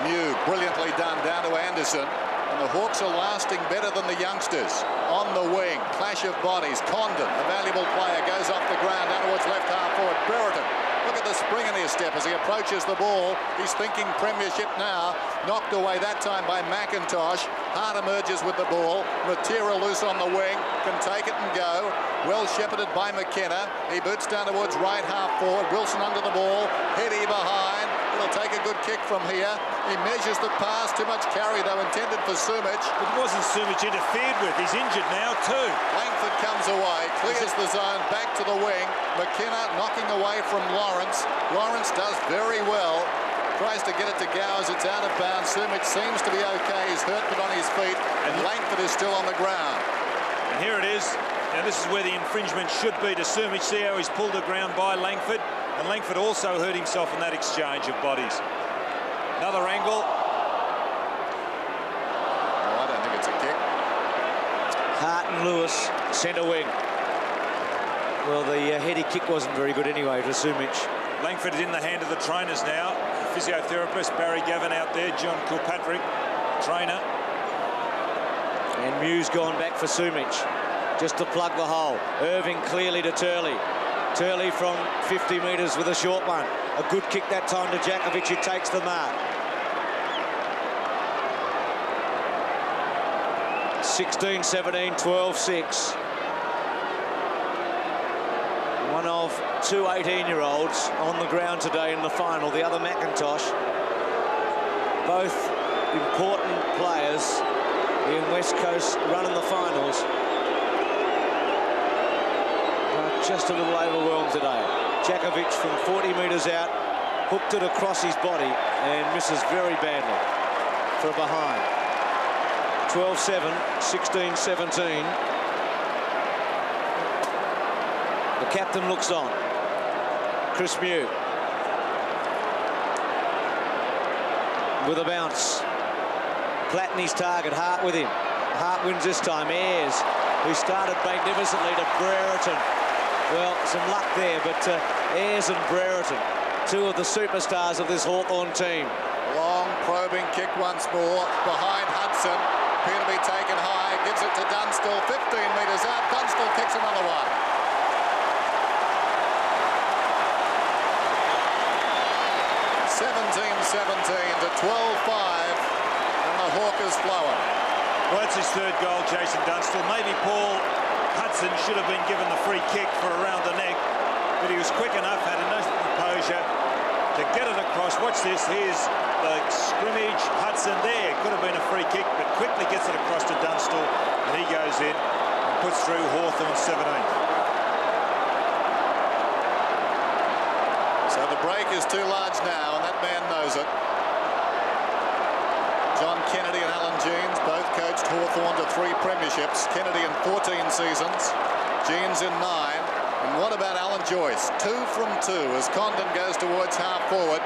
Mew brilliantly done down to Anderson. And the Hawks are lasting better than the youngsters. On the wing, clash of bodies. Condon, a valuable player, goes off the ground down towards left half forward. Brereton, look at the spring in his step as he approaches the ball. He's thinking premiership now. Knocked away that time by McIntosh. Hart emerges with the ball. Matera loose on the wing, can take it and go. Well shepherded by McKenna. He boots down towards right half forward. Wilson under the ball. Heady behind. He'll take a good kick from here. He measures the pass. Too much carry, though, intended for Sumich.
It wasn't Sumich interfered with. He's injured now, too.
Langford comes away, clears the zone, back to the wing. McKenna knocking away from Lawrence. Lawrence does very well. Tries to get it to Gowers. It's out of bounds. Sumich seems to be okay. He's hurt but on his feet. And Langford is still on the ground.
And here it is. Now, this is where the infringement should be to Sumich. See how he's pulled the ground by Langford. And Langford also hurt himself in that exchange of bodies. Another angle.
Oh, I don't think it's a kick.
Hart and Lewis, centre wing. Well, the heady kick wasn't very good anyway to Sumich.
Langford is in the hand of the trainers now. Physiotherapist Barry Gavin out there, John Kilpatrick, trainer.
And Mew's gone back for Sumic, just to plug the hole. Irving clearly to Turley. Turley from 50 metres with a short one. A good kick that time to Jakovic, who takes the mark. 16-17, 12-6. One of two 18-year-olds on the ground today in the final, the other McIntosh. Both important players in West Coast running the finals. But just a little overwhelmed today. Jakovic from 40 metres out, hooked it across his body and misses very badly for a behind. 12-7, 16-17. The captain looks on. Chris Mew. With a bounce. Platney's target, Hart with him. Hart wins this time. Ayres, who started magnificently, to Brereton. Well, some luck there, but Ayres and Brereton, two of the superstars of this Hawthorn team.
Long probing kick once more behind Hudson. Appear to be taken high. Gives it to Dunstall. 15 metres out. Dunstall kicks another one. 17-17 to 12-5, and the Hawk is flowing.
Well, that's his third goal, Jason Dunstall. Maybe Paul Hudson should have been given the free kick for around the neck, but he was quick enough, had enough composure to get it across. Watch this. Here's the scrimmage. Hudson there. Could have been a free kick, but quickly gets it across to Dunstall, and he goes in and puts through Hawthorn 17.
So the break is too large now, and that man knows it. John Kennedy and Alan Jeans both coached Hawthorn to 3 premierships. Kennedy in 14 seasons, Jeans in 9. And what about Alan Joyce? 2 from 2 as Condon goes towards half forward.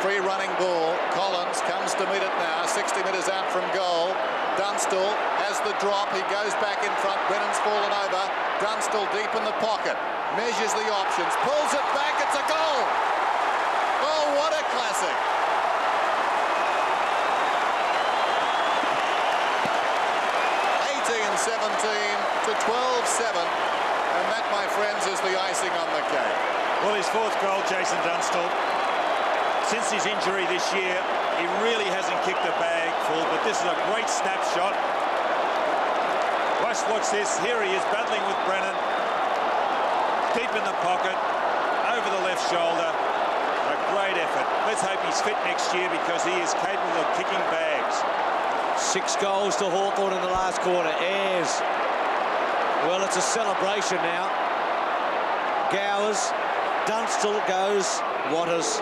Free running ball. Collins comes to meet it now. 60 metres out from goal. Dunstall has the drop. He goes back in front. Brennan's fallen over. Dunstall deep in the pocket. Measures the options. Pulls it back. It's a goal. Oh, what a classic. To 12-7, and that, my friends, is the icing on the cake.
Well, his 4th goal, Jason Dunstall. Since his injury this year, he really hasn't kicked a bag full, but this is a great snapshot. Watch this. Here he is battling with Brennan. Deep in the pocket, over the left shoulder. A great effort. Let's hope he's fit next year, because he is capable of kicking bags.
6 goals to Hawthorn in the last quarter. Ayres. Well, it's a celebration now. Gowers. Dunstall goes. Waters.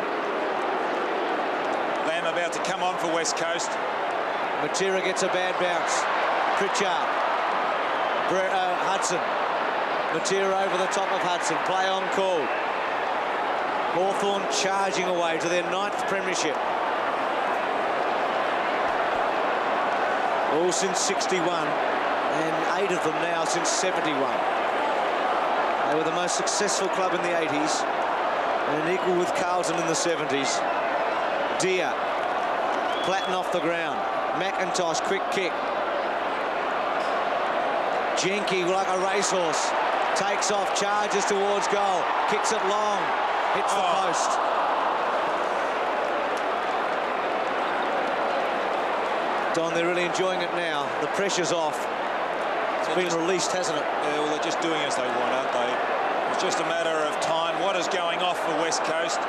Lamb about to come on for West Coast.
Matera gets a bad bounce. Pritchard. Hudson. Matera over the top of Hudson. Play on call. Hawthorn charging away to their 9th premiership. All since 61, and 8 of them now since 71. They were the most successful club in the 80s, and equal with Carlton in the 70s. Deer, Platten off the ground. McIntosh, quick kick. Jenke, like a racehorse, takes off, charges towards goal, kicks it long, hits the post. Don, they're really enjoying it now. The pressure's off. It's been released, hasn't it?
Yeah, well, they're just doing as they want, aren't they? It's just a matter of time. What is going off for West Coast?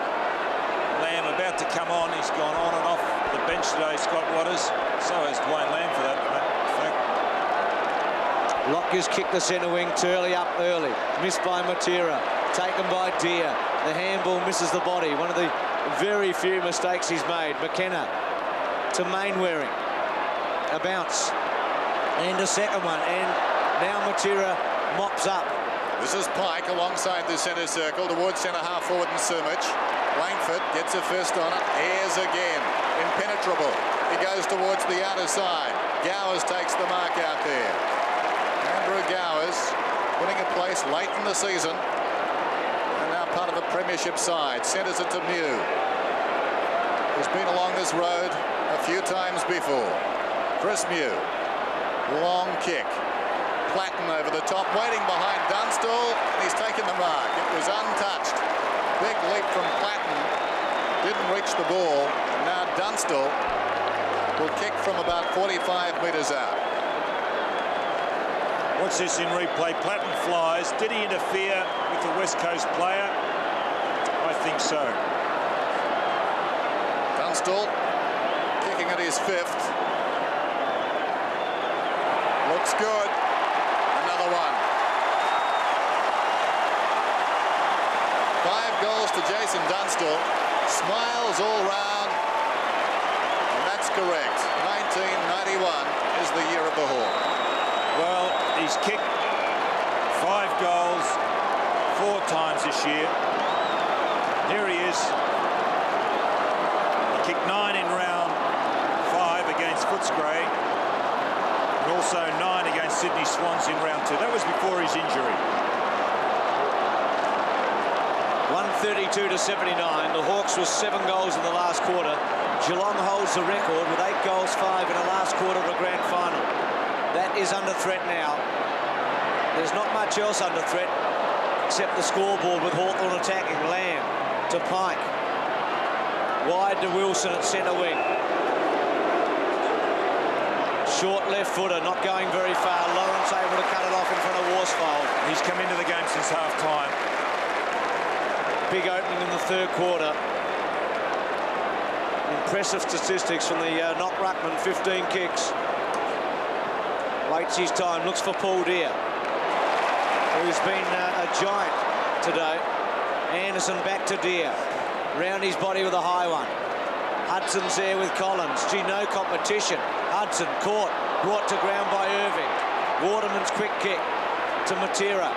Lamb about to come on. He's gone on and off the bench today, Scott Waters. So has Dwayne Lamb, for that fact.
Lockyear's kicked the centre wing. Turley up early. Missed by Matera. Taken by Deer. The handball misses the body. One of the very few mistakes he's made. McKenna to Mainwaring. A bounce and a second one, and now Matera mops up.
This is Pike alongside the centre circle towards centre half forward and Sumic. Langford gets a fist on it. Ayres again, impenetrable. He goes towards the outer side. Gowers takes the mark out there. Andrew Gowers winning a place late in the season, and now part of a Premiership side, centres it to Mew, who's been along this road a few times before. Chris Mew, long kick. Platten over the top, waiting behind Dunstall, and he's taken the mark. It was untouched. Big leap from Platten, didn't reach the ball. Now Dunstall will kick from about 45 metres out.
What's this in replay? Platten flies. Did he interfere with the West Coast player? I think so.
Dunstall kicking at his 5th. Looks good. Another one. 5 goals to Jason Dunstall. Smiles all round. And that's correct. 1991 is the year of the Hawk.
Well, he's kicked 5 goals 4 times this year. Here he is. He kicked 9 in round 5 against Footscray, and also 9 against Sydney Swans in round 2. That was before his injury.
132-79. The Hawks was 7 goals in the last quarter. Geelong holds the record with 8 goals, 5 in the last quarter of a grand final. That is under threat now. There's not much else under threat except the scoreboard, with Hawthorn attacking. Lamb to Pike. Wide to Wilson at centre wing. Short left footer, not going very far. Lawrence able to cut it off in front of Worsfold.
He's come into the game since half-time.
Big opening in the 3rd quarter. Impressive statistics from the Knock Ruckman. 15 kicks. Waits his time, looks for Paul Deere, who's been a giant today. Anderson back to Deere. Round his body with a high one. Hudson's there with Collins. Gee, no competition. Hudson caught, brought to ground by Irving. Waterman's quick kick to Matera.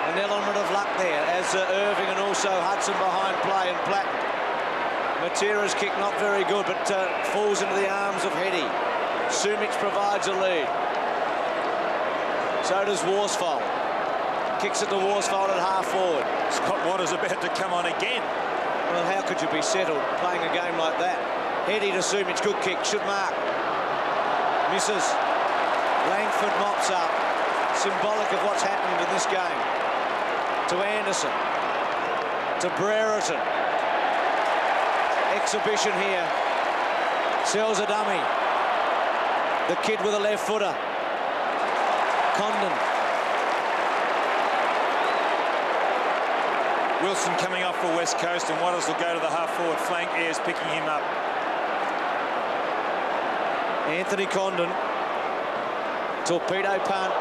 An element of luck there as Irving and also Hudson behind play, and Platten. Matera's kick not very good, but falls into the arms of Heady. Sumic provides a lead. So does Worsfold. Kicks it to Worsfold at half forward.
Scott Waters about to come on again.
Well, how could you be settled playing a game like that? Heady to Sumic, good kick, should mark. Misses. Langford mops up. Symbolic of what's happened in this game. To Anderson. To Brereton. Exhibition here. Sells a dummy. The kid with a left footer. Condon.
Wilson coming off for West Coast, and Waters will go to the half-forward flank. Ayres picking him up.
Anthony Condon. Torpedo punt.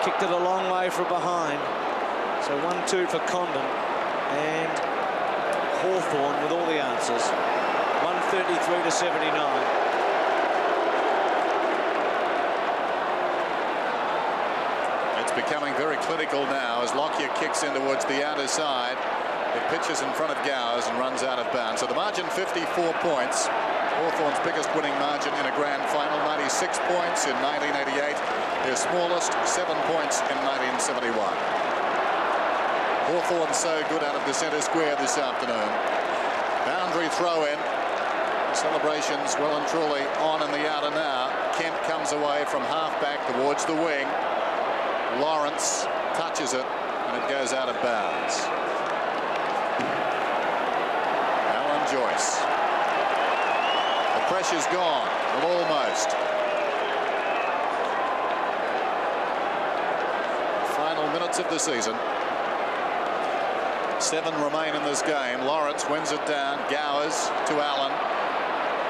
Kicked it a long way from behind. So 1-2 for Condon. And Hawthorn with all the answers. 133-79.
Becoming very clinical now as Lockyer kicks in towards the outer side. It pitches in front of Gowers and runs out of bounds. So the margin 54 points. Hawthorn's biggest winning margin in a grand final, 96 points in 1988. Their smallest, 7 points in 1971. Hawthorn so good out of the centre square this afternoon. Boundary throw in. Celebrations well and truly on in the outer now. Kent comes away from half-back towards the wing. Lawrence touches it, and it goes out of bounds. Alan Joyce. The pressure's gone, well, almost. Final minutes of the season. 7 remain in this game. Lawrence wins it down. Gowers to Allen.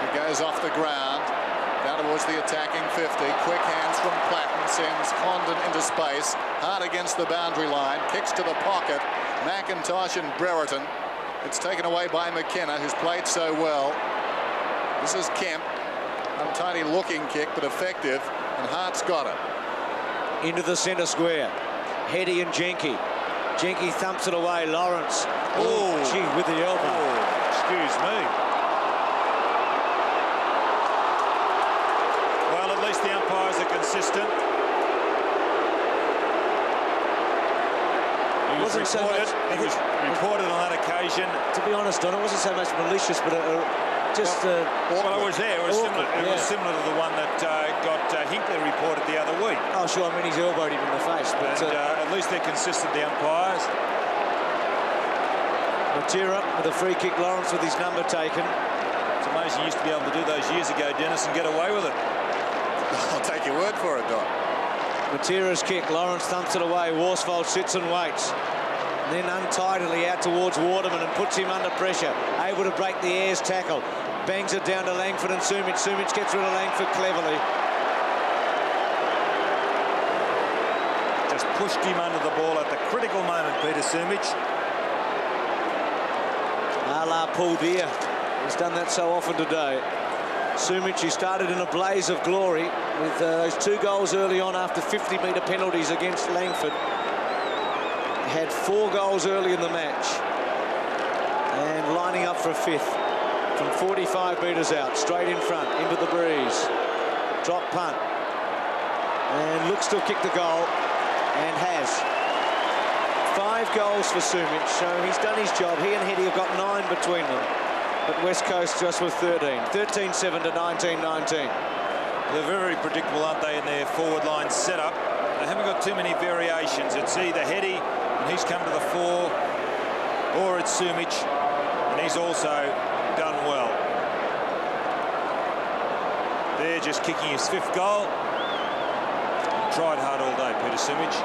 He goes off the ground. Down towards the attacking 50. Quick hands from Platten. Sends Condon into space. Hard against the boundary line. Kicks to the pocket. McIntosh and Brereton. It's taken away by McKenna, who's played so well. This is Kemp. Untidy looking kick, but effective. And Hart's got it.
Into the centre square. Heady and Jenke. Jenke thumps it away. Lawrence. Oh, gee, with the elbow.
Oh, excuse me. Well, at least the umpires are consistent.
wasn't so much.
He was reported on that occasion.
To be honest, Don, it wasn't so much malicious, but just.
Well, it was there. It was
awkward,
similar. It was similar to the one that got Hinckley reported the other week.
Oh, sure. I mean, he's elbowed him in the face, but
at least they're consistent, the umpires.
Matera with a free kick. Lawrence with his number taken.
It's amazing you used to be able to do those years ago, Dennis, and get away with it.
I'll take your word for it, Don.
Matera's kick. Lawrence thumps it away. Worsfold sits and waits. And then untidily out towards Waterman and puts him under pressure. Able to break the Ayres tackle. Bangs it down to Langford and Sumich. Sumich gets rid of Langford cleverly.
Just pushed him under the ball at the critical moment, Peter Sumich.
A la Paul Deere. He's done that so often today. Sumich, who started in a blaze of glory with those 2 goals early on after 50-metre penalties against Langford. Had 4 goals early in the match. And lining up for a 5th from 45 metres out, straight in front, into the breeze. Drop punt. And looks to kick the goal, and has. 5 goals for Sumich, so he's done his job. He and Heady have got 9 between them. But West Coast just with 13. 13-7 to 19-19.
They're very predictable, aren't they, in their forward line setup? They haven't got too many variations. It's either Heady, and he's come to the fore, or it's Sumich, and he's also done well. They're just kicking his 5th goal. Tried hard all day, Peter Sumich.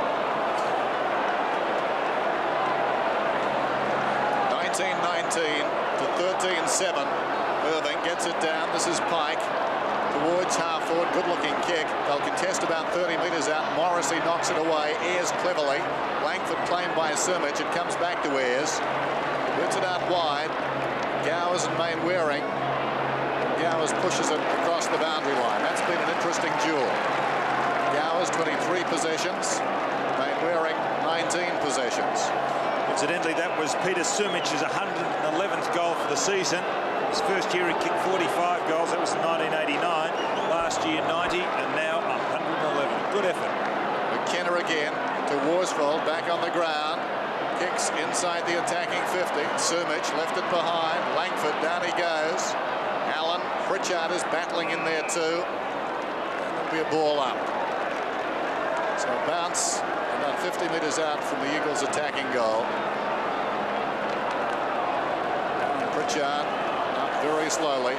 19-19 to 13-7. Irving gets it down. This is Pike towards half forward. Good-looking kick. They'll contest about 30 metres out. Morrissey knocks it away. Ayres cleverly. Langford claimed by Sumich. It comes back to Ayres. Puts it out wide. Gowers and Mainwaring. Gowers pushes it across the boundary line. That's been an interesting duel. Gowers 23 possessions. Mainwaring 19 possessions.
Incidentally, that was Peter Sumich's 111th goal for the season. His first year he kicked 45 goals. That was in 1989. Last year 90, and now 111. Good effort.
McKenna again to Worsfold, back on the ground. Kicks inside the attacking 50. Sumich left it behind. Langford, down he goes. Allen, Pritchard is battling in there too. And there'll be a ball up. So a bounce about 50 metres out from the Eagles' attacking goal. Pritchard up very slowly.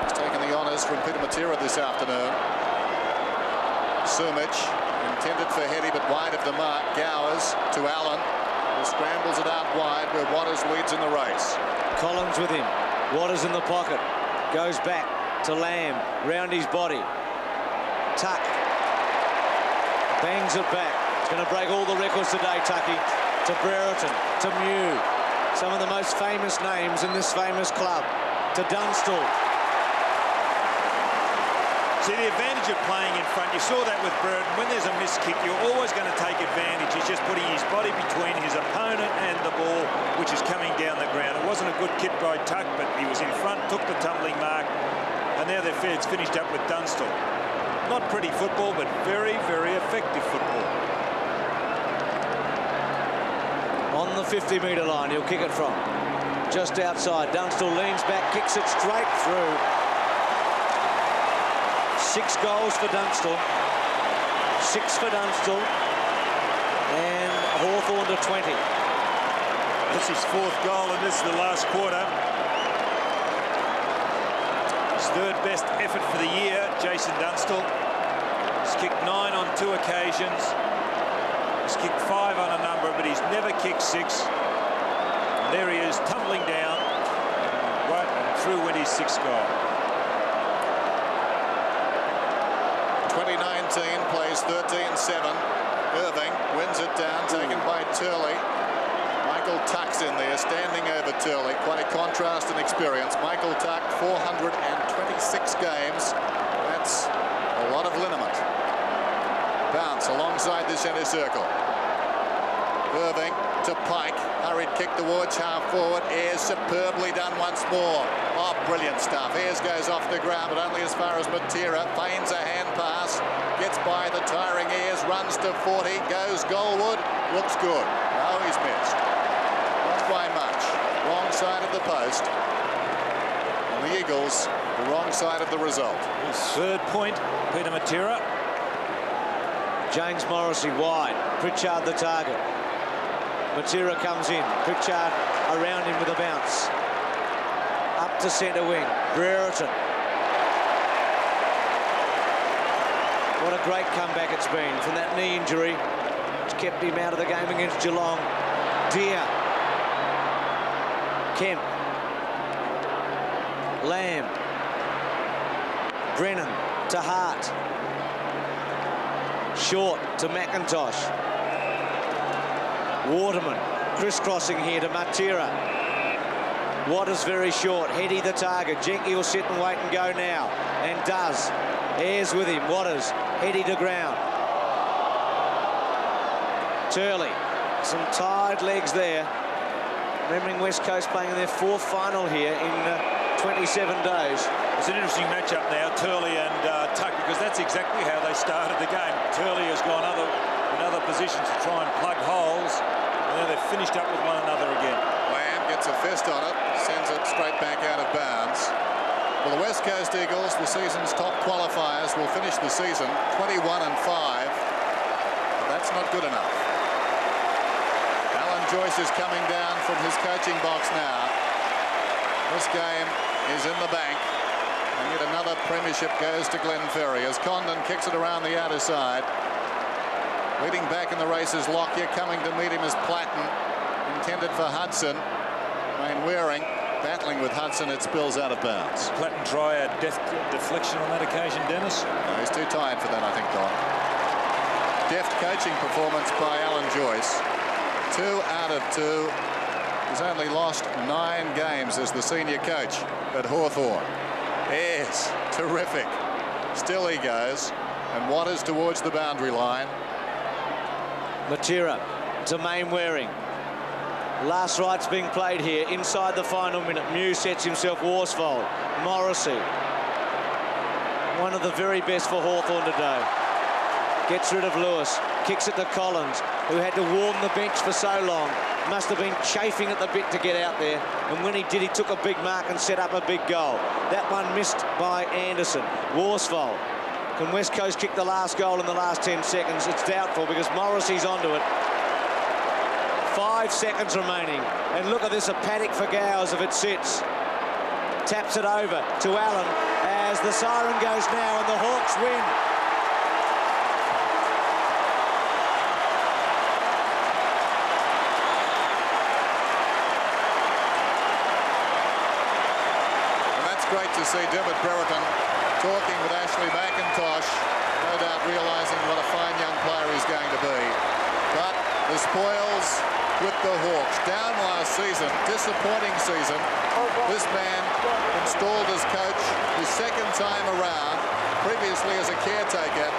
He's taken the honours from Peter Matera this afternoon. Sumich intended for Heady, but wide of the mark. Gowers to Allen, who scrambles it out wide where Waters leads in the race.
Collins with him. Waters in the pocket. Goes back to Lamb. Round his body. Tuck. Bangs it back. It's going to break all the records today, Tucky. To Brereton. To Mew. Some of the most famous names in this famous club. To Dunstall.
See, the advantage of playing in front, you saw that with Brereton. When there's a missed kick, you're always going to take advantage. He's just putting his body between his opponent and the ball, which is coming down the ground. It wasn't a good kick by Tuck, but he was in front, took the tumbling mark, and now it's finished up with Dunstall. Not pretty football, but very, very effective football.
On the 50-metre line, he'll kick it from. Just outside. Dunstall leans back, kicks it straight through. 6 goals for Dunstall. 6 for Dunstall. And Hawthorn to 20.
That's his 4th goal, and this is the last quarter. His 3rd best effort for the year, Jason Dunstall. He's kicked 9 on 2 occasions. He's kicked 5 on a number, but he's never kicked 6. And there he is, tumbling down. Right, and through went his 6th goal.
2019 plays 13-7. Irving wins it down, taken by Turley. Michael Tuck's in there, standing over Turley. Quite a contrast in experience. Michael Tuck, 426 games. That's a lot of liniment. Bounce alongside the centre circle. Irving to Pike. Hurried kick towards half forward. Ayres superbly done once more. Oh, brilliant stuff. Ayres goes off the ground, but only as far as Matera. Feigns a hand pass. Gets by the tiring Ayres. Runs to 40. Goes goalward. Looks good. No, he's missed. Not by much. Wrong side of the post. And the Eagles, the wrong side of the result.
His third point, Peter Matera.
James Morrissey wide. Pritchard the target. Matera comes in. Pritchard around him with a bounce. Up to centre wing. Brereton. What a great comeback it's been from that knee injury, which kept him out of the game against Geelong. Deer. Kemp. Lamb. Brennan to Hart. Short to McIntosh. Waterman crisscrossing here to Matera. Waters very short. Heady the target. Jenky will sit and wait and go now, and does. Ayres with him. Waters. Heady to ground. Turley. Some tired legs there. Remembering West Coast playing in their fourth final here in 27 days.
It's an interesting matchup now, Turley and Tuck, because that's exactly how they started the game. Turley has gone in other positions to try and plug holes, and now they've finished up with one another again.
Lamb gets a fist on it, sends it straight back out of bounds. Well, the West Coast Eagles, the season's top qualifiers, will finish the season 21-5. But that's not good enough. Alan Joyce is coming down from his coaching box now. This game is in the bank. And yet another premiership goes to Glenn Ferry as Condon kicks it around the outer side. Leading back in the race is Lockyer. Coming to meet him is Platten, intended for Hudson. Wayne Waring battling with Hudson. It spills out of bounds.
Platten try a deft deflection on that occasion, Dennis?
No, he's too tired for that, I think, Don. Deft coaching performance by Alan Joyce. 2 out of 2. He's only lost 9 games as the senior coach at Hawthorn. Ayres, terrific. Still he goes. And Waters towards the boundary line.
Matera to Mainwaring. Last right's being played here inside the final minute. Mew sets himself Worsfold. Morrissey. One of the very best for Hawthorn today. Gets rid of Lewis. Kicks it to Collins, who had to warm the bench for so long. Must have been chafing at the bit to get out there. And when he did, he took a big mark and set up a big goal. That one missed by Anderson. Worsfold. Can West Coast kick the last goal in the last 10 seconds? It's doubtful because Morrissey's onto it. 5 seconds remaining. And look at this, a panic for Gowers if it sits. Taps it over to Allen as the siren goes now and the Hawks win.
Great to see Dermot Brereton talking with Ashley McIntosh, no doubt realising what a fine young player he's going to be. But the spoils with the Hawks. Down last season, disappointing season. This man installed as coach his second time around, previously as a caretaker.